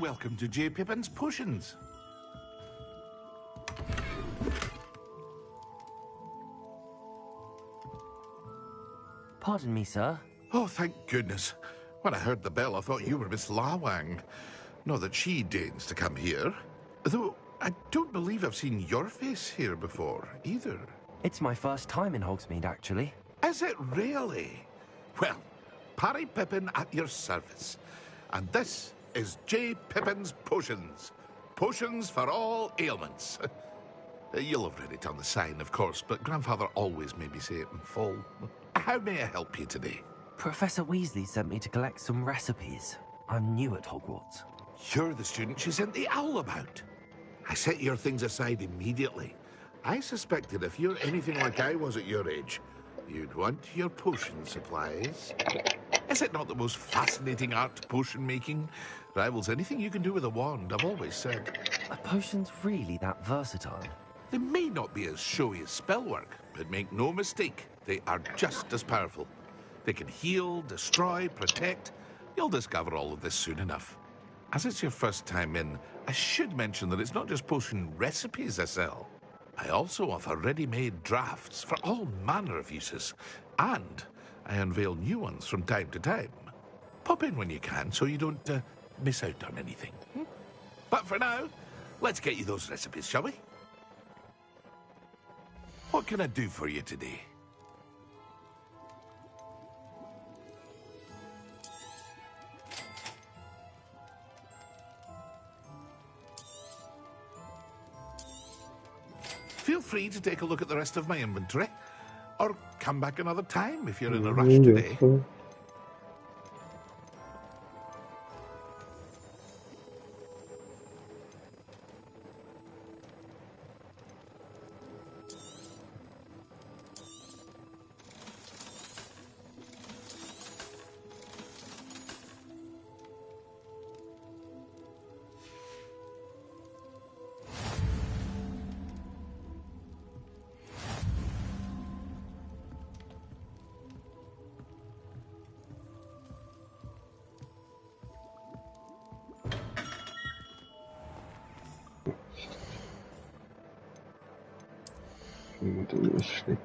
Welcome to J. Pippin's Potions. Pardon me, sir. Oh, thank goodness. When I heard the bell, I thought you were Miss Lawang. Not that she deigns to come here. Though, I don't believe I've seen your face here before, either. It's my first time in Hogsmeade, actually. Is it really? Well, Parry Pippin at your service. And this is J. Pippin's Potions. Potions for all ailments. You'll have read it on the sign, of course, but Grandfather always made me say it in full. How may I help you today? Professor Weasley sent me to collect some recipes. I'm new at Hogwarts. You're the student she sent the owl about. I set your things aside immediately. I suspected if you're anything like I was at your age, you'd want your potion supplies. Is it not the most fascinating art, potion making? Rivals anything you can do with a wand, I've always said. Are potions really that versatile? They may not be as showy as spellwork, but make no mistake, they are just as powerful. They can heal, destroy, protect. You'll discover all of this soon enough. As it's your first time in, I should mention that it's not just potion recipes I sell. I also offer ready-made drafts for all manner of uses, and I unveil new ones from time to time. Pop in when you can so you don't miss out on anything. But for now, let's get you those recipes, shall we? What can I do for you today? Feel free to take a look at the rest of my inventory, or come back another time if you're in a rush today. Myśli.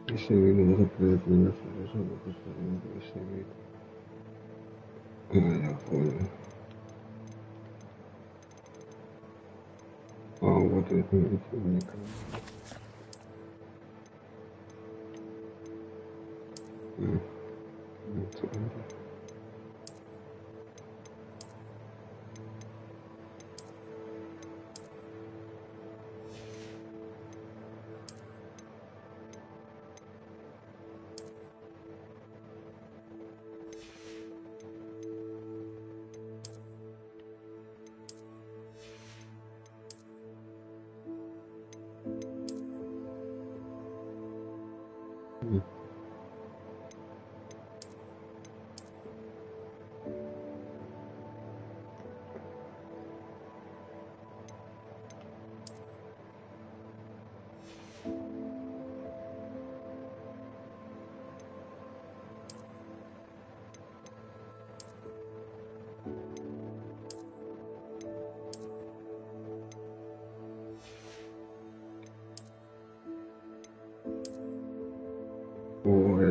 Если видно, запрет меня совершенно постоянно, если видно. Я понял. Вот это никак.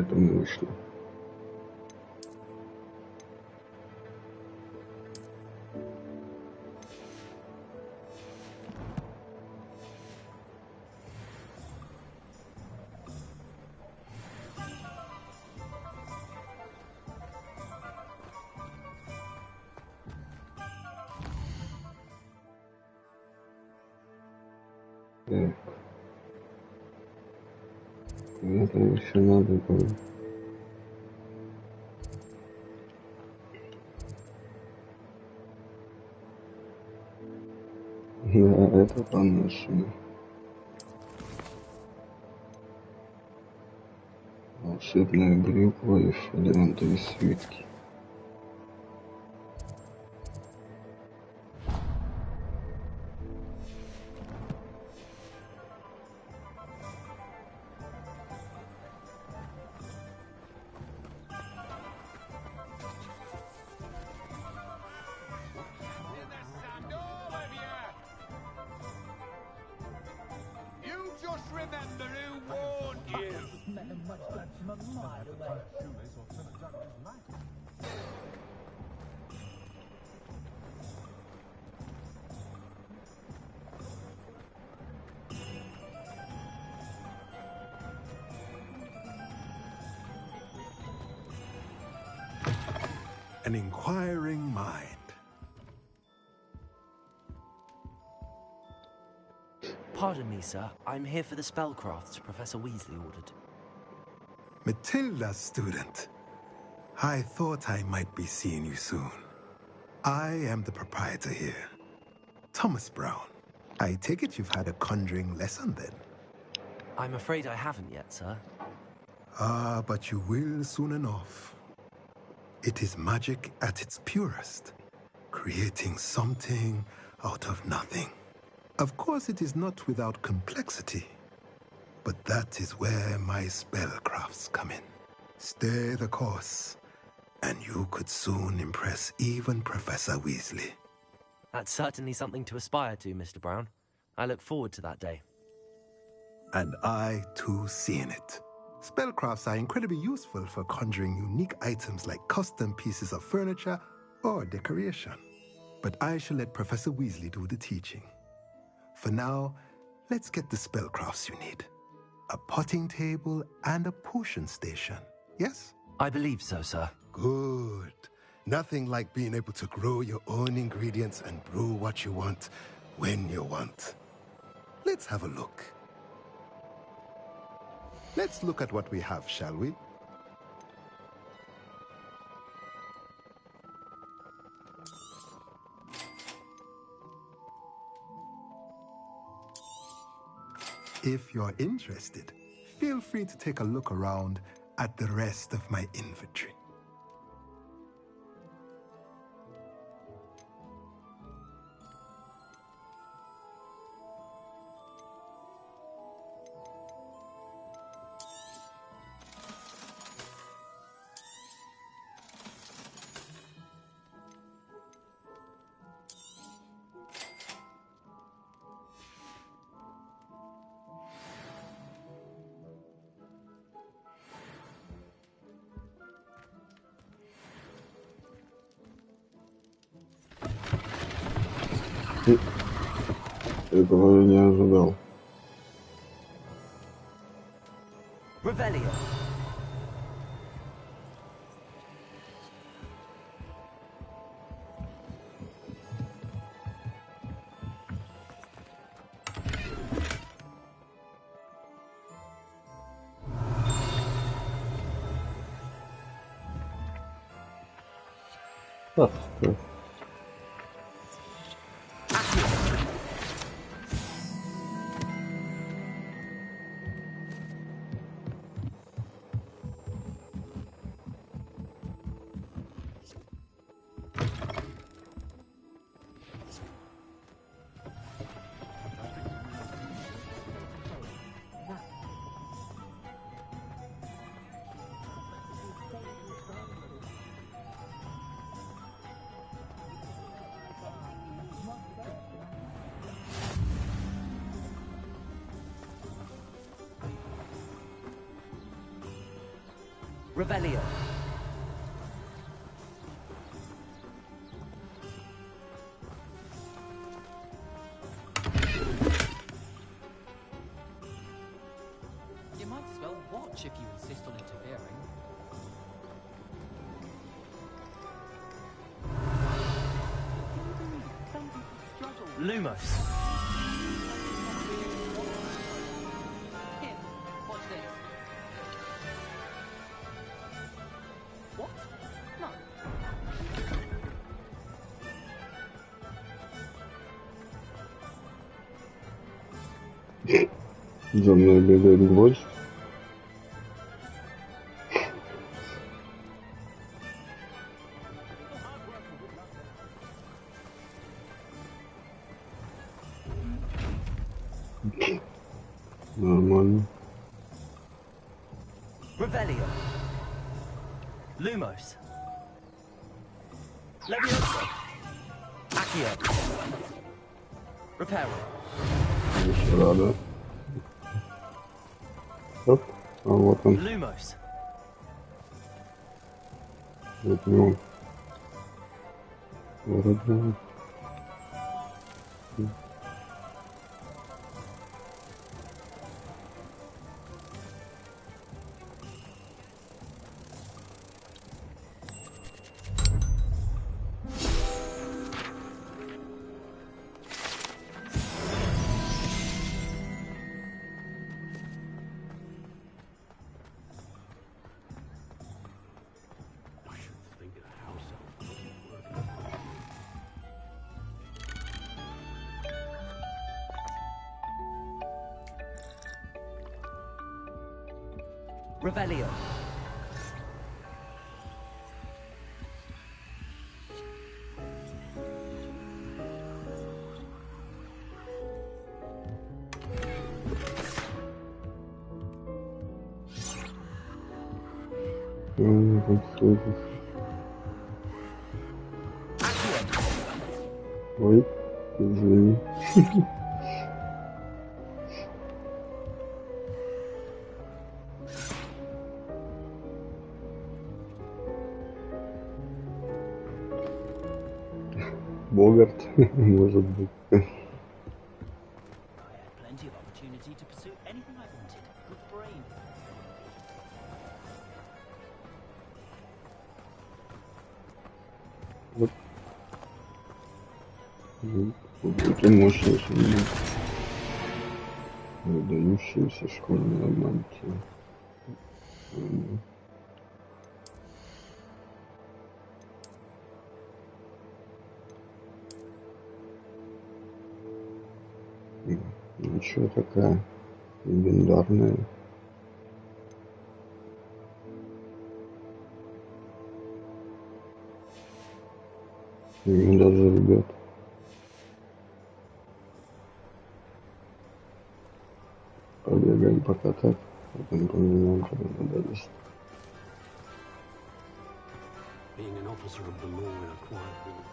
поэтому вышло. Так. Мне там еще надо было. Да, это по-нашему. Волшебная брюква и фолиантовые свитки. An inquiring mind. Pardon me, sir. I'm here for the spellcrafts Professor Weasley ordered. Matilda's student. I thought I might be seeing you soon. I am the proprietor here, Thomas Brown. I take it you've had a conjuring lesson then? I'm afraid I haven't yet, sir. Ah, but you will soon enough. It is magic at its purest, creating something out of nothing. Of course, it is not without complexity, but that is where my spellcrafts come in. Stay the course, and you could soon impress even Professor Weasley. That's certainly something to aspire to, Mr. Brown. I look forward to that day. And I, too, seeing it. Spellcrafts are incredibly useful for conjuring unique items like custom pieces of furniture or decoration. But I shall let Professor Weasley do the teaching. For now, let's get the spellcrafts you need. A potting table and a potion station, yes? I believe so, sir. Good. Nothing like being able to grow your own ingredients and brew what you want when you want. Let's have a look. Let's look at what we have, shall we? If you're interested, feel free to take a look around at the rest of my inventory. Этого я не ожидал. Revelio. Revelio. You might as well watch if you insist on interfering. Lumos. Here, watch this. What? No. За мной бегает гвоздь. Нормально. Revelio. Lumos. Leviosa. Accio. Reparo. Еще рада. Оп, а вот он. Lumos. Вот него. Вроде. Revelio. Ой, извини. Богарт, может быть. Plenty of opportunity to pursue anything I wanted with the brain. Вот. Это мощная, выдающаяся школьная мантия. Ничего такая легендарная. Ему даже ребят. Побегаем пока так, потом поменяем, когда надо. Being an officer of the law in a quiet village.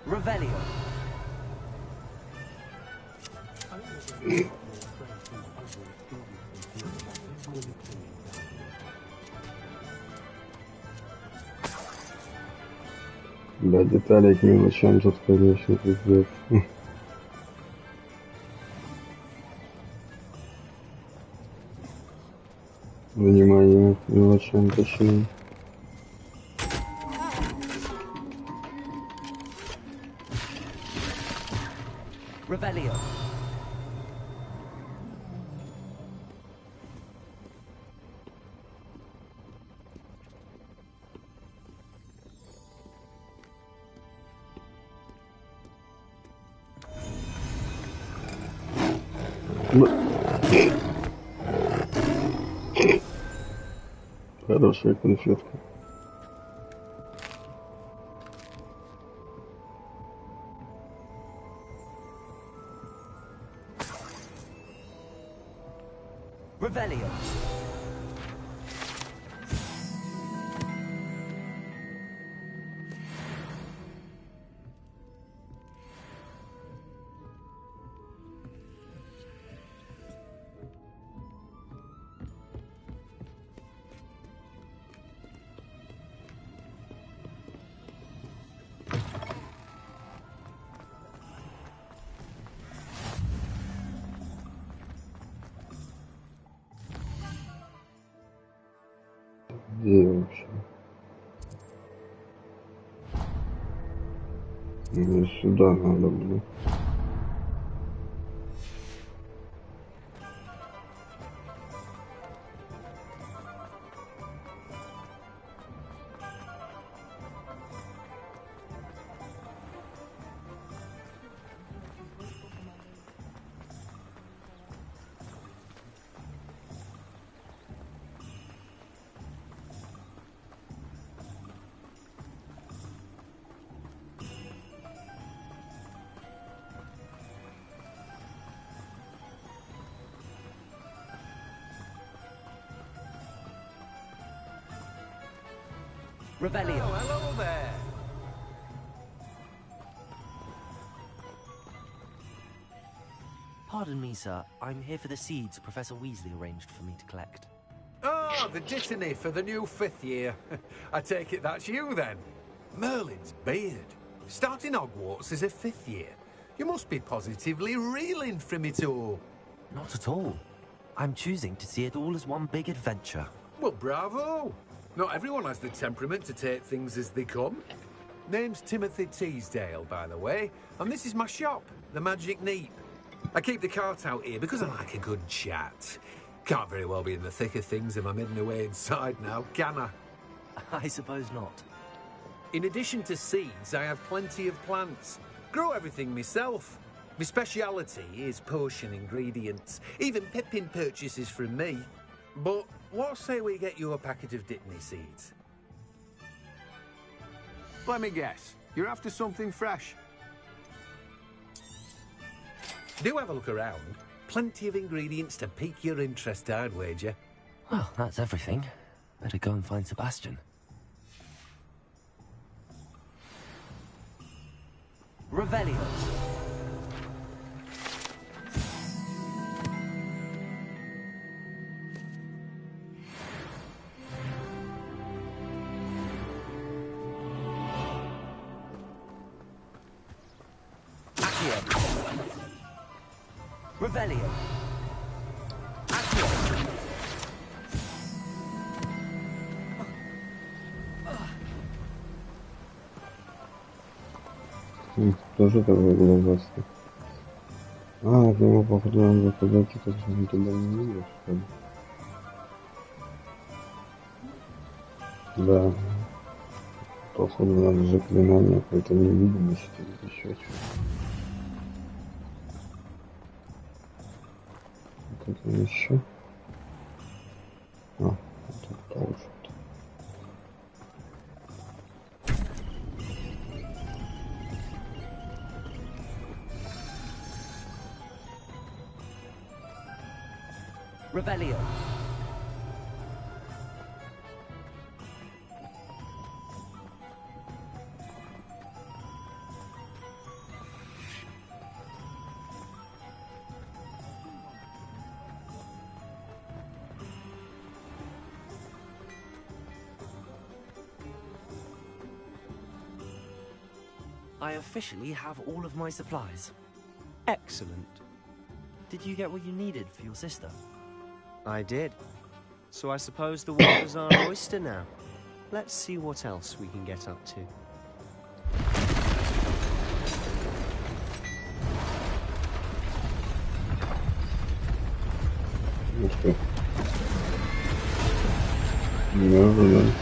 Revelio. Да, деталей к мелочам тут, конечно, пиздец. Внимание к мелочам, точнее. Revelio. Хорошая конфетка. Revelio. Где вообще? Мне сюда надо, блин. Revelio. Oh, hello there. Pardon me, sir. I'm here for the seeds Professor Weasley arranged for me to collect. Oh, the dittany for the new 5th year. I take it that's you then. Merlin's beard. Starting Hogwarts as a 5th year. You must be positively reeling from it all. Not at all. I'm choosing to see it all as one big adventure. Well, bravo. Not everyone has the temperament to take things as they come. Name's Timothy Teasdale, by the way, and this is my shop, the Magic Neep. I keep the cart out here because I like a good chat. Can't very well be in the thick of things if I'm hidden away inside now, can I? I suppose not. In addition to seeds, I have plenty of plants. Grow everything myself. My speciality is potion ingredients. Even Pippin purchases from me. But what say we get you a packet of Dittany seeds? Let me guess. You're after something fresh. Do have a look around. Plenty of ingredients to pique your interest, I'd wager. Well, that's everything. Better go and find Sebastian. Revelio. Revelio. Тоже такой глазастый. А, к нему, походу, надо подойти, как же он туда не видел, что ли? Да. Походу, надо заклинание какой-то невидимости или еще что-то. Вот это еще. А, вот это получит. Revelio. I officially have all of my supplies. Excellent. Did you get what you needed for your sister? I did. So I suppose the water's our oyster now. Let's see what else we can get up to. Okay. No.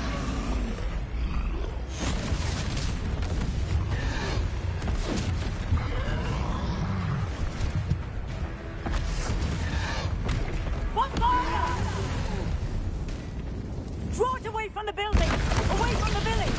Draw it away from the building! Away from the village!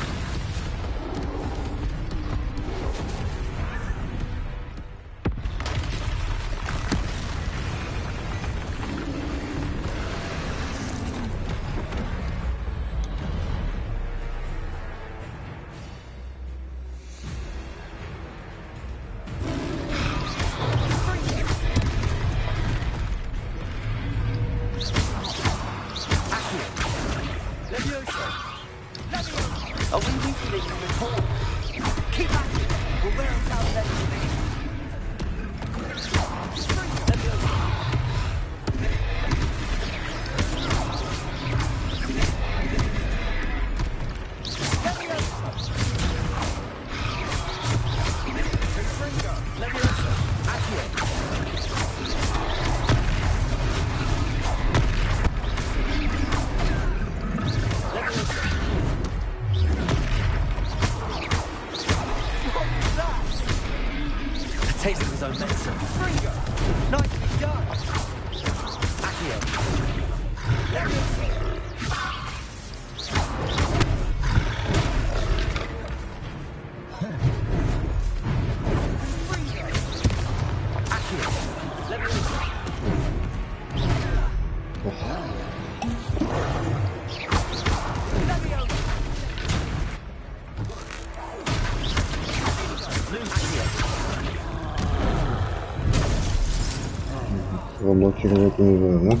Are we weakening them at all? Keep at it! We'll wear them down eventually. Вот через это не знаю, да?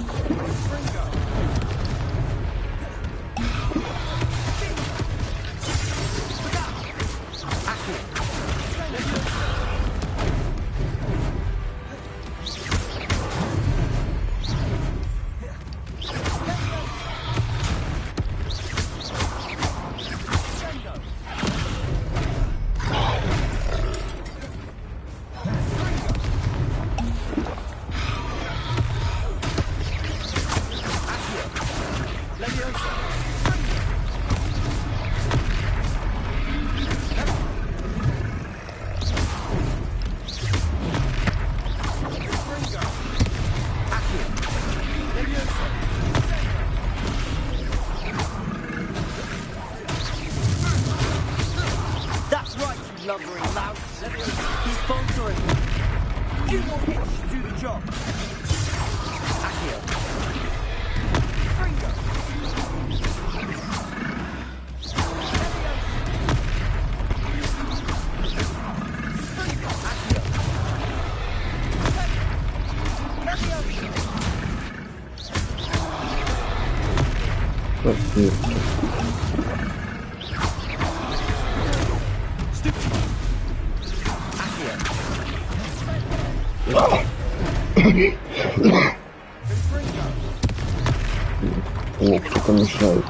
О, кто-то мешает.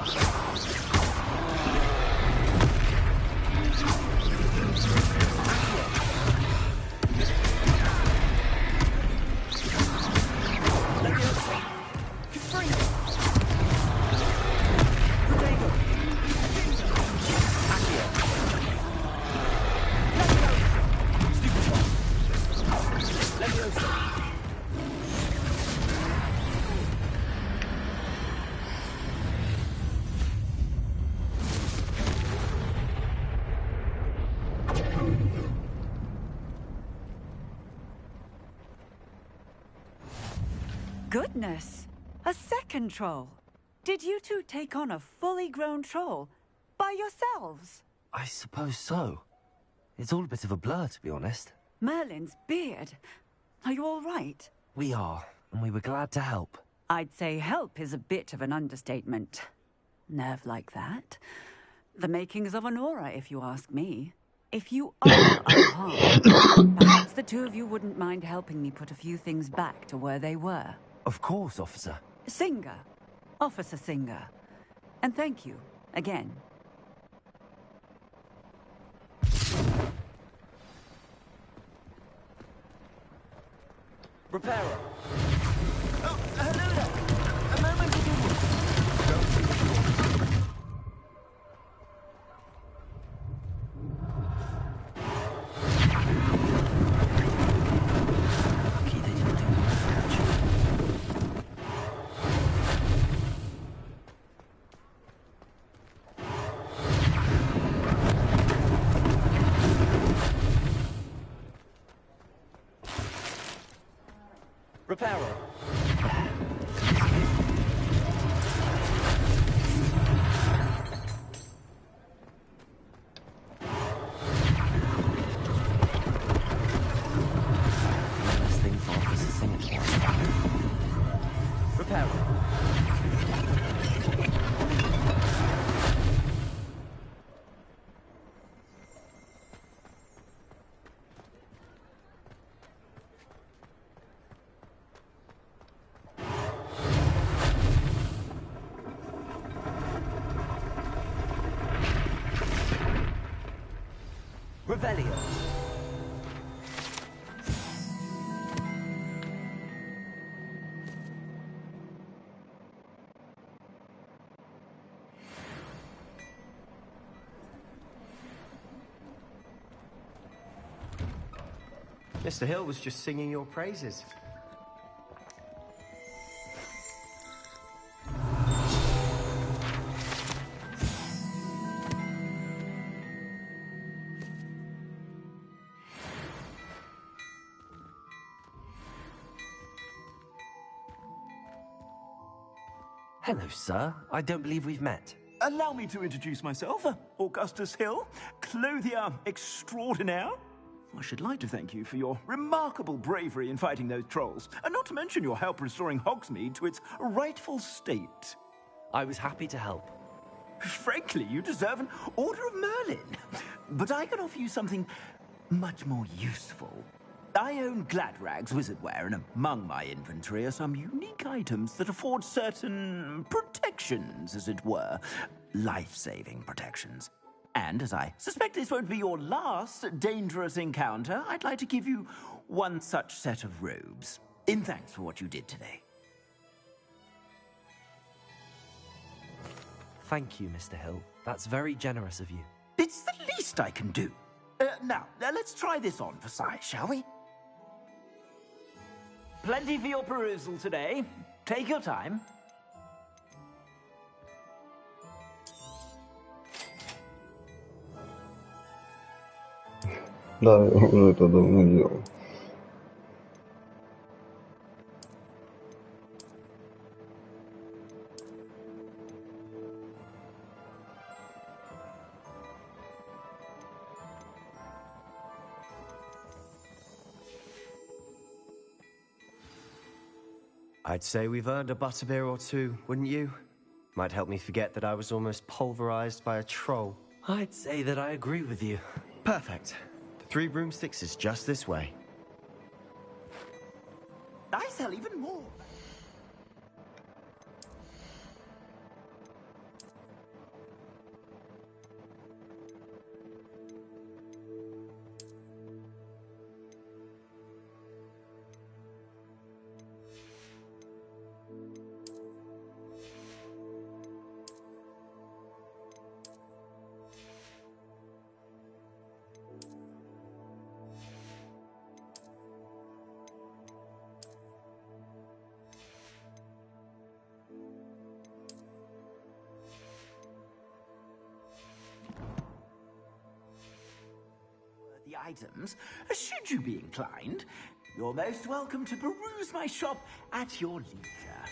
Goodness! A second troll! Did you two take on a fully grown troll by yourselves? I suppose so. It's all a bit of a blur, to be honest. Merlin's beard. Are you all right? We are, and we were glad to help. I'd say help is a bit of an understatement. Nerve like that. The makings of an aura, if you ask me. If you are unharmed, perhaps the two of you wouldn't mind helping me put a few things back to where they were. Of course, officer. Singer. Officer Singer. And thank you, again. Repairer. Oh, hello there. A moment ago. Repairer. Last thing for Officer Singer to worry about. Repairer. Revelio. Mr. Hill was just singing your praises. Hello, sir. I don't believe we've met. Allow me to introduce myself. Augustus Hill, clothier extraordinaire. I should like to thank you for your remarkable bravery in fighting those trolls, and not to mention your help restoring Hogsmeade to its rightful state. I was happy to help. Frankly, you deserve an Order of Merlin. But I can offer you something much more useful. I own Gladrag's wizardware, and among my inventory are some unique items that afford certain protections, as it were. Life-saving protections. And as I suspect this won't be your last dangerous encounter, I'd like to give you one such set of robes, in thanks for what you did today. Thank you, Mr. Hill. That's very generous of you. It's the least I can do. Now, let's try this on for size, shall we? Plenty for your perusal today. Take your time. Да, я уже это давно делал. I'd say we've earned a butterbeer or two, wouldn't you? Might help me forget that I was almost pulverized by a troll. I'd say that I agree with you. Perfect. The 3 broomsticks is just this way. I sell even more. Items, should you be inclined, you're most welcome to peruse my shop at your leisure.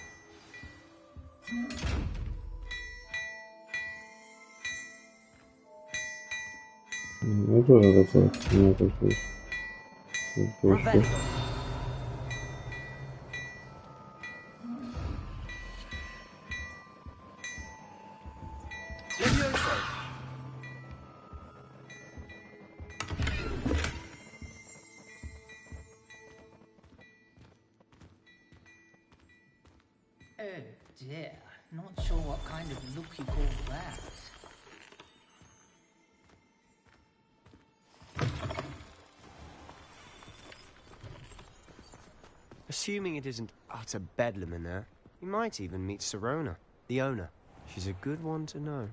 Я тоже такой, у меня такой. Dear, not sure what kind of look you call that. Assuming it isn't utter bedlam in there, you might even meet Sirona, the owner. She's a good one to know.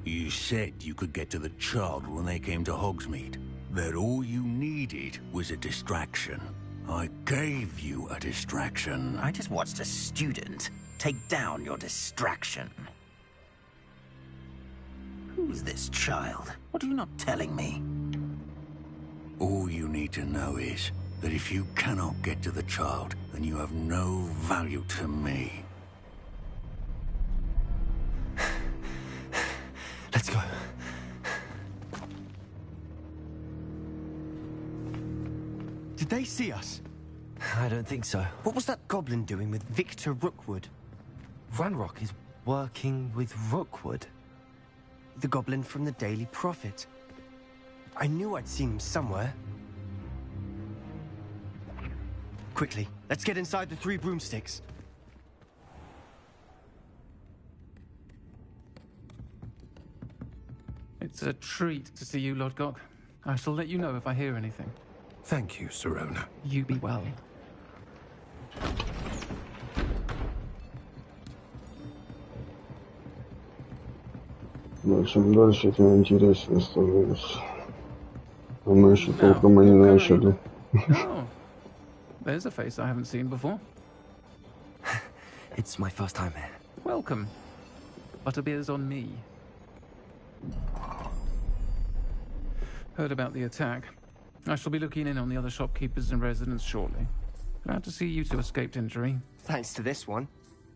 You said you could get to the child when they came to Hogsmeade. That all you needed was a distraction. I gave you a distraction. I just watched a student take down your distraction. Who's this child? What are you not telling me? All you need to know is that if you cannot get to the child, then you have no value to me. Let's go. Did they see us? I don't think so. What was that goblin doing with Victor Rookwood? Ranrock is working with Rookwood? The goblin from the Daily Prophet. I knew I'd seen him somewhere. Quickly, let's get inside the 3 broomsticks. It's a treat to see you, Lord Gok. I shall let you know if I hear anything. Thank you, Sirona. You be well. Да, чем дальше, тем интереснее становится. А мы еще толком и не начали. Oh, there's a face I haven't seen before. It's my first time here. Welcome. Butterbeer's on me. Heard about the attack. I shall be looking in on the other shopkeepers and residents shortly. Glad to see you two escaped injury. Thanks to this one.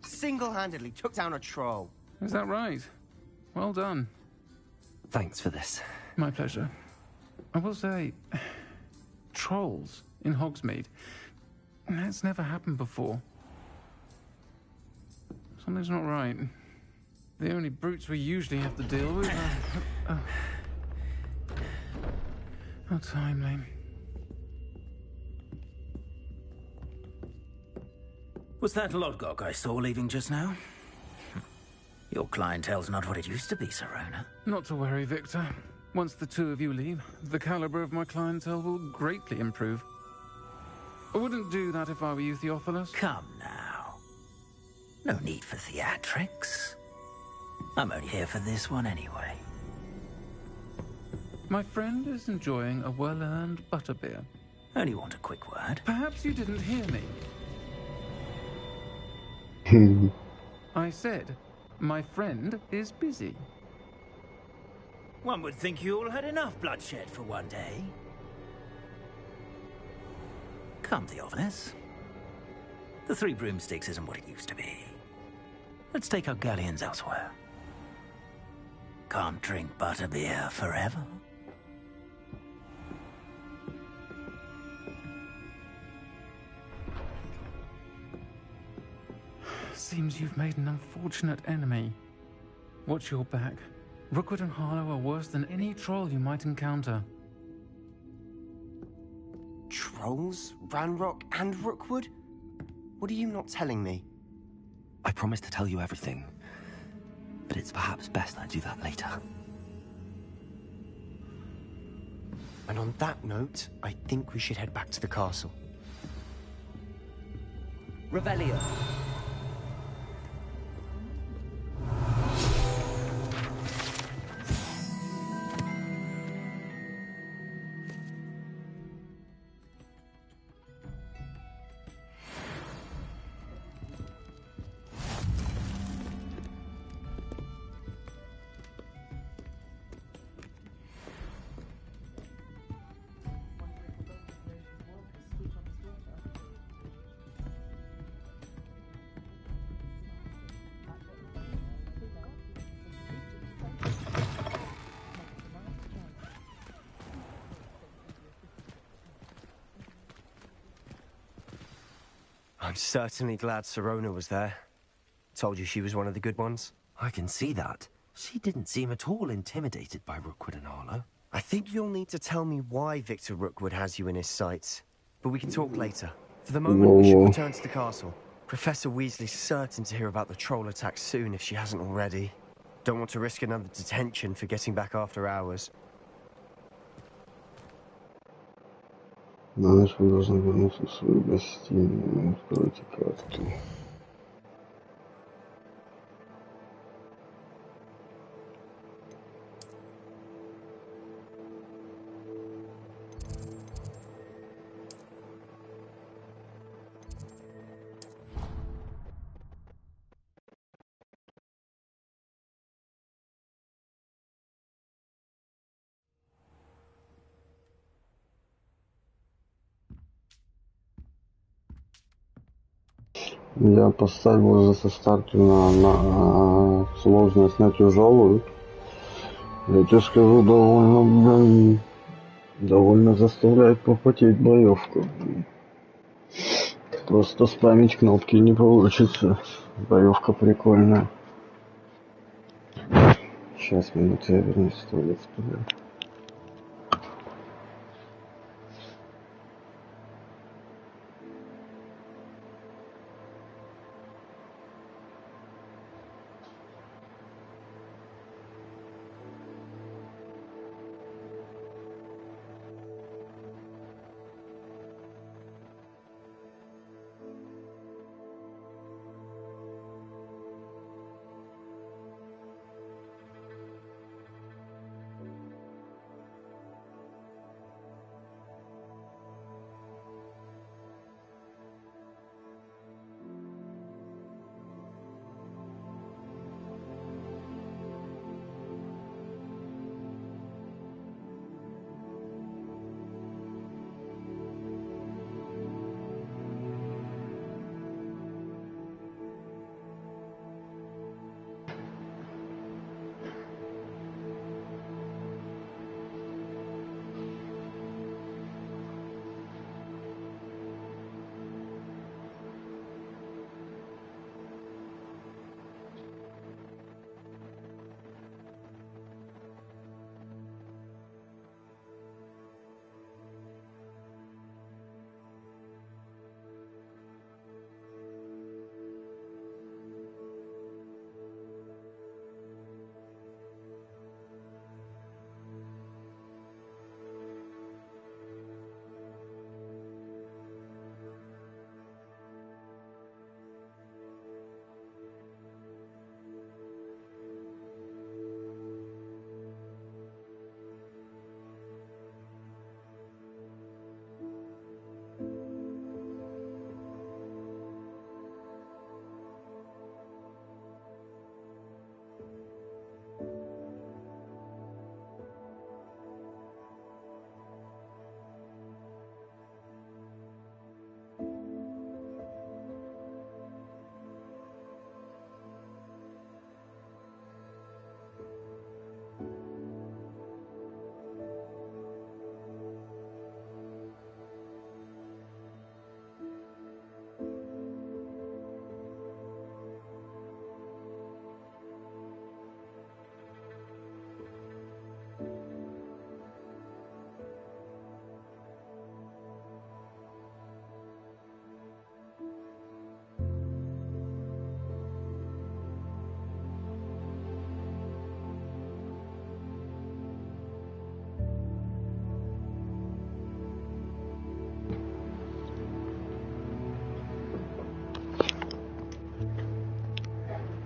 Single-handedly took down a troll. Is that right? Well done. Thanks for this. My pleasure. I will say, trolls in Hogsmeade. That's never happened before. Something's not right. The only brutes we usually have to deal with are... How timely. Was that Lodgok I saw leaving just now? Your clientele's not what it used to be, Serona. Not to worry, Victor. Once the two of you leave, the caliber of my clientele will greatly improve. I wouldn't do that if I were you, Theophilus. Come now. No need for theatrics. I'm only here for this one anyway. My friend is enjoying a well-earned butterbeer. Only want a quick word. Perhaps you didn't hear me. I said, my friend is busy. One would think you all had enough bloodshed for one day. Come, Theophilus. The Three Broomsticks isn't what it used to be. Let's take our galleons elsewhere. Can't drink butterbeer forever. Seems you've made an unfortunate enemy. Watch your back. Rookwood and Harlow are worse than any troll you might encounter. Trolls? Ranrock and Rookwood? What are you not telling me? I promised to tell you everything, but it's perhaps best I do that later. And on that note, I think we should head back to the castle. Revelio. I'm certainly glad Serona was there. Told you she was one of the good ones. I can see that. She didn't seem at all intimidated by Rookwood and Harlow. I think you'll need to tell me why Victor Rookwood has you in his sights. But we can talk later. For the moment, we should return to the castle. Professor Weasley's certain to hear about the troll attack soon if she hasn't already. Don't want to risk another detention for getting back after hours. На ночь мы должны вернуться в свою гостиную. Откройте карту. Я поставил уже со старта на сложность на тяжелую. Я тебе скажу, довольно заставляет попотеть боевку. Просто спамить кнопки не получится. Боевка прикольная. Сейчас минуту я вернусь в туалет.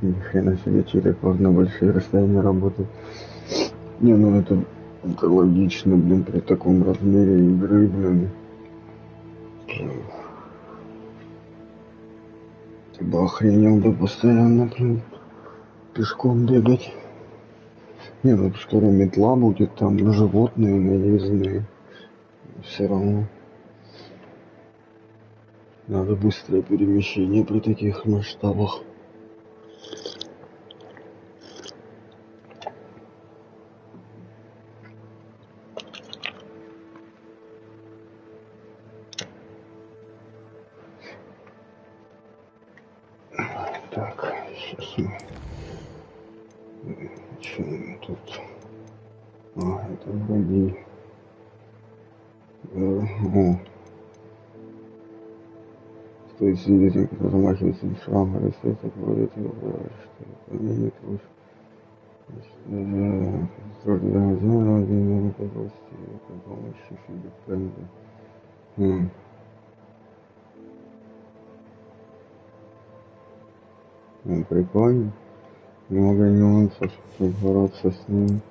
Ни хрена себе, телек на большие расстояния работает. Не, ну это логично, блин, при таком размере игры, блин. Ты бы охренел бы постоянно, блин, пешком бегать. Не, ну скоро метла будет, там животные наездные. Все равно. Надо быстрое перемещение при таких масштабах. Так, сейчас мы... Что мы тут? А, это враги. О. Стоит свидетелем, кто замахивается на шрам, растет, отводит его, что это не лучше. Ну, прикольно. Много нюансов, чтобы бороться с ним.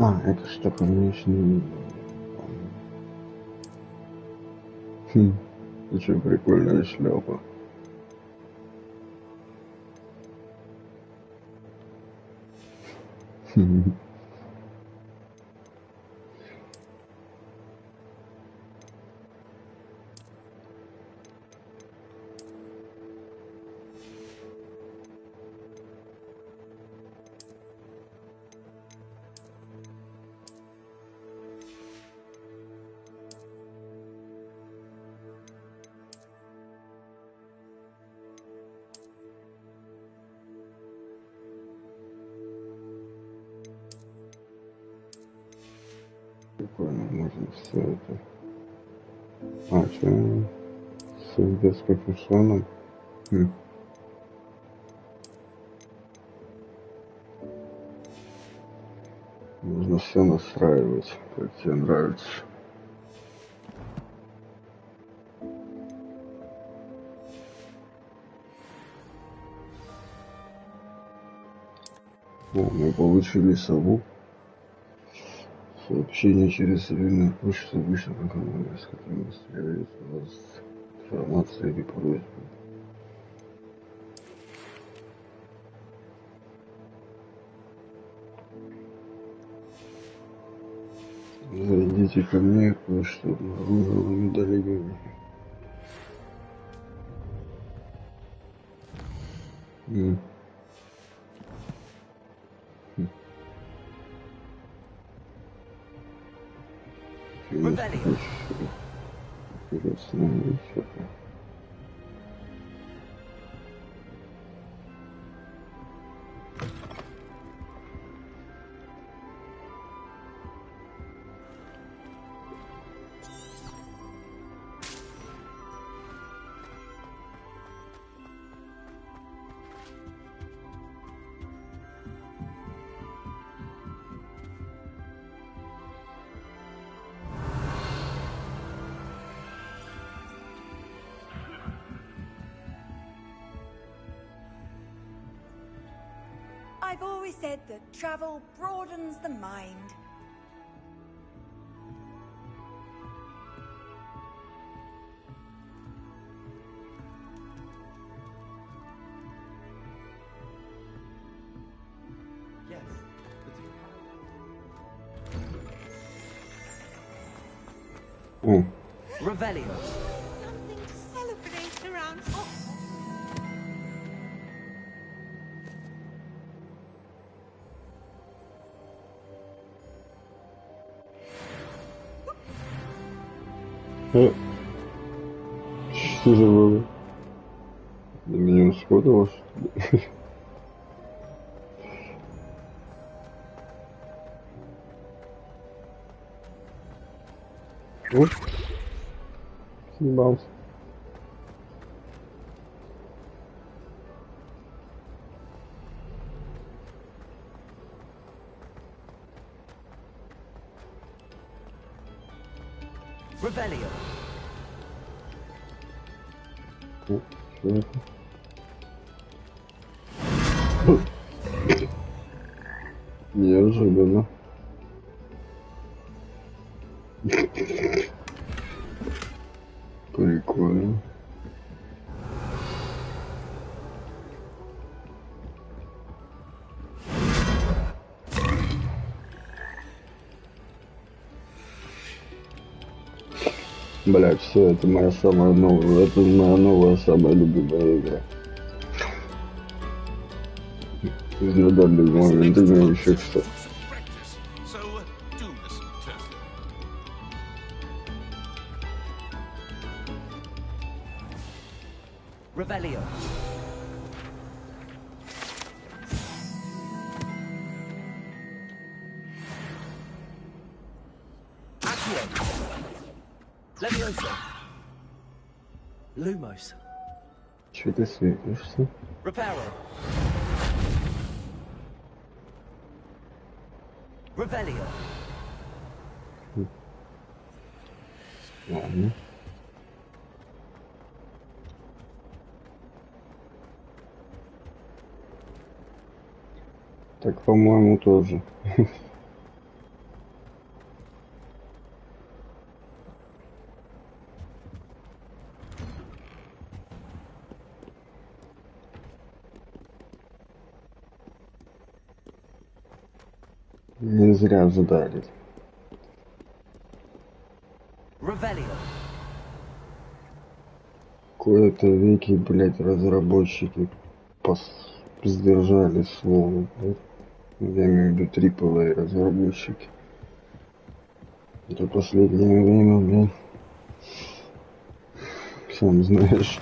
А, это что, внешний... Хм, очень прикольная шляпа. Прикольно, можно все это. А, что? Все без капюшоном. Можно все настраивать, как тебе нравится. О, мы получили сову. Сообщение через современную почту обычно программы, с которыми связывается у вас информация или просьба. Зайдите ко мне, кое-что обнаружил на медальоне. Интересная вещь. I've always said that travel broadens the mind. Yes. Revelio. Something to celebrate around. Что за было? До меня сходило, что ли? Оп. Съебался. Revelio. Что это? Неожиданно. Прикольно. Блять, все, это моя самая новая, это моя новая, самая любимая игра. Из на данный момент имеющих что. Revelio. Accio. Levioso. Lumos. Че ты светишься? Reparo. Revelio. Ладно. Так, по-моему, тоже. Не зря задали. Revelio. Кое-то веки, блять, разработчики сдержали слово, блядь. Я имею в виду трипловые разработчики. Это последнее время, блядь. Сам знаешь.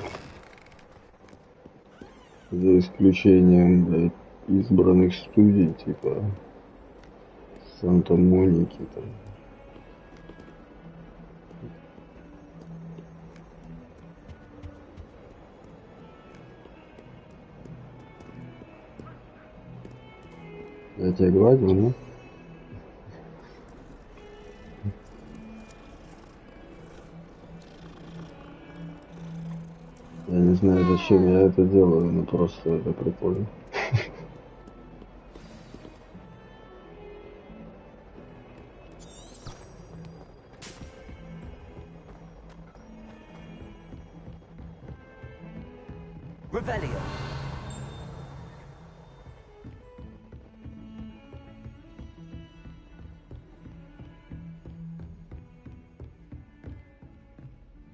За исключением, блядь, избранных студий, типа Санта-Моники там. Я тебя гладил, ну? Я не знаю, зачем я это делаю, но просто это прикольно. Revelio.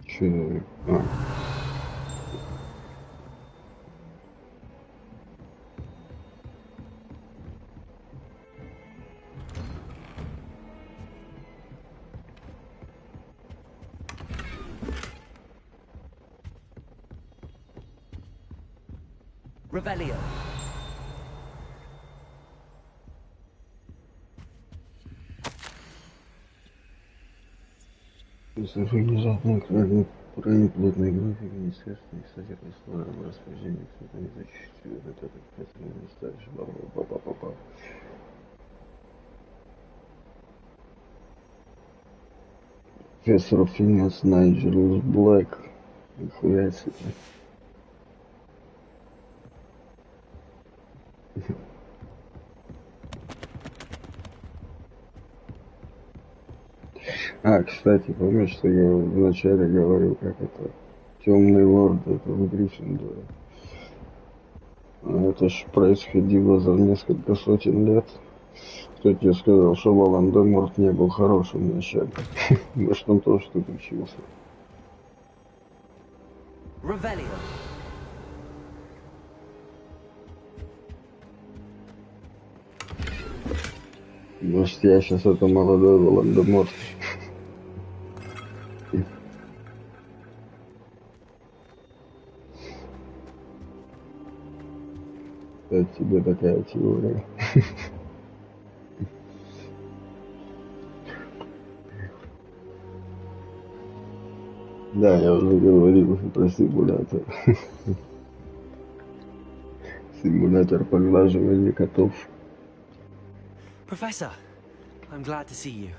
Че? Revelio. Если внезапно крайне плотной график, естественно, кстати, пословием расположение, кто-то не зачастую, это как не ставишь, ба-ба-ба-ба-ба. Профессор Финес, Найджелус Блэк, нихуя себе. А, кстати, помнишь, что я вначале говорил, как это темный лорд, это в Гриффиндоре. А это ж происходило за несколько сотен лет. Кто тебе сказал, что Волан-де-Морт не был хорошим вначале? Может, он тоже тут учился. Revelio. Может, я сейчас это молодой Волан-де-Морт. Опять тебе такая теория. Да, я уже говорил про симулятор. Симулятор поглаживания котов. Professor, I'm glad to see you.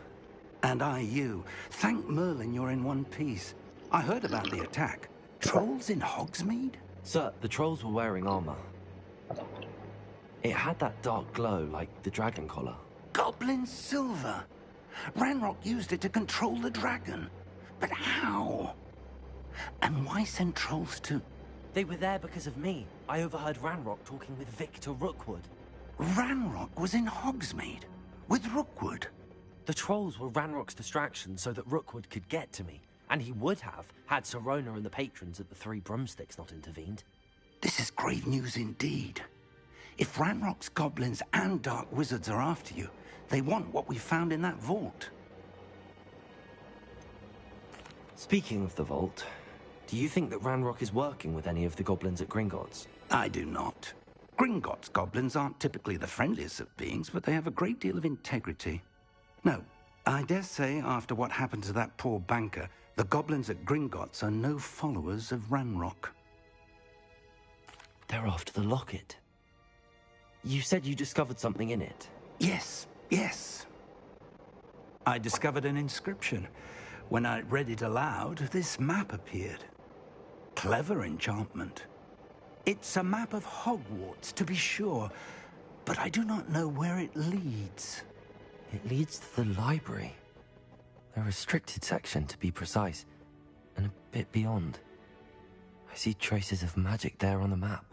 And I you. Thank Merlin you're in one piece. I heard about the attack. Trolls in Hogsmeade? Sir, the trolls were wearing armor. It had that dark glow like the dragon collar. Goblin silver. Ranrock used it to control the dragon. But how? And why send trolls to... They were there because of me. I overheard Ranrock talking with Victor Rookwood. Ranrock was in Hogsmeade? With Rookwood? The trolls were Ranrock's distraction so that Rookwood could get to me. And he would have, had Sirona and the patrons at the Three Broomsticks not intervened. This is grave news indeed. If Ranrock's goblins and dark wizards are after you, they want what we found in that vault. Speaking of the vault, do you think that Ranrock is working with any of the goblins at Gringotts? I do not. Gringotts goblins aren't typically the friendliest of beings, but they have a great deal of integrity. No, I dare say after what happened to that poor banker, the goblins at Gringotts are no followers of Ranrock. They're after the locket. You said you discovered something in it. Yes, yes. I discovered an inscription. When I read it aloud, this map appeared. Clever enchantment. It's a map of Hogwarts, to be sure, but I do not know where it leads. It leads to the library. A restricted section, to be precise, and a bit beyond. I see traces of magic there on the map.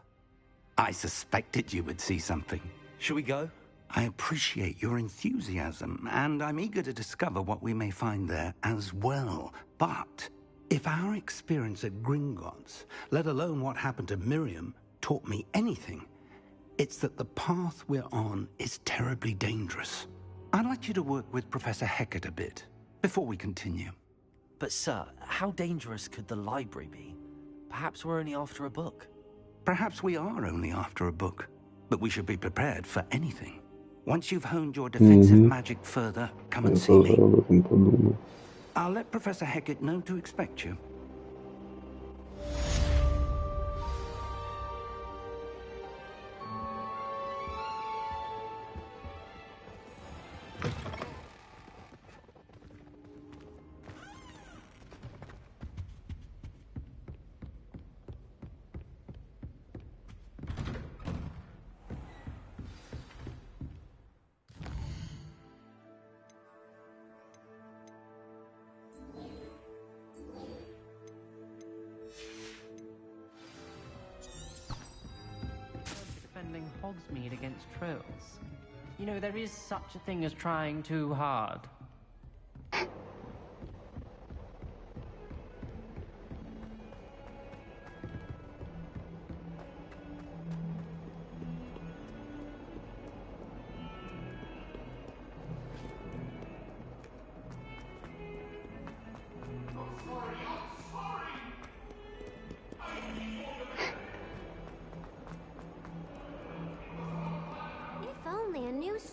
I suspected you would see something. Shall we go? I appreciate your enthusiasm, and I'm eager to discover what we may find there as well. But if our experience at Gringotts, let alone what happened to Miriam, taught me anything, it's that the path we're on is terribly dangerous. I'd like you to work with Professor Hecat a bit, before we continue. But sir, how dangerous could the library be? Perhaps we're only after a book. Perhaps we are only after a book, but we should be prepared for anything. Once you've honed your defensive magic further, come and see me. I'll let Professor Hecat know to expect you. Defending Hogsmeade against trolls. You know, there is such a thing as trying too hard.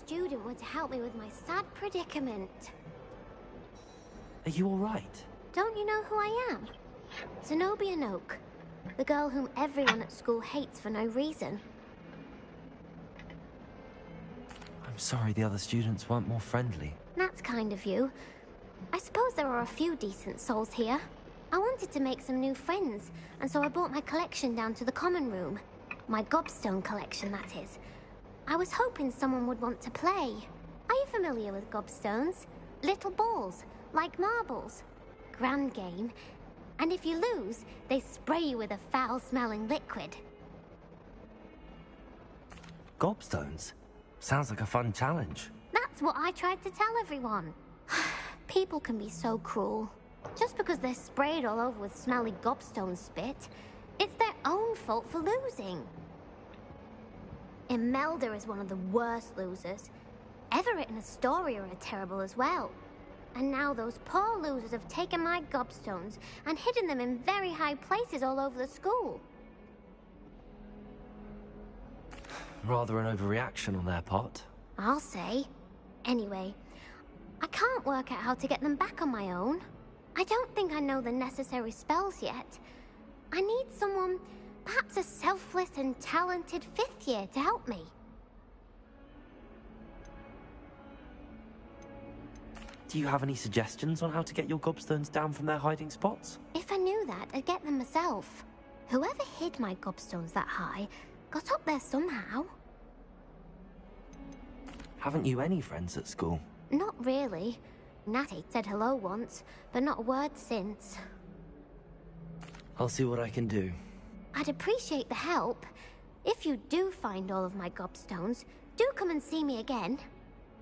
Student would help me with my sad predicament. Are you all right? Don't you know who I am? Zenobia Noak, the girl whom everyone at school hates for no reason. I'm sorry the other students weren't more friendly. That's kind of you. I suppose there are a few decent souls here. I wanted to make some new friends, and so I brought my collection down to the common room. My gobstone collection, that is. I was hoping someone would want to play. Are you familiar with gobstones? Little balls, like marbles. Grand game. And if you lose, they spray you with a foul-smelling liquid. Gobstones? Sounds like a fun challenge. That's what I tried to tell everyone. People can be so cruel. Just because they're sprayed all over with smelly gobstone spit, it's their own fault for losing. Imelda is one of the worst losers. Everett and Astoria are terrible as well. And now those poor losers have taken my gobstones and hidden them in very high places all over the school. Rather an overreaction on their part. I'll say. Anyway, I can't work out how to get them back on my own. I don't think I know the necessary spells yet. I need someone, perhaps a selfless and talented 5th year to help me. Do you have any suggestions on how to get your gobstones down from their hiding spots? If I knew that, I'd get them myself. Whoever hid my gobstones that high got up there somehow. Haven't you any friends at school? Not really. Natty said hello once, but not a word since. I'll see what I can do. I'd appreciate the help. If you do find all of my gobstones, do come and see me again.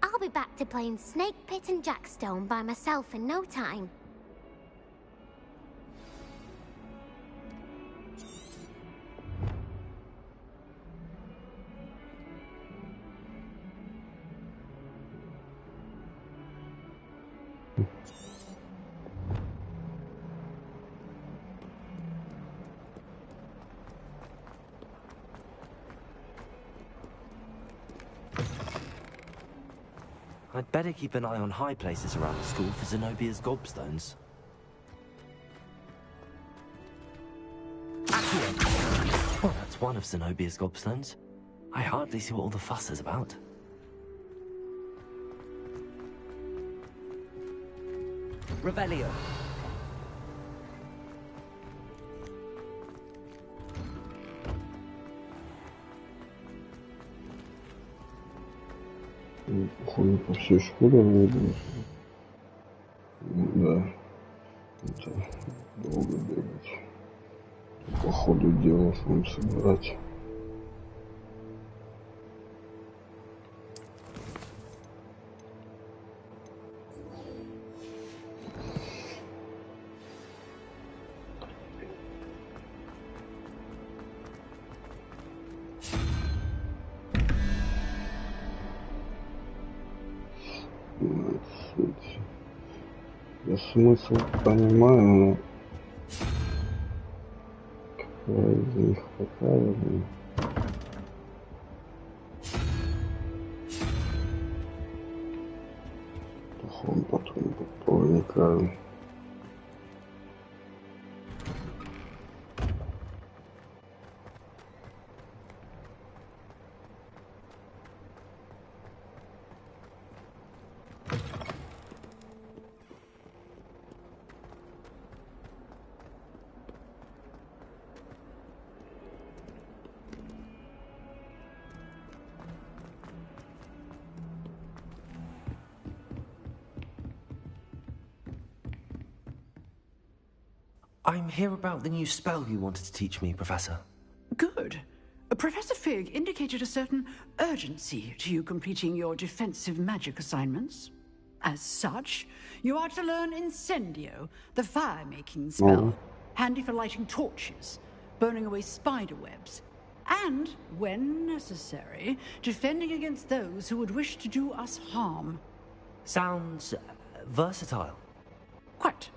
I'll be back to playing Snake Pit and Jackstone by myself in no time. I'd better keep an eye on high places around the school for Zenobia's gobstones. Accio! Well, that's one of Zenobia's gobstones. I hardly see what all the fuss is about. Revelio. Походу по всей школе выйду. Да. Это долго бегать. По ходу дела сам собирать. Я смысл понимаю, но какая из них какая, блин. Походу потом проникаю. I'm here about the new spell you wanted to teach me, Professor. Good. Professor Fig indicated a certain urgency to you completing your defensive magic assignments. As such, you are to learn Incendio, the fire-making spell, handy for lighting torches, burning away spider webs, and, when necessary, defending against those who would wish to do us harm. Sounds versatile. Quite.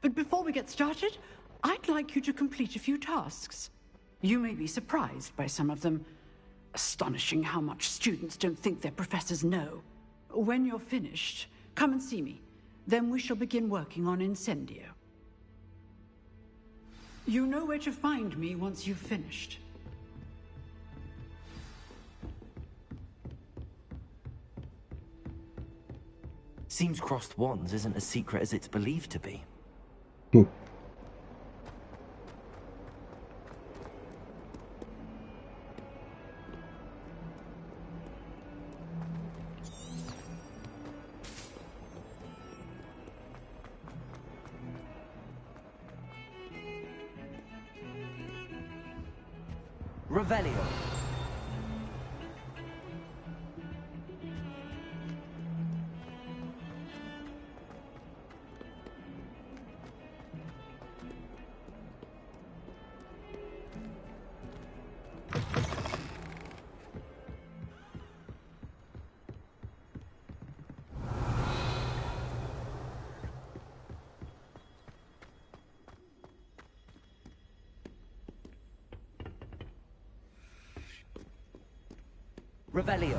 But before we get started, I'd like you to complete a few tasks. You may be surprised by some of them. Astonishing how much students don't think their professors know. When you're finished, come and see me. Then we shall begin working on Incendio. You know where to find me once you've finished. Seems crossed wands isn't as secret as it's believed to be. Revelio. Revelio.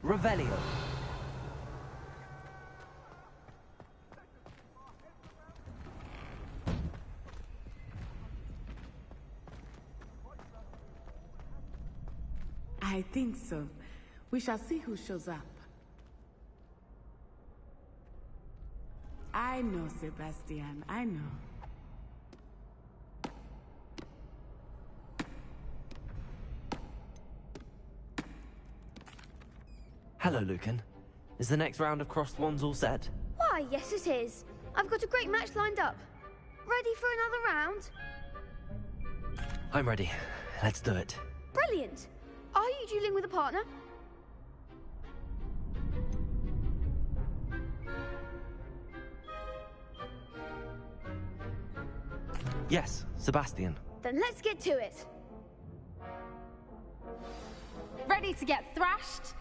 Revelio. I think so. We shall see who shows up. I know, Sebastian. I know. Hello, Lucan. Is the next round of crossed wands all set? Why, yes it is. I've got a great match lined up. Ready for another round? I'm ready. Let's do it. Brilliant. Are you dueling with a partner? Yes, Sebastian. Then let's get to it. Ready to get thrashed?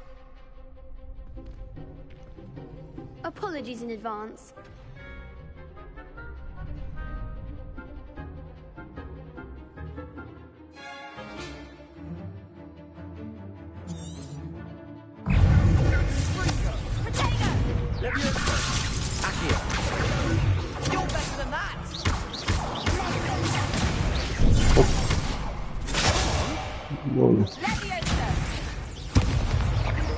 Apologies in advance. You're better than that!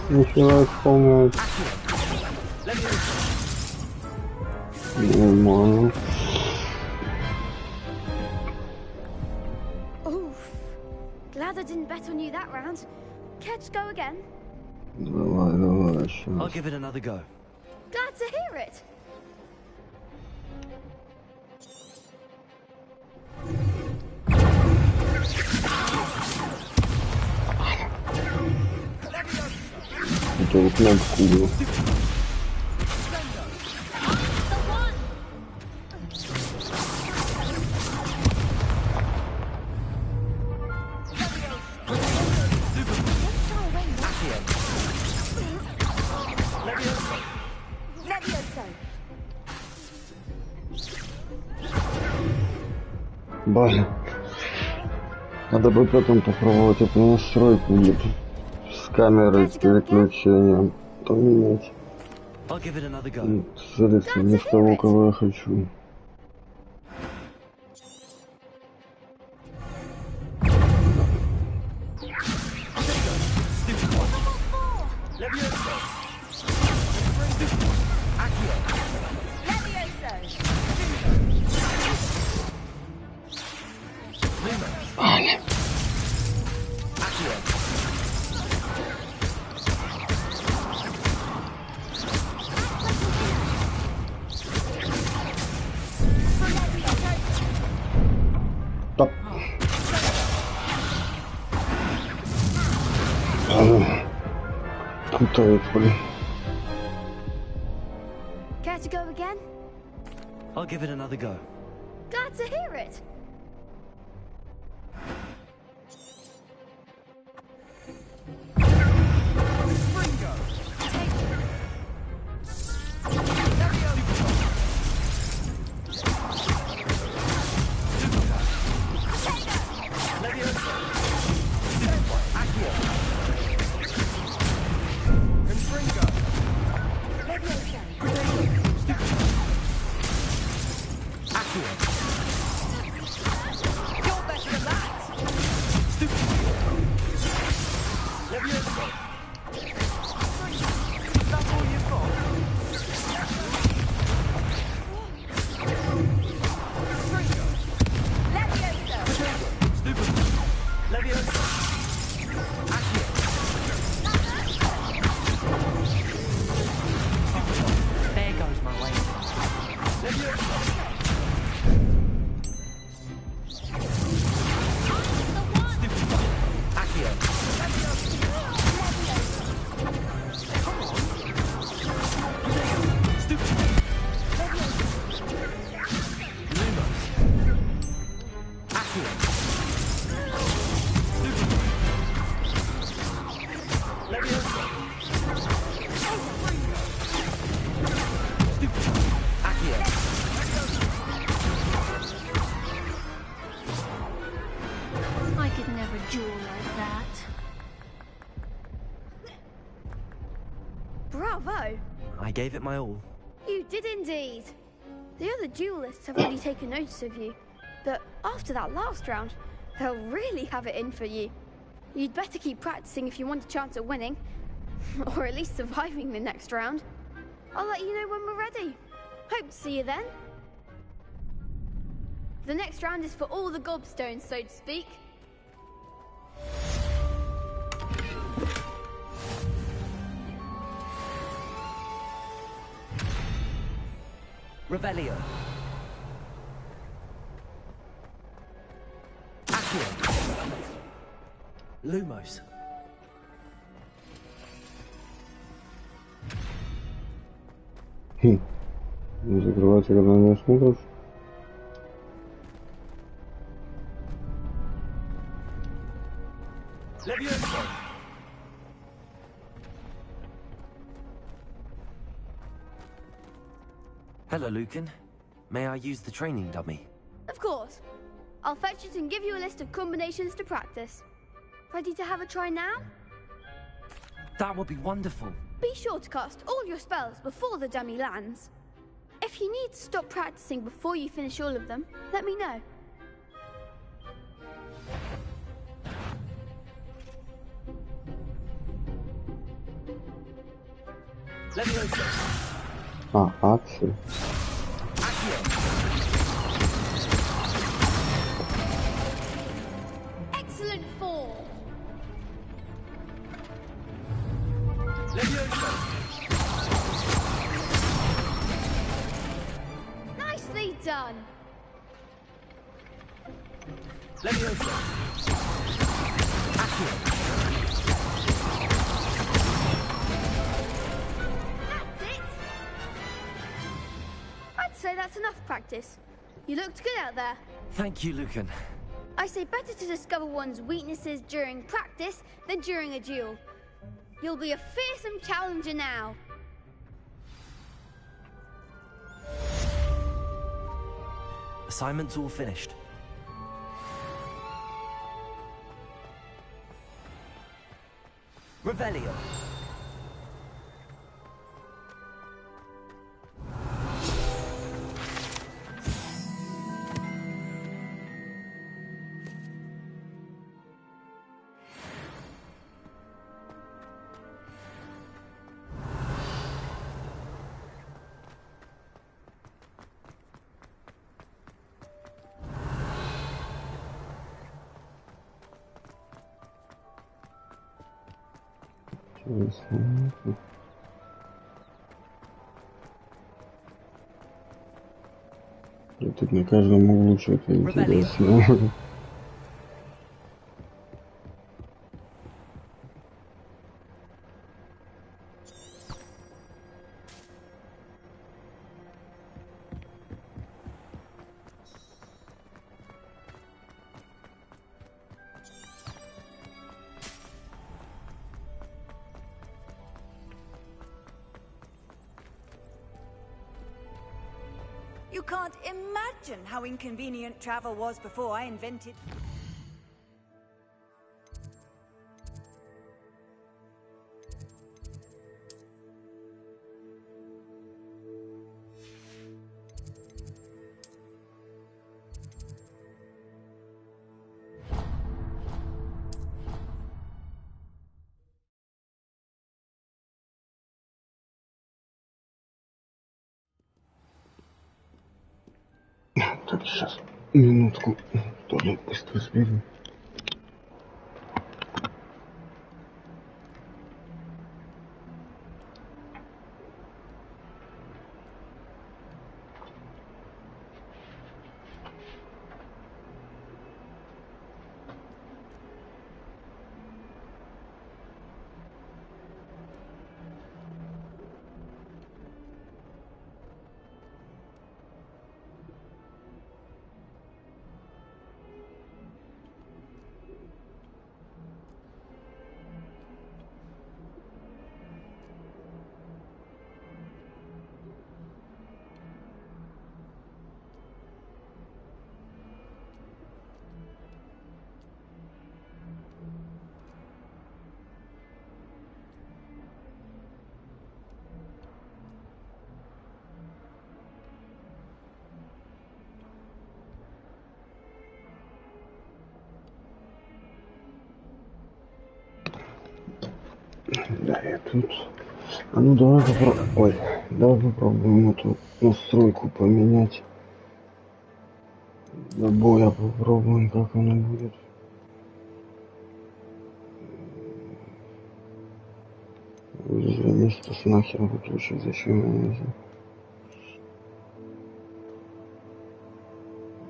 Ничего исполнять. Нормально. Oof. Glad I didn't bet on you that round. Care to go again? Давай, сейчас. I'll give it another go. Glad to hear it. Это вот на куглу. Блин. Надо бы потом попробовать эту настройку с камерой, с переключением поменять. Смотрите, не с того, кого я хочу. Care to go again? I'll give it another go. Glad to hear it. Bravo! I gave it my all. You did indeed. The other duelists have already taken notice of you, but after that last round, they'll really have it in for you. You'd better keep practicing if you want a chance at winning, or at least surviving the next round. I'll let you know when we're ready. Hope to see you then. The next round is for all the gobstones, so to speak. Revelio. Accio. Lumos. Не закрывайте, когда меня смотрят. Hello, Lucan. May I use the training dummy? Of course. I'll fetch it and give you a list of combinations to practice. Ready to have a try now? That would be wonderful. Be sure to cast all your spells before the dummy lands. If you need to stop practicing before you finish all of them, let me know. Акции. Excellent form. Nicely done. I'd say that's enough practice. You looked good out there. Thank you, Lucan. I say better to discover one's weaknesses during practice than during a duel. You'll be a fearsome challenger now. Assignment's all finished. Revelio. Я тут на каждом углу что-то интересное. You can't imagine how inconvenient travel was before I invented... Так, сейчас, минутку, туалет быстро сбегаю. Да, я тут. А ну давай попробуем. Ой, давай попробуем эту настройку поменять. До боя попробуем, как оно будет. Место с нахер выключить, зачем я нужен?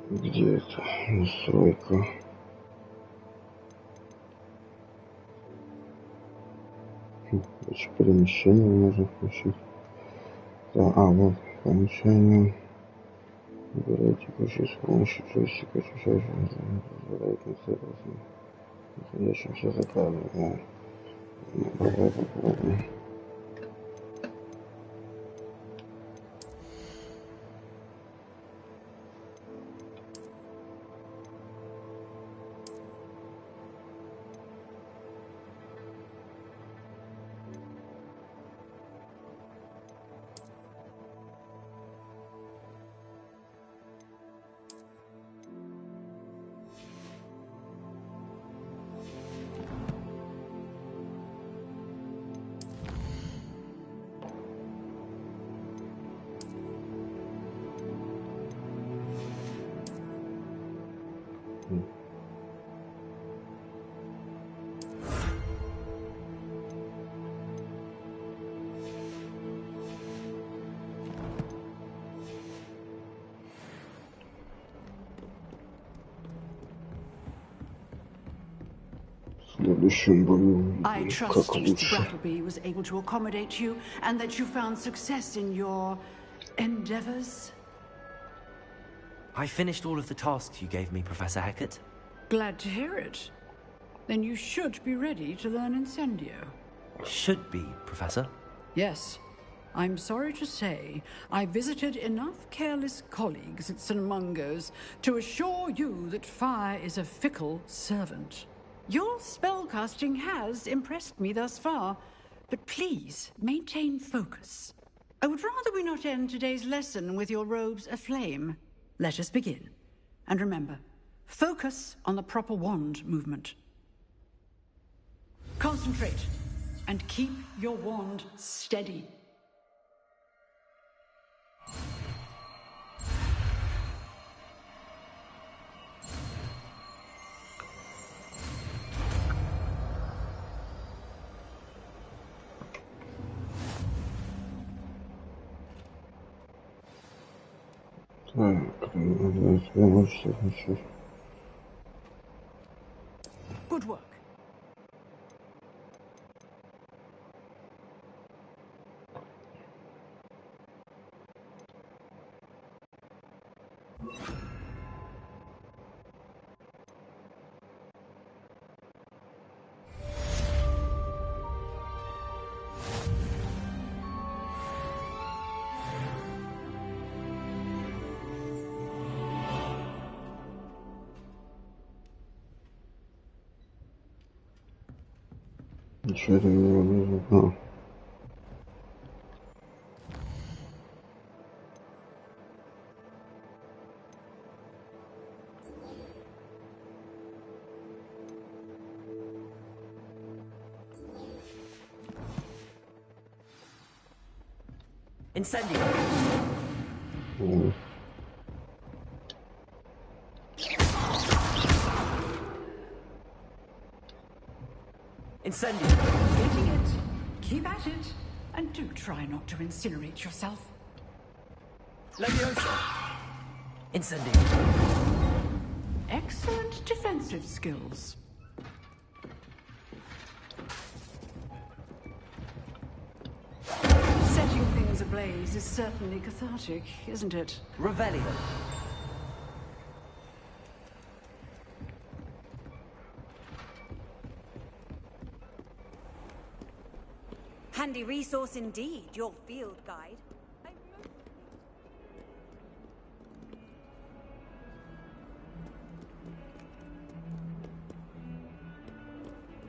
Где это настройка? Значит, перемещение можно включить. Да, вот, по умолчанию. Выбирайте включить с помощью джойстика, позволяет нацеливаться находящимся заказом. Давай попробуем. I trust Mr. Brattleby was able to accommodate you and that you found success in your endeavors. I finished all of the tasks you gave me, Professor Hecat. Glad to hear it. Then you should be ready to learn Incendio. Should be, Professor. Yes. I'm sorry to say, I visited enough careless colleagues at St. Mungo's to assure you that fire is a fickle servant. Your spellcasting has impressed me thus far, but please maintain focus. I would rather we not end today's lesson with your robes aflame. Let us begin. And remember, focus on the proper wand movement. Concentrate, and keep your wand steady. Good work. Ничего это не нужно. Incendio. Incendio. Getting it. Keep at it. And do try not to incinerate yourself. Leviosa. Incendio. Excellent defensive skills. Setting things ablaze is certainly cathartic, isn't it? Revelio. Handy resource indeed, your field guide.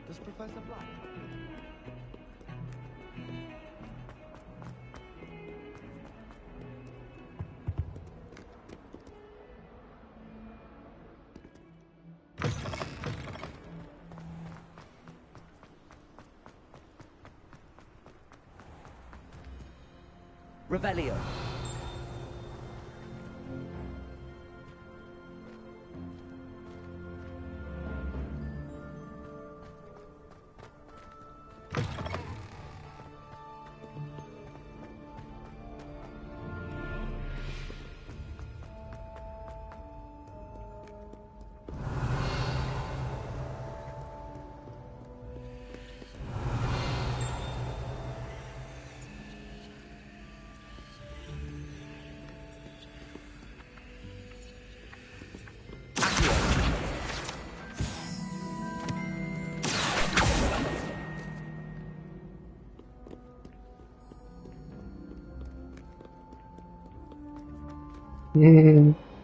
Does Professor Black? Revelio.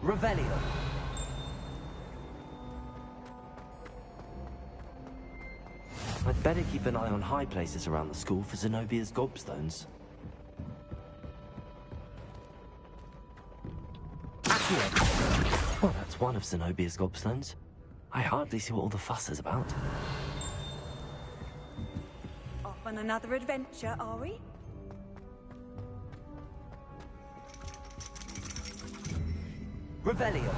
Revelio. I'd better keep an eye on high places around the school for Zenobia's gobstones. Well, that's one of Zenobia's gobstones. I hardly see what all the fuss is about. Off on another adventure, are we? Revelio.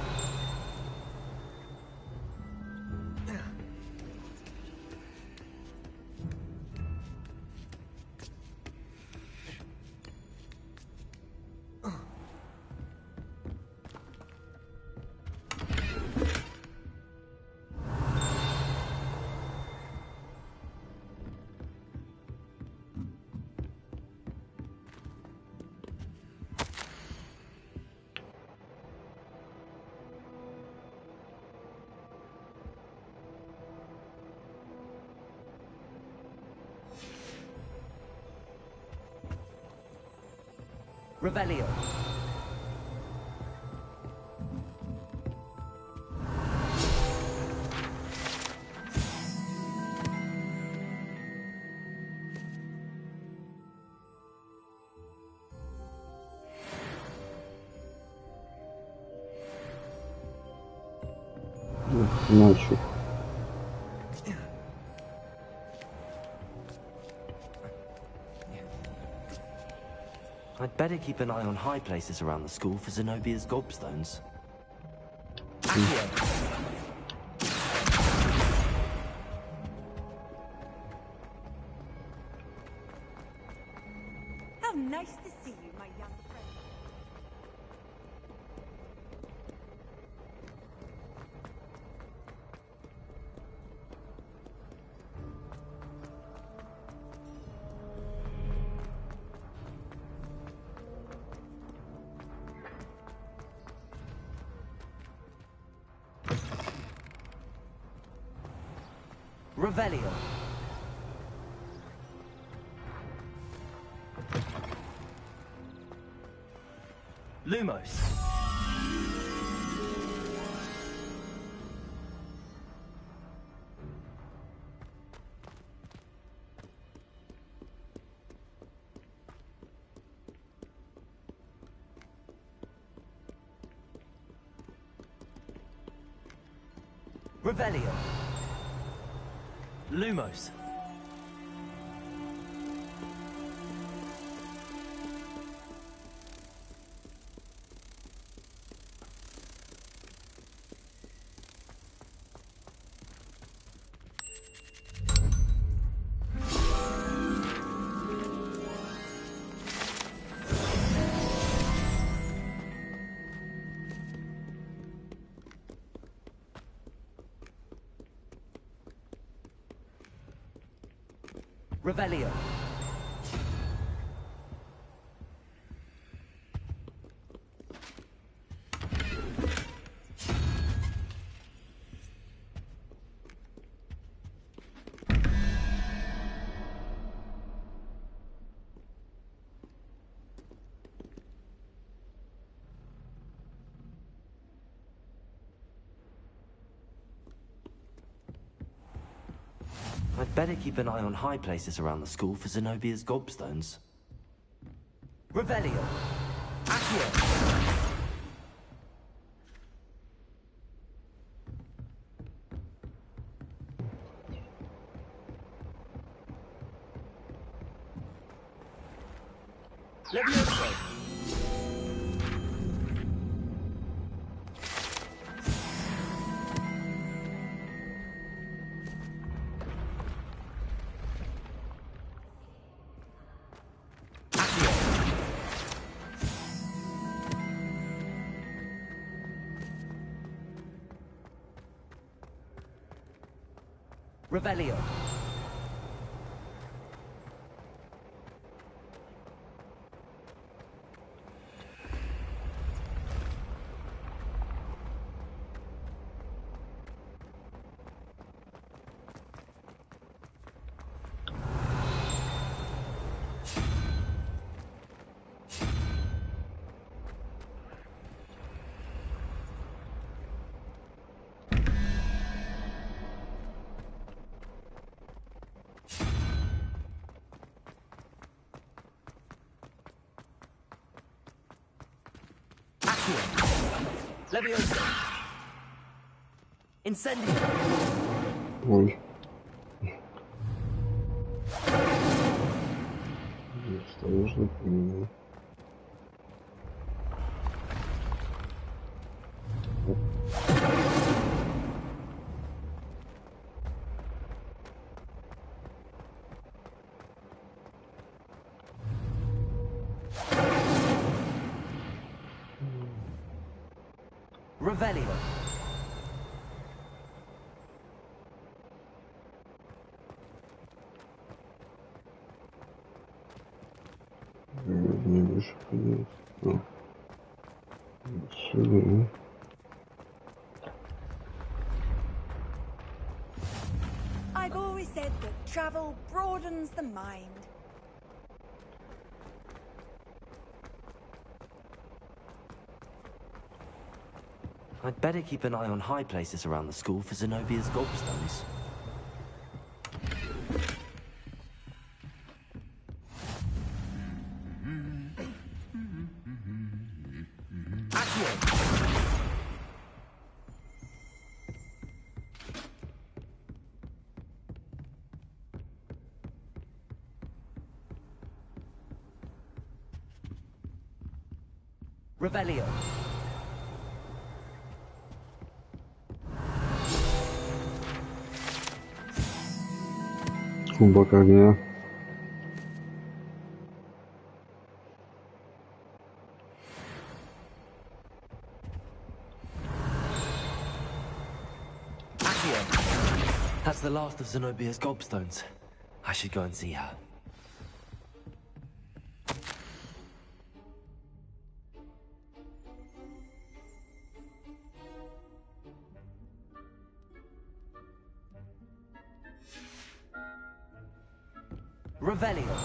Revelio. Ночью. I'd better keep an eye on high places around the school for Zenobia's gobstones. How nice to see you, my young friend. Revelio. Lumos. Revelio. Lumos. Revelio. I'd better keep an eye on high places around the school for Zenobia's gobstones. Revelio. Accio. Levioso. Revelio. Levioso. Incendio. Ой. Осторожно, понимаю. Revelio. Не больше понять. Сюда. I've always said that travel broadens the mind. I'd better keep an eye on high places around the school for Zenobia's gobstones. Revelio. Кубок огня. That's the last of Zenobia's gobstones. I should go and see her. Revelio.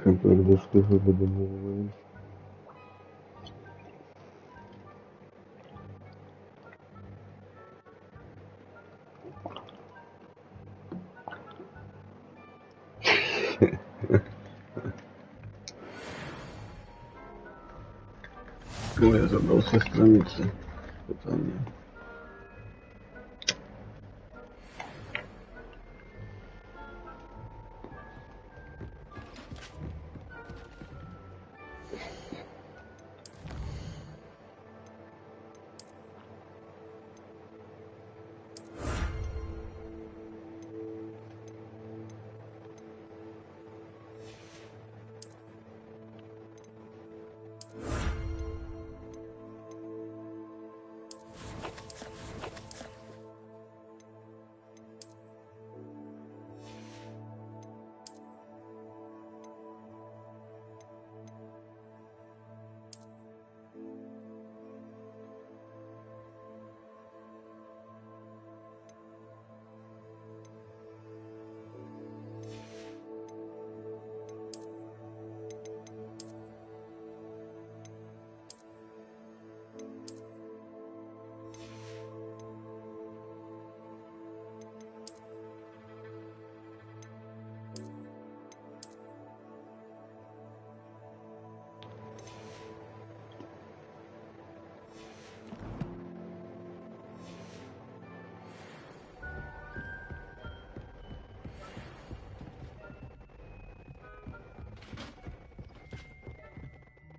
Который достиг выдумываем. Ой, я забыл все страницы. Питание.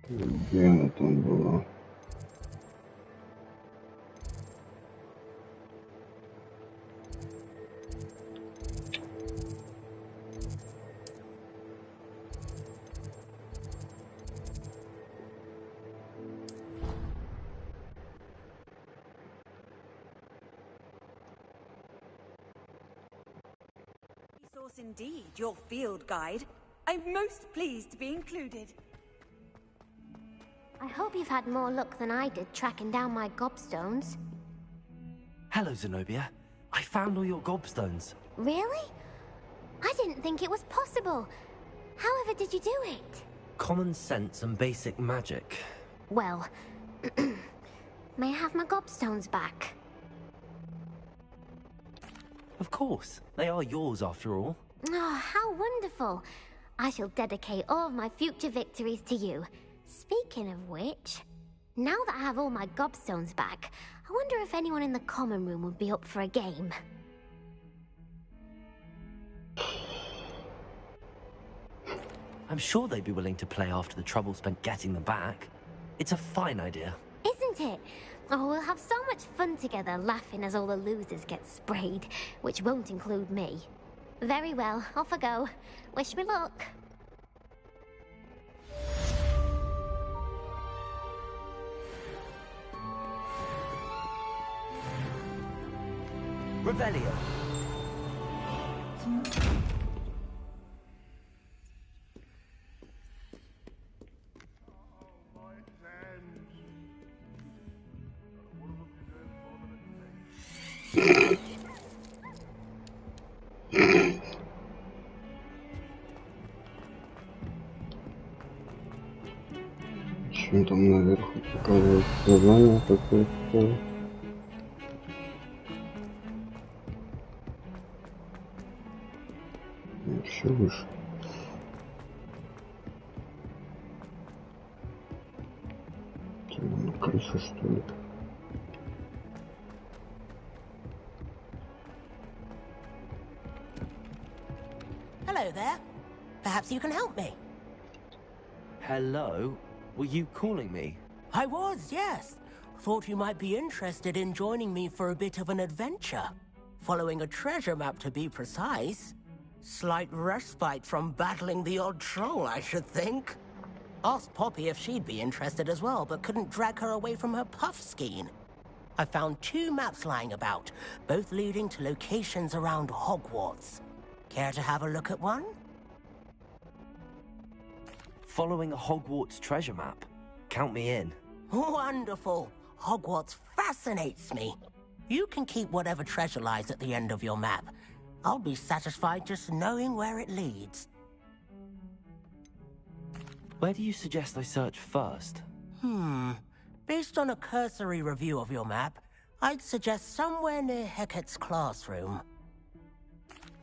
Где она там была? Resource indeed, your field guide. I'm most pleased to be included. I hope you've had more luck than I did tracking down my gobstones. Hello, Zenobia. I found all your gobstones. Really? I didn't think it was possible. However did you do it? Common sense and basic magic. Well, may I have my gobstones back? Of course. They are yours after all. Oh, how wonderful. I shall dedicate all of my future victories to you. Speaking of which, now that I have all my gobstones back, I wonder if anyone in the common room would be up for a game. I'm sure they'd be willing to play after the trouble spent getting them back. It's a fine idea. Isn't it? Oh, we'll have so much fun together, laughing as all the losers get sprayed, which won't include me. Very well, off I go. Wish me luck. Revelio. Что там наверху показывает название какое-то? Еще выше. Крыша, что ли? Hello there. Perhaps you can help me. Hello? Were you calling me? I was, yes. Thought you might be interested in joining me for a bit of an adventure. Following a treasure map, to be precise. Slight respite from battling the odd troll, I should think. Asked Poppy if she'd be interested as well, but couldn't drag her away from her puff skein. I found 2 maps lying about, both leading to locations around Hogwarts. Care to have a look at one? Following a Hogwarts treasure map. Count me in. Wonderful. Hogwarts fascinates me. You can keep whatever treasure lies at the end of your map. I'll be satisfied just knowing where it leads. Where do you suggest I search first? Based on a cursory review of your map, I'd suggest somewhere near Hecat's classroom.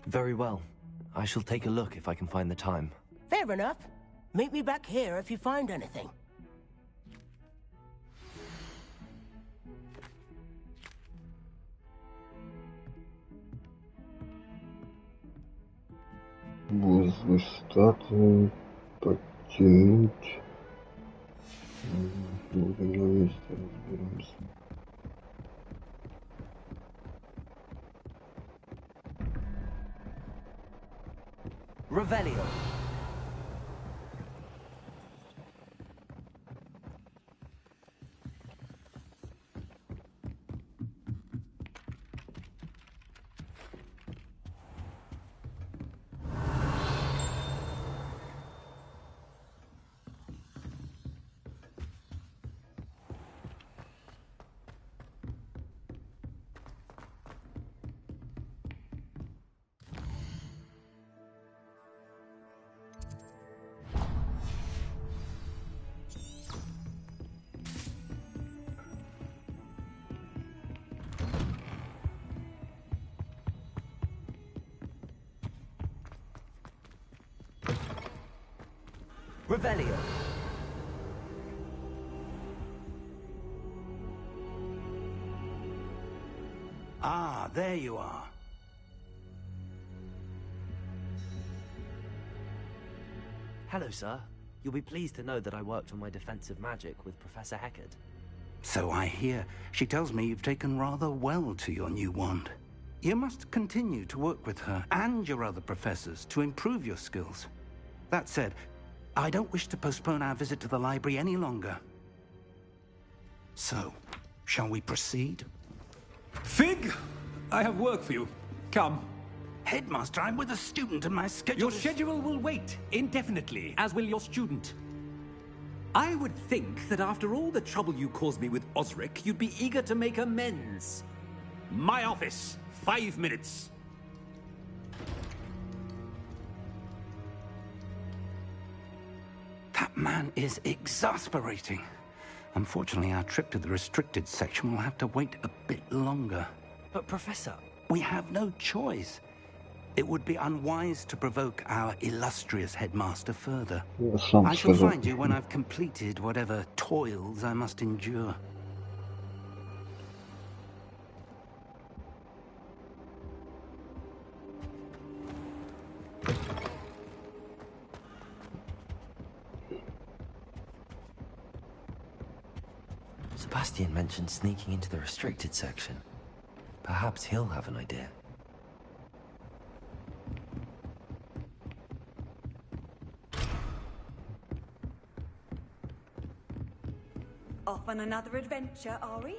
Very well. I shall take a look if I can find the time. Fair enough. Meet me back here if you find anything. Возле статуи подтянуть. Будем на месте разберемся. Revelio. Revelio. Ah, there you are. Hello, sir. You'll be pleased to know that I worked on my defensive magic with Professor Heckard. So I hear. She tells me you've taken rather well to your new wand. You must continue to work with her and your other professors to improve your skills. That said, I don't wish to postpone our visit to the library any longer. So, shall we proceed? Fig! I have work for you. Come. Headmaster, I'm with a student and my schedule Your schedule will wait indefinitely, as will your student. I would think that after all the trouble you caused me with Osric, you'd be eager to make amends. My office, 5 minutes. That man is exasperating. Unfortunately, our trip to the restricted section will have to wait a bit longer. But Professor... We have no choice. It would be unwise to provoke our illustrious headmaster further. I shall find you when I've completed whatever toils I must endure. Sebastian mentioned sneaking into the restricted section. Perhaps he'll have an idea. Off on another adventure, are we?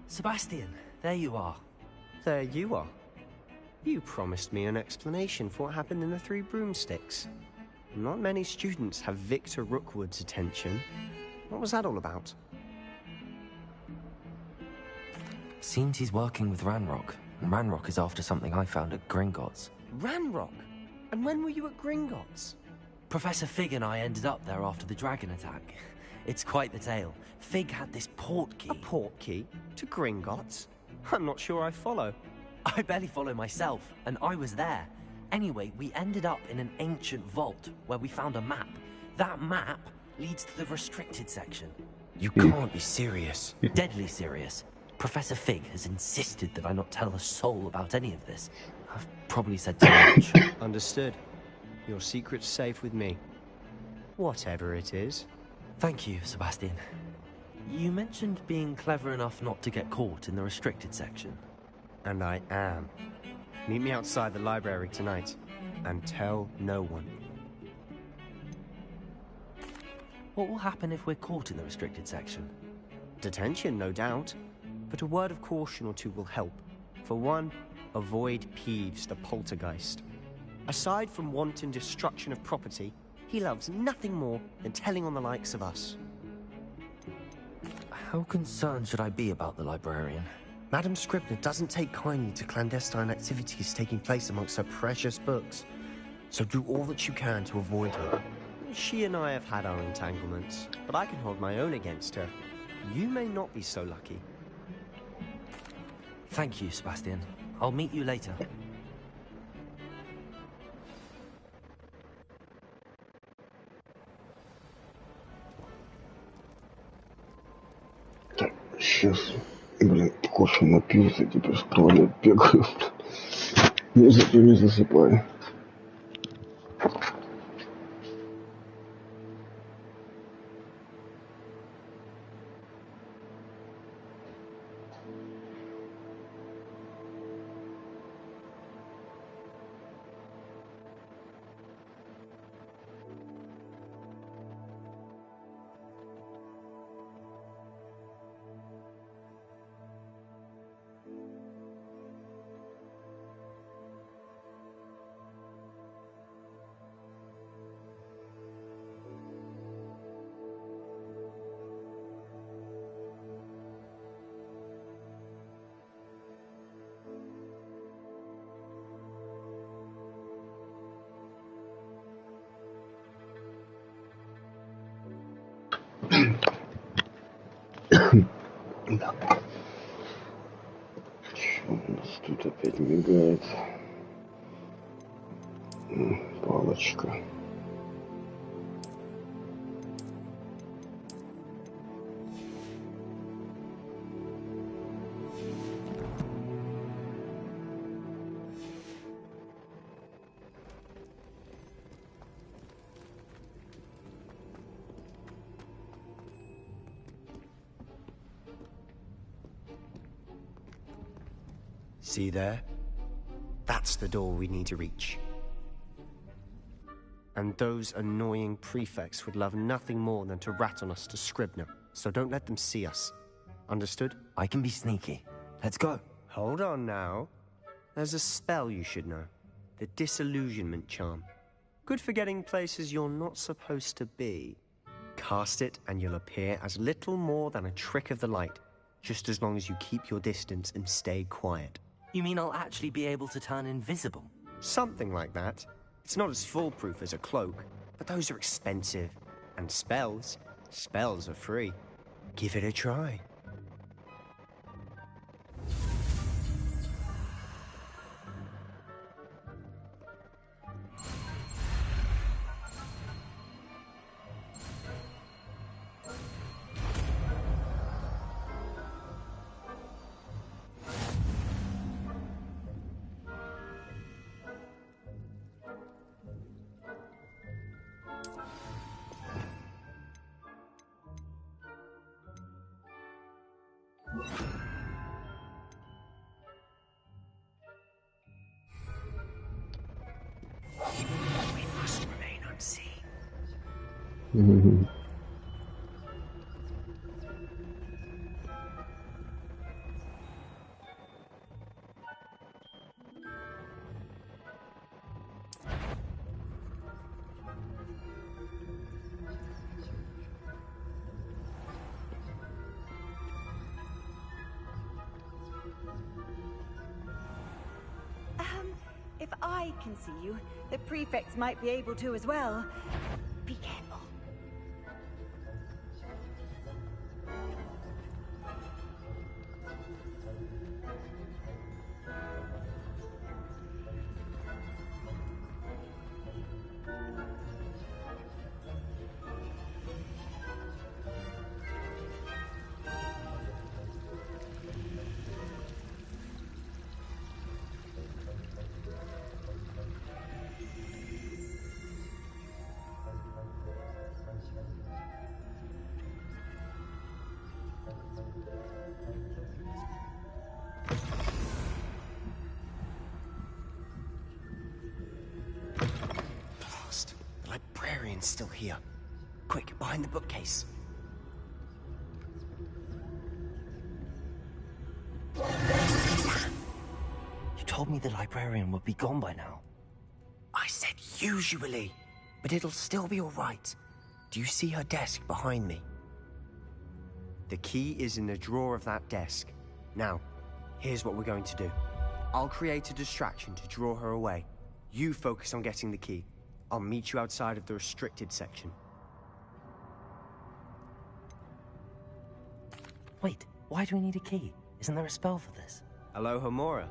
Sebastian, there you are. There you are. You promised me an explanation for what happened in the Three Broomsticks. Not many students have Victor Rookwood's attention. What was that all about? Seems he's working with Ranrock, and Ranrock is after something I found at Gringotts. Ranrock? And when were you at Gringotts? Professor Fig and I ended up there after the dragon attack. It's quite the tale. Fig had this port key. A port key? To Gringotts? I'm not sure I follow. I barely follow myself, and I was there. Anyway, we ended up in an ancient vault where we found a map. That map leads to the restricted section. You can't be serious. Deadly serious. Professor Fig has insisted that I not tell a soul about any of this. I've probably said too much. Understood. Your secret's safe with me. Whatever it is. Thank you, Sebastian. You mentioned being clever enough not to get caught in the restricted section. And I am. Meet me outside the library tonight, and tell no one. What will happen if we're caught in the restricted section? Detention, no doubt. But a word of caution or two will help. For one, avoid Peeves, the poltergeist. Aside from wanton destruction of property, he loves nothing more than telling on the likes of us. How concerned should I be about the librarian? Madam Scribner doesn't take kindly to clandestine activities taking place amongst her precious books. So do all that you can to avoid her. She and I have had our entanglements, but I can hold my own against her. You may not be so lucky. Thank you, Sebastian. I'll meet you later. Так, сейчас, блин, кофе напился, теперь в туалет бегаю. Я зато не засыпаю. Да. Что у нас тут опять мигает? Палочка. See there? That's the door we need to reach. And those annoying prefects would love nothing more than to rat on us to Scribner, so don't let them see us. Understood? I can be sneaky. Let's go. Hold on now. There's a spell you should know. The Disillusionment Charm. Good for getting places you're not supposed to be. Cast it and you'll appear as little more than a trick of the light, just as long as you keep your distance and stay quiet. You mean I'll actually be able to turn invisible? Something like that. It's not as foolproof as a cloak, but those are expensive. And spells are free. Give it a try. We must remain unseen. If I can see you, the prefects might be able to as well. Be careful. Still here. Quick, behind the bookcase. You told me the librarian would be gone by now. I said usually, but it'll still be all right. Do you see her desk behind me? The key is in the drawer of that desk. Now, here's what we're going to do. I'll create a distraction to draw her away. You focus on getting the key. I'll meet you outside of the restricted section. Wait, why do we need a key? Isn't there a spell for this? Alohomora.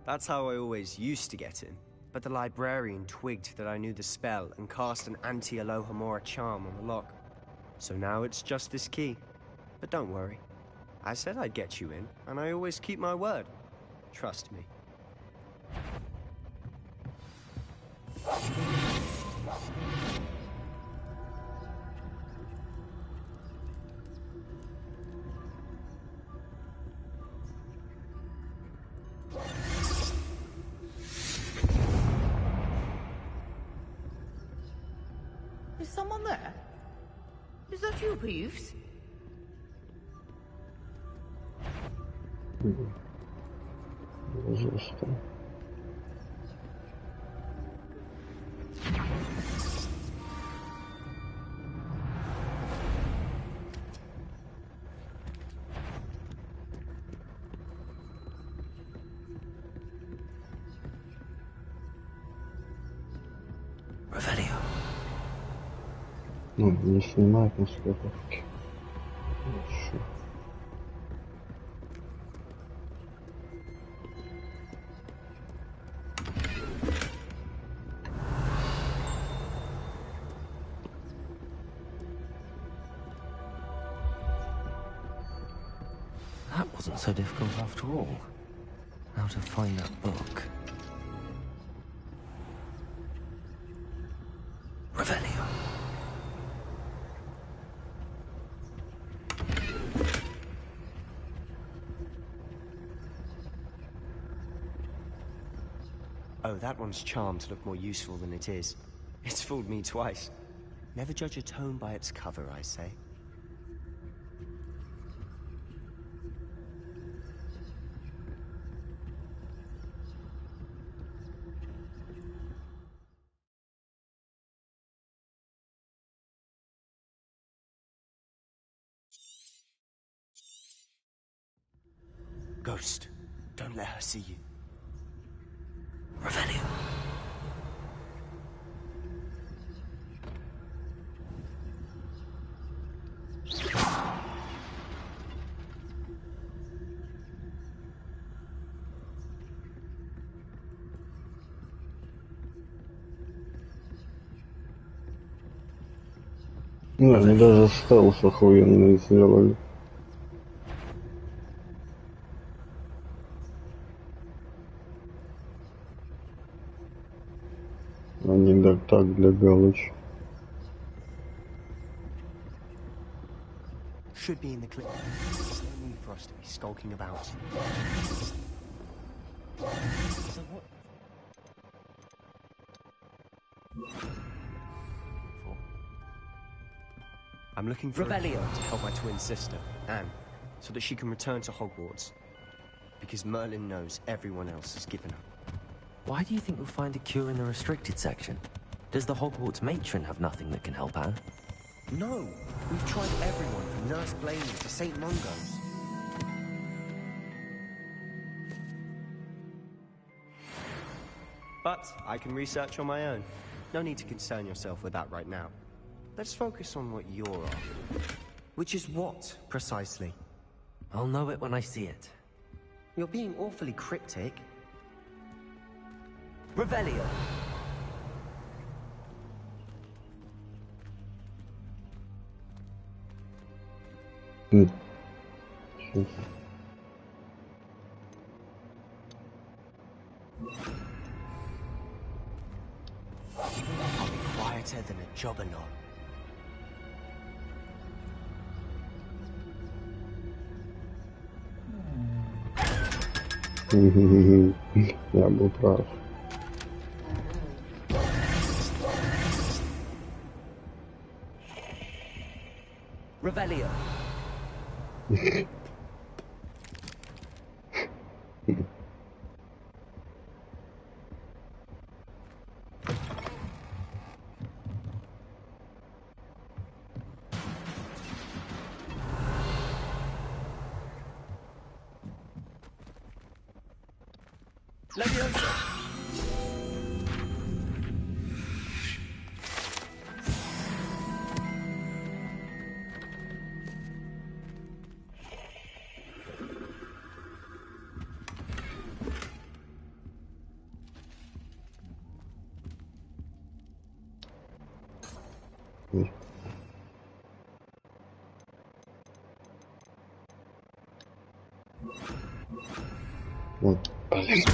That's how I always used to get in. But the librarian twigged that I knew the spell and cast an anti-Alohomora charm on the lock. So now it's just this key. But don't worry. I said I'd get you in, and I always keep my word. Trust me. Is someone there? Is that you, Peeves? Ну, не снимает на световке. Еще. That wasn't so difficult after all. How to find that book. Revelio. Oh, that one's charmed to look more useful than it is. It's fooled me twice. Never judge a tome by its cover, I say. Ghost, don't let her see you. Revelio. Ну, они даже стелс охуенный сделали. Они так для галочки. Should be in the clip. There's no need for us to be skulking about. So what? I'm looking for a hero to help my twin sister, Anne, so that she can return to Hogwarts. Because Merlin knows everyone else has given up. Why do you think we'll find a cure in the restricted section? Does the Hogwarts matron have nothing that can help Anne? No! We've tried everyone from Nurse Blaney to St. Mungo's. But I can research on my own. No need to concern yourself with that right now. Let's focus on what you're after. Which is what, precisely? I'll know it when I see it. You're being awfully cryptic. Revelio. I'll be quieter than a jobberknoll. Я был прав. Revelio. Leviosa. Вот, блин.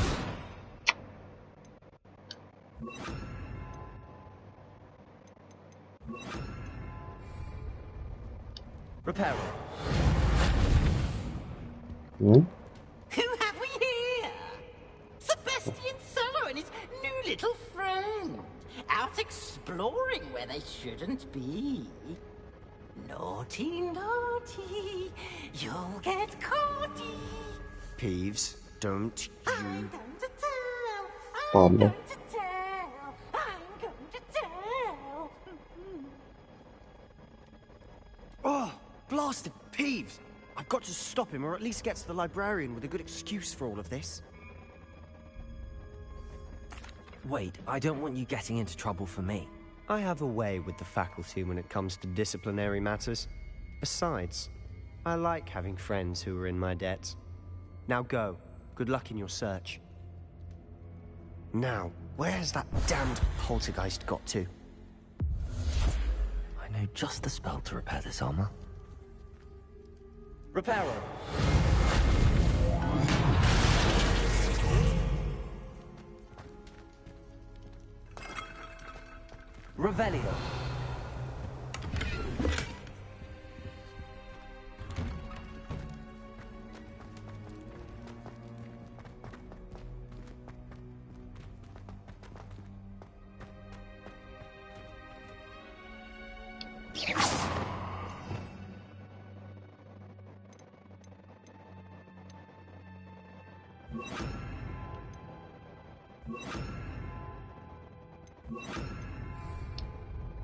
Reparo. Ну? Who have we here? Sebastian Solo and his new little friend. Out exploring where they shouldn't be. Naughty, naughty. You'll get caughty. Peeves, don't you... I'm going to tell. Pablo. I'm going to tell. I'm going to tell. Oh, blasted Peeves! I've got to stop him, or at least get to the librarian with a good excuse for all of this. Wait, I don't want you getting into trouble for me. I have a way with the faculty when it comes to disciplinary matters. Besides, I like having friends who are in my debt. Now go. Good luck in your search. Now, where's that damned poltergeist got to? I know just the spell to repair this armor. Reparo. Revelio.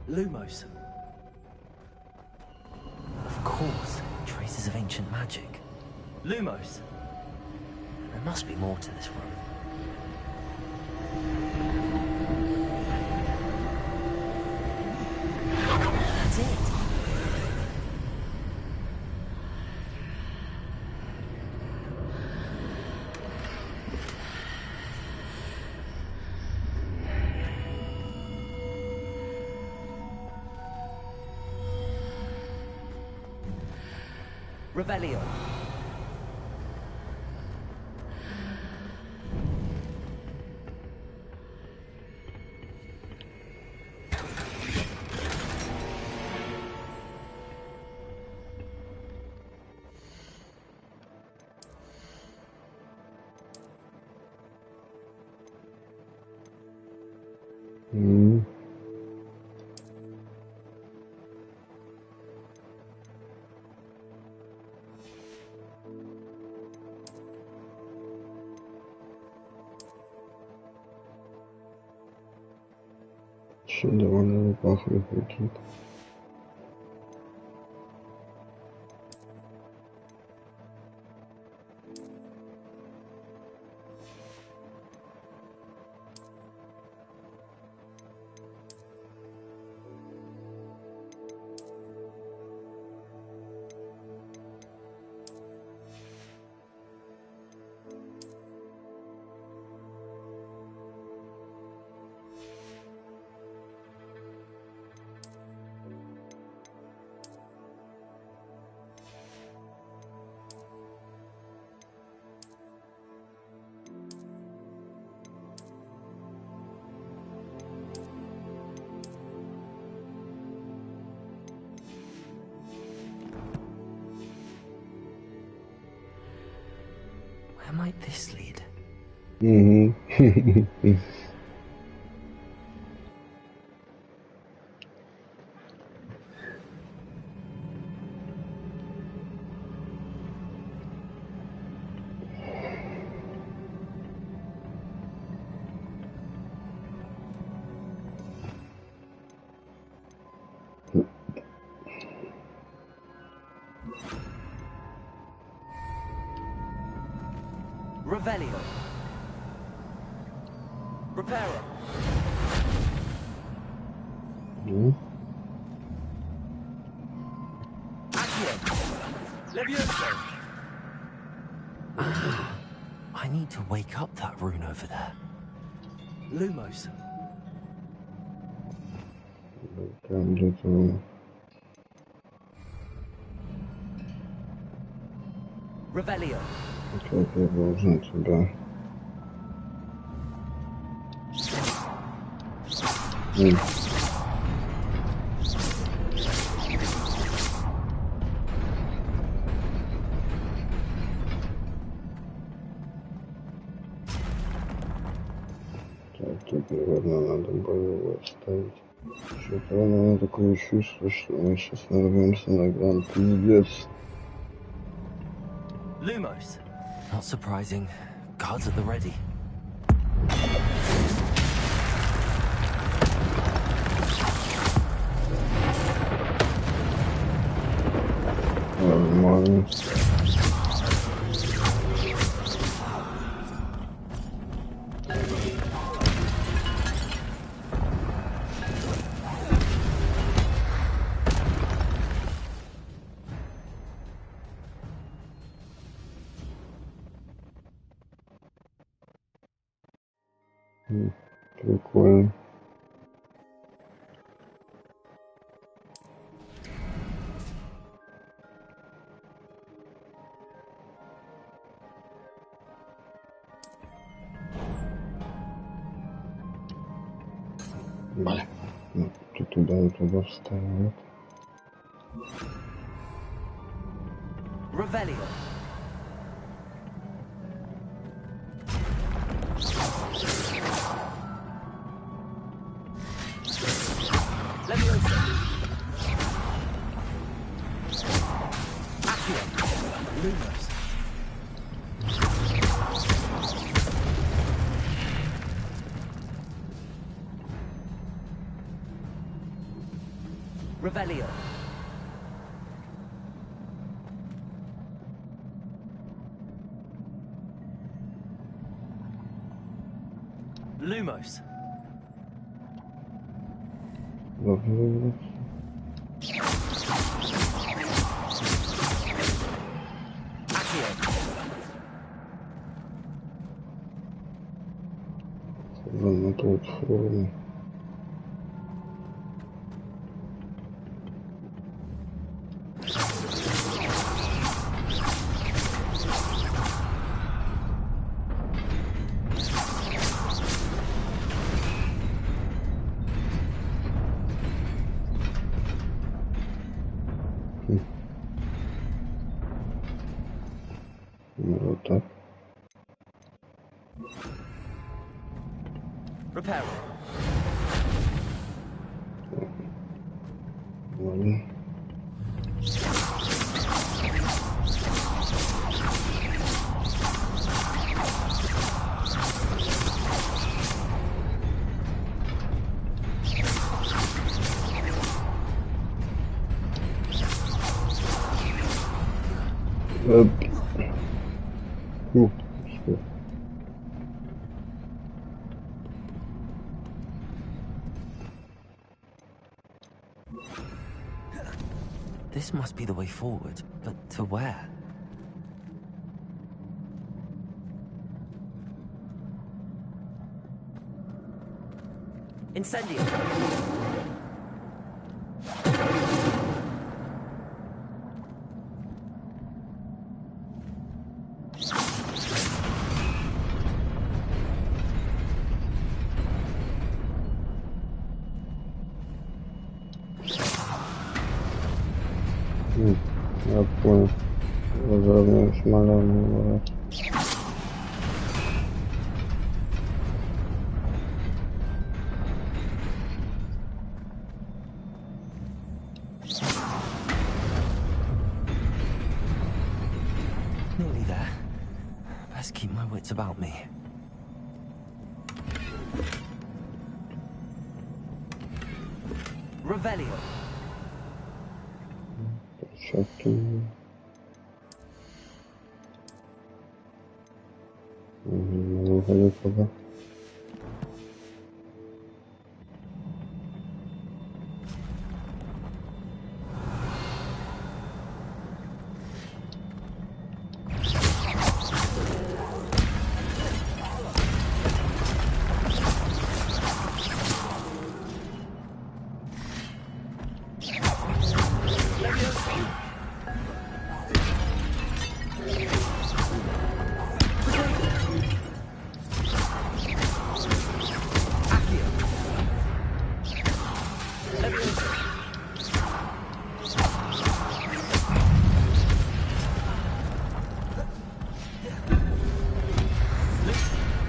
Lumos. Of course, traces of ancient magic. Lumos. There must be more to this room. That's it. Revelio. Еще довольно пахнет какие-то. Where might this lead? Revelio. Reparo. Levioso. I need to wake up that rune over there. Lumos. Там где-то... Revelio. Как я должен тебя... Так, тут, наверное, надо боевой ставить. Что-то у меня такое чувство, что мы сейчас нарвемся на гранд пиздец. Lumos. Not surprising. Guards at the ready. Нормально. Прикольно. Vale. Ты туда и туда вставил. Revelio. Leviosa. Accio. Lumos. Revelio. Lumos. Accio. На платформе. Вот так. Repair. Ладно. Что? This must be the way forward, but to where? Incendio. Я понял. Разровняю смоляную. Nearly there. Best keep my wits about me. Revelio. Перчатки. Выходит пока.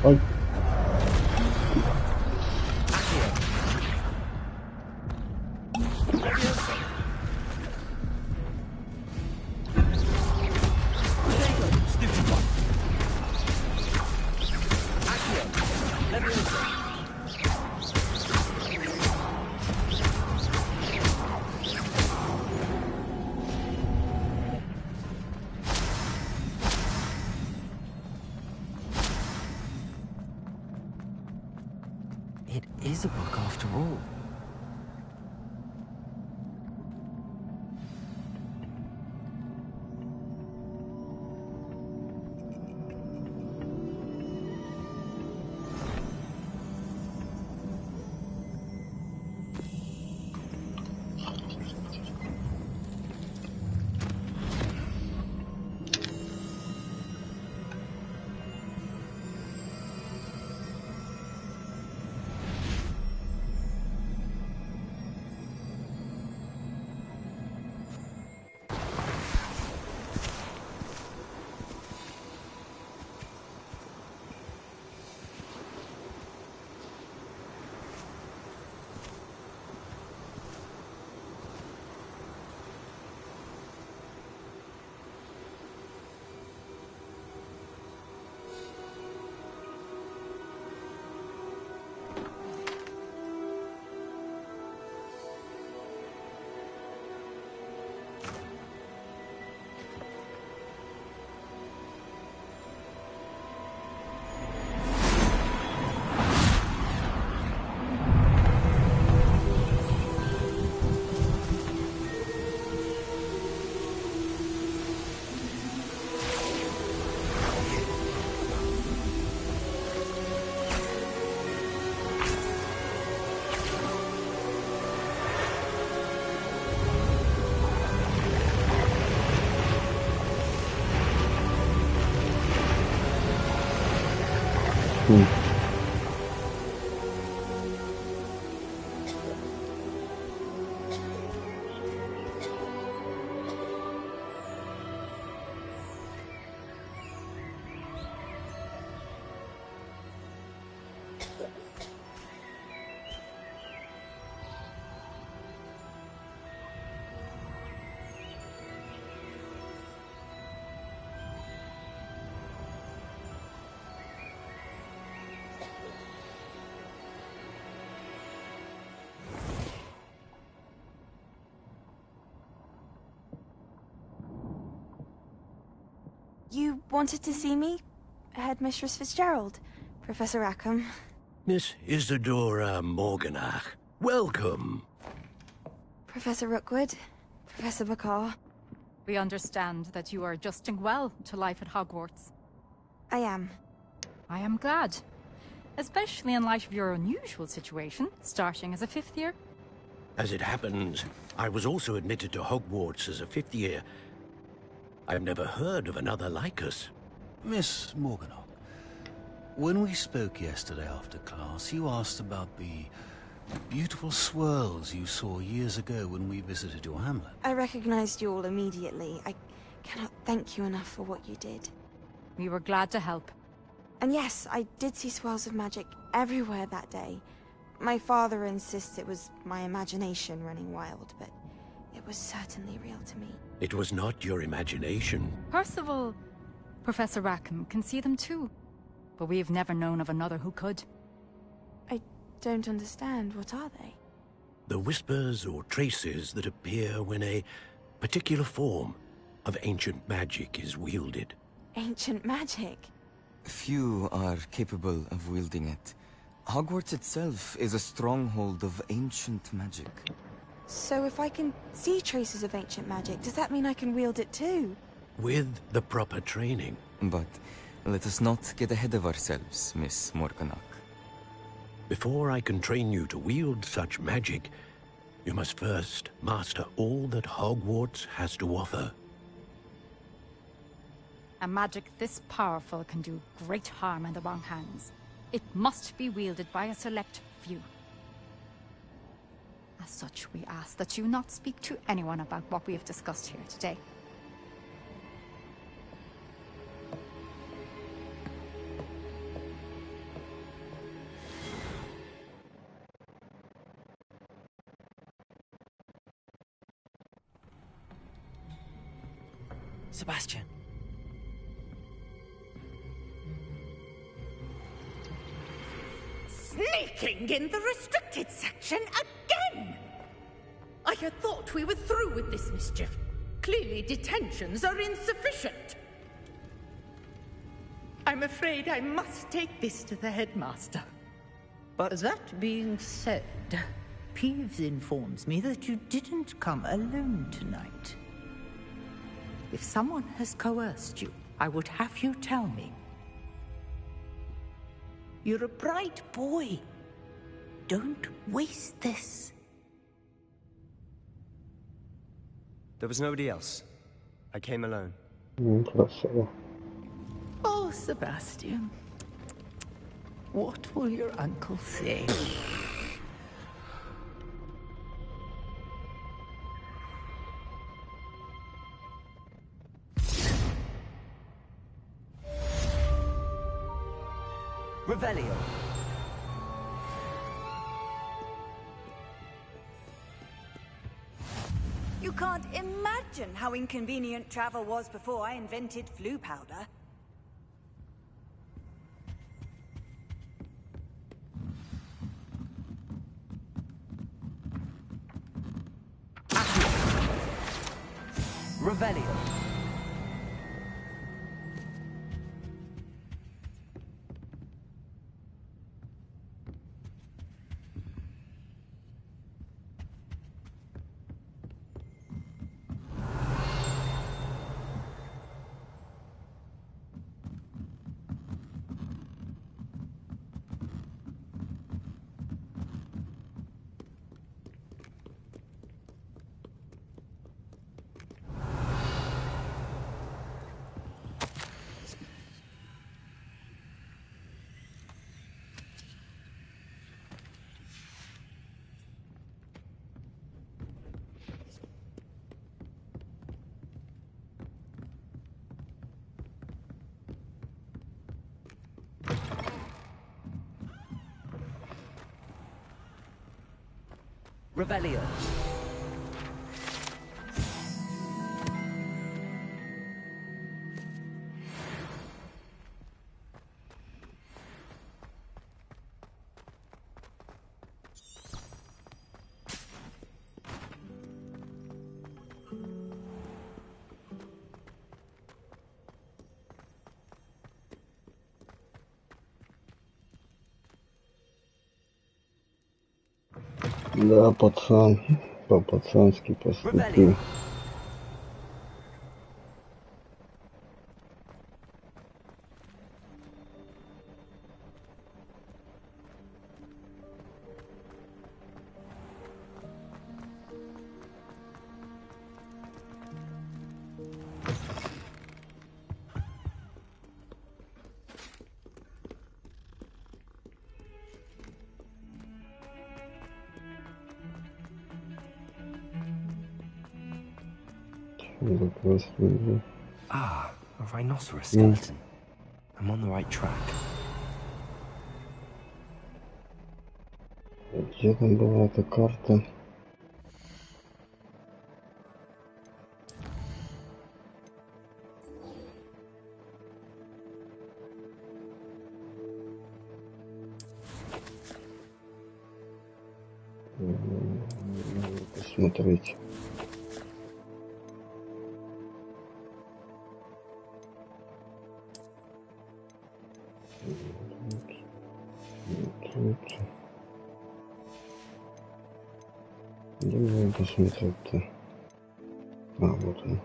Ой. It is a book after all. You wanted to see me? Headmistress Fitzgerald, Professor Rackham. Miss Isadora Morganach, welcome. Professor Rookwood, Professor Bakar. We understand that you are adjusting well to life at Hogwarts. I am. I am glad. Especially in light of your unusual situation, starting as a 5th year. As it happens, I was also admitted to Hogwarts as a 5th year. I've never heard of another like us. Miss Morganach, when we spoke yesterday after class, you asked about the beautiful swirls you saw years ago when we visited your hamlet. I recognized you all immediately. I cannot thank you enough for what you did. We were glad to help. And yes, I did see swirls of magic everywhere that day. My father insists it was my imagination running wild, but it was certainly real to me. It was not your imagination. Percival, Professor Rackham can see them too. But we have never known of another who could. I don't understand. What are they? The whispers or traces that appear when a particular form of ancient magic is wielded. Ancient magic? Few are capable of wielding it. Hogwarts itself is a stronghold of ancient magic. So if I can see traces of ancient magic, does that mean I can wield it too? With the proper training. But let us not get ahead of ourselves, Miss Morganach. Before I can train you to wield such magic, you must first master all that Hogwarts has to offer. A magic this powerful can do great harm in the wrong hands. It must be wielded by a select few. As such, we ask that you not speak to anyone about what we have discussed here today. Sebastian. Sneaking in the restricted section again! I had thought we were through with this mischief. Clearly detentions are insufficient. I'm afraid I must take this to the headmaster. But that being said, Peeves informs me that you didn't come alone tonight. If someone has coerced you, I would have you tell me. You're a bright boy. Don't waste this. There was nobody else. I came alone. Impossible. Oh, Sebastian. What will your uncle say? Revelio. You can't imagine how inconvenient travel was before I invented flu powder. Revelio. Revelio. Да, пацан, по-пацански поступил. Ah, a rhinoceros skeleton. I'm on the right track. Где там была эта карта? Посмотреть. Где будем посмотреть-то? А, вот он.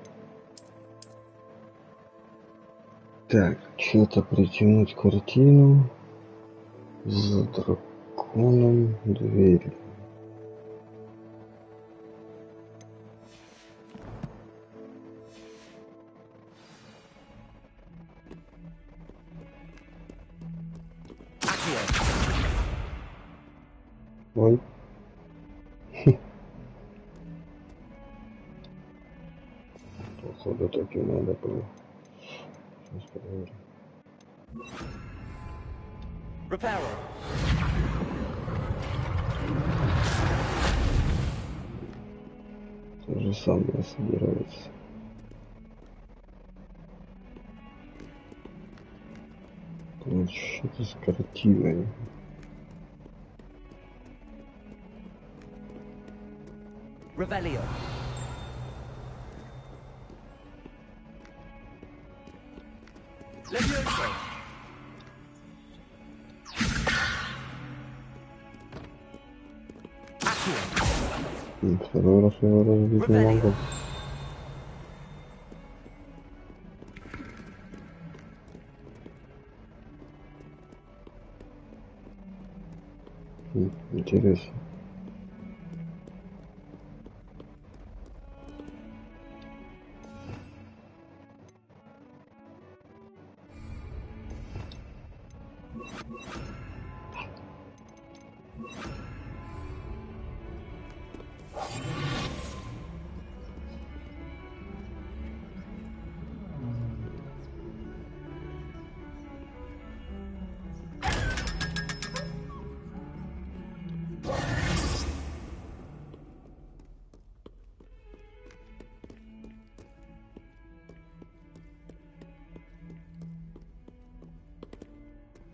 Так, что-то притянуть картину с драконом дверь. Ой. Походу так и надо было. Сейчас проверим. То же самое собирается. Что-то с картиной. Revelio. Levioso. Второй раз его разбить не могу. Интересно.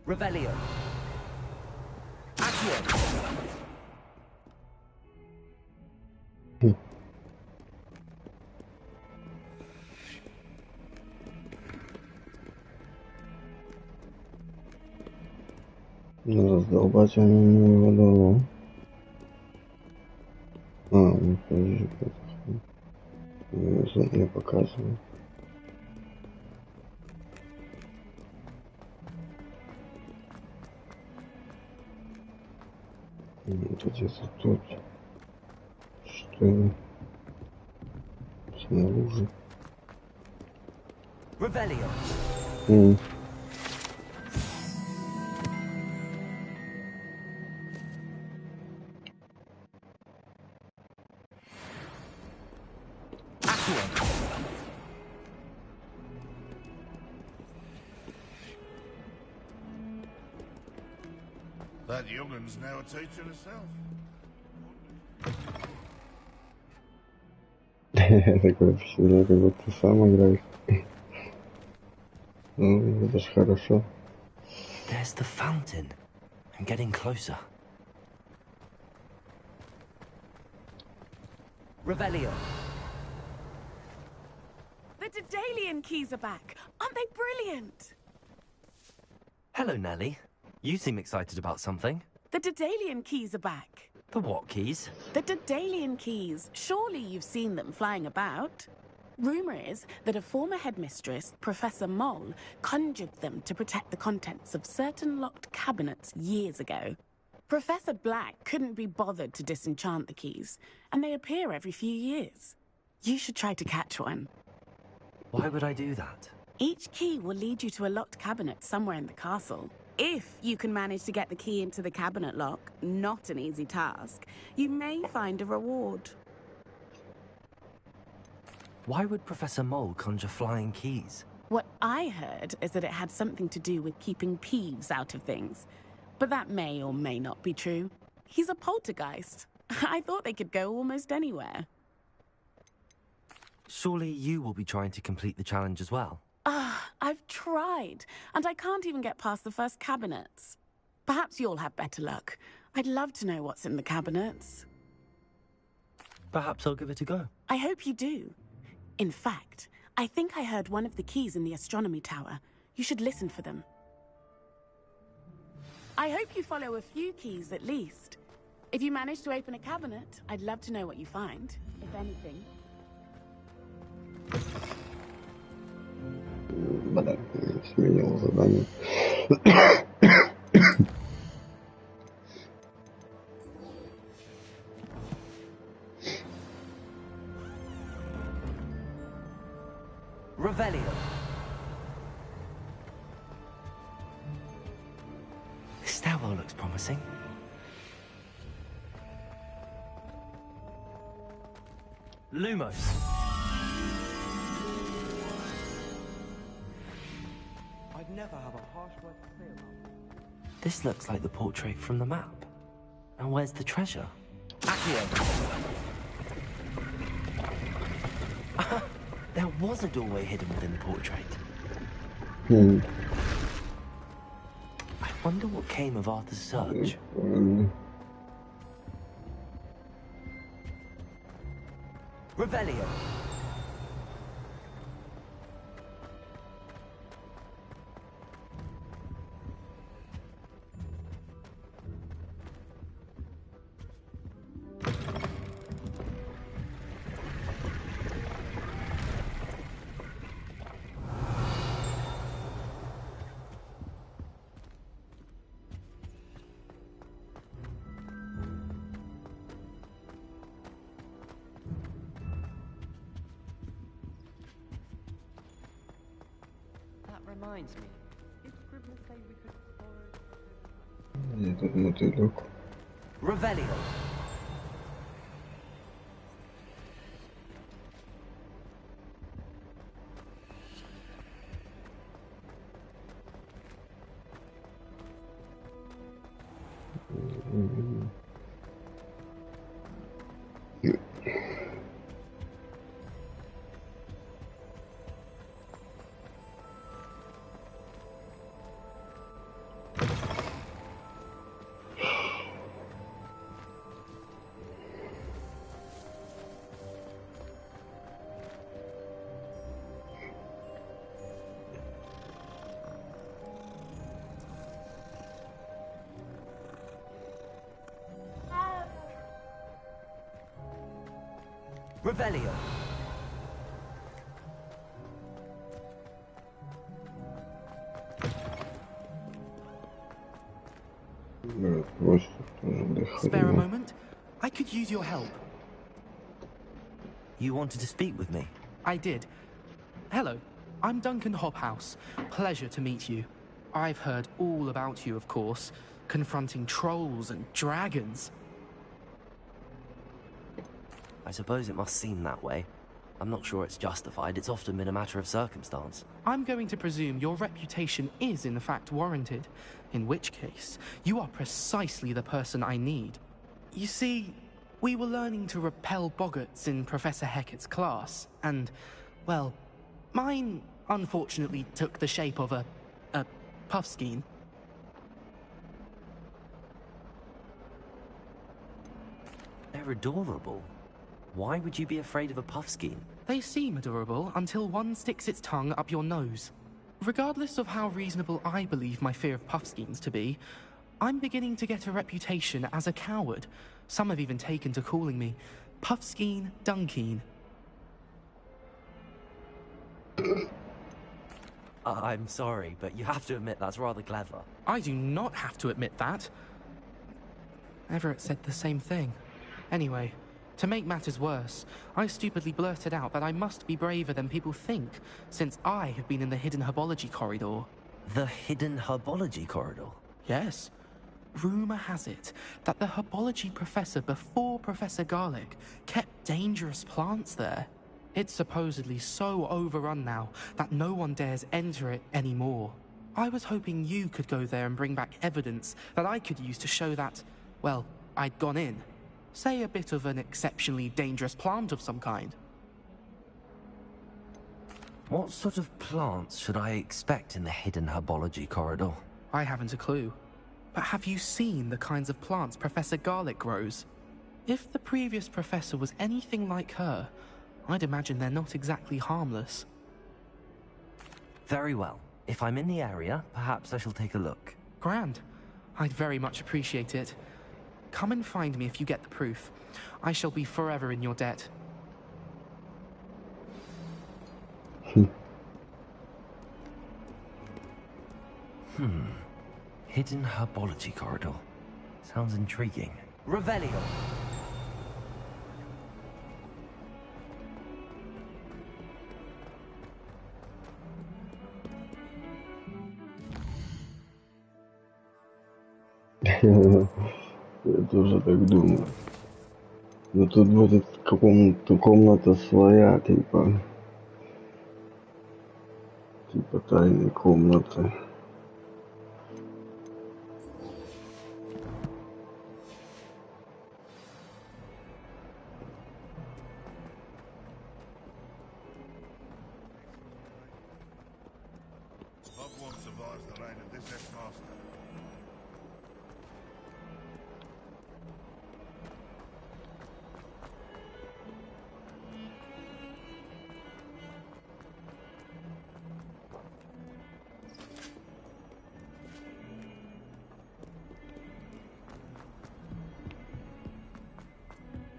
Revelio. Accio. Раздолбать они его дало. А, ну подожди, не показываю. Вот где-то тут. Что ли? Снаружи. Revelio. That youngun's now a teacher herself. Такое впечатление, как будто ты сам играешь. Ну, это ж хорошо. There's the fountain. I'm getting closer. Revelio. The Daedalian keys are back. Aren't they brilliant? Hello, Nellie. You seem excited about something. The Daedalian keys are back. The what keys? The Daedalian keys. Surely you've seen them flying about. Rumour is that a former headmistress, Professor Moll, conjured them to protect the contents of certain locked cabinets years ago. Professor Black couldn't be bothered to disenchant the keys, and they appear every few years. You should try to catch one. Why would I do that? Each key will lead you to a locked cabinet somewhere in the castle. If you can manage to get the key into the cabinet lock, not an easy task, you may find a reward. Why would Professor Mole conjure flying keys? What I heard is that it had something to do with keeping Peeves out of things. But that may or may not be true. He's a poltergeist. I thought they could go almost anywhere. Surely you will be trying to complete the challenge as well? I've tried, and I can't even get past the first cabinets. Perhaps you'll have better luck. I'd love to know what's in the cabinets. Perhaps I'll give it a go. I hope you do. In fact, I think I heard one of the keys in the astronomy tower. You should listen for them. I hope you follow a few keys at least. If you manage to open a cabinet, I'd love to know what you find, if anything. Блин, сменил задание. Revelio. This stairwell looks promising. Lumos. I'd never have a harsh word to say about it. This looks like the portrait from the map. And where's the treasure? There was a doorway hidden within the portrait. I wonder what came of Arthur's search. Revelio. Reminds me. Did Scribbler say we could borrow? Я тут мотылек. Revelio. Revelio. Spare a moment? I could use your help. You wanted to speak with me? I did. Hello, I'm Duncan Hobhouse. Pleasure to meet you. I've heard all about you, of course, confronting trolls and dragons. I suppose it must seem that way. I'm not sure it's justified. It's often been a matter of circumstance. I'm going to presume your reputation is in fact warranted, in which case, you are precisely the person I need. You see, We were learning to repel boggarts in Professor Hecat's class, and, well, mine unfortunately took the shape of a puffskein. They're adorable. Why would you be afraid of a puffskein? They seem adorable until one sticks its tongue up your nose. Regardless of how reasonable I believe my fear of puffskeins to be, I'm beginning to get a reputation as a coward. Some have even taken to calling me Puffskein Dunkeen. I'm sorry, but you have to admit that's rather clever. I do not have to admit that. Everett said the same thing. Anyway, to make matters worse, I stupidly blurted out that I must be braver than people think, since I have been in the hidden herbology corridor. The hidden herbology corridor? Yes. Rumour has it that the herbology professor before Professor Garlic kept dangerous plants there. It's supposedly so overrun now that no one dares enter it anymore. I was hoping you could go there and bring back evidence that I could use to show that, well, I'd gone in. Say a bit of an exceptionally dangerous plant of some kind. What sort of plants should I expect in the hidden herbology corridor? I haven't a clue. But have you seen the kinds of plants Professor Garlic grows? If the previous professor was anything like her, I'd imagine they're not exactly harmless. Very well. If I'm in the area, perhaps I shall take a look. Grand. I'd very much appreciate it. Come and find me if you get the proof. I shall be forever in your debt. Hidden herbology corridor. Sounds intriguing. Revelio! Я тоже так думаю. Но тут будет комната своя, типа тайной комнаты. Hogwarts survives the reign of this headmaster.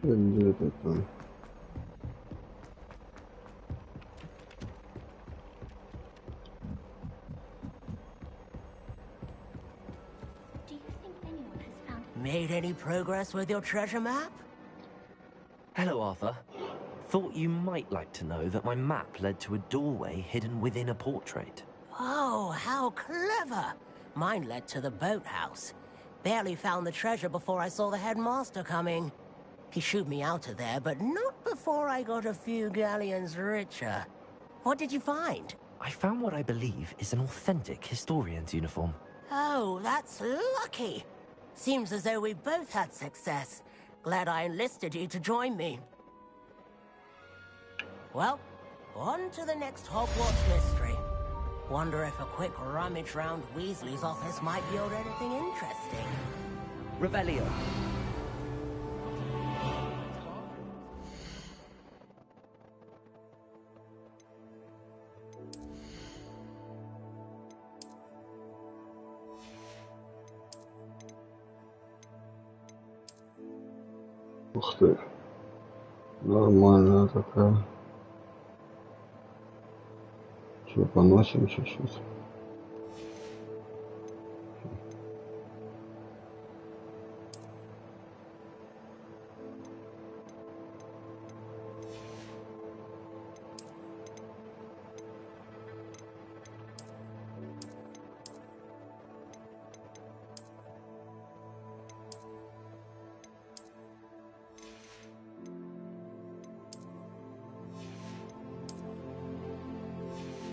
Где это там? Made any progress with your treasure map? Hello, Arthur. Thought you might like to know that my map led to a doorway hidden within a portrait. Oh, how clever! Mine led to the boathouse. Barely found the treasure before I saw the headmaster coming. He shooed me out of there, but not before I got a few galleons richer. What did you find? I found what I believe is an authentic historian's uniform. Oh, that's lucky. Seems as though we both had success. Glad I enlisted you to join me. Well, on to the next Hogwarts mystery. Wonder if a quick rummage round Weasley's office might yield anything interesting. Revelio. Ух ты. Нормальная такая. Что, поносим чуть-чуть?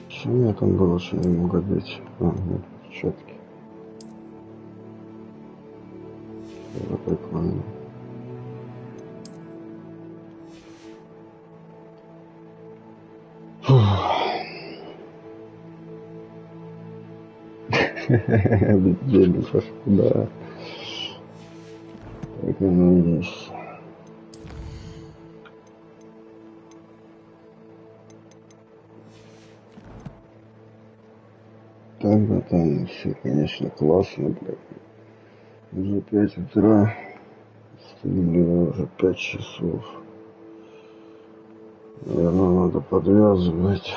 Что у меня там было, что не могу одеть? А, вот, перчатки. Это прикольно. Безделицев, да. Так оно и есть. Так, братан, все, конечно, классно, блядь. Уже 5 утра. Стримлю уже 5 часов. Наверное, надо подвязывать.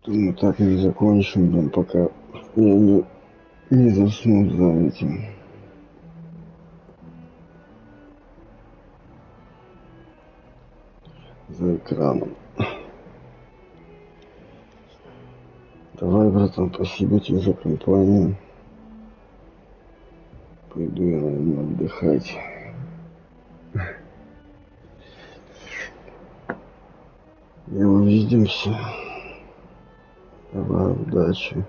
Мы так и не закончим, блин, пока я не засну за этим. За экраном. Давай, братан, спасибо тебе за компанию. Пойду я, наверное, отдыхать. И увидимся. Давай, удачи.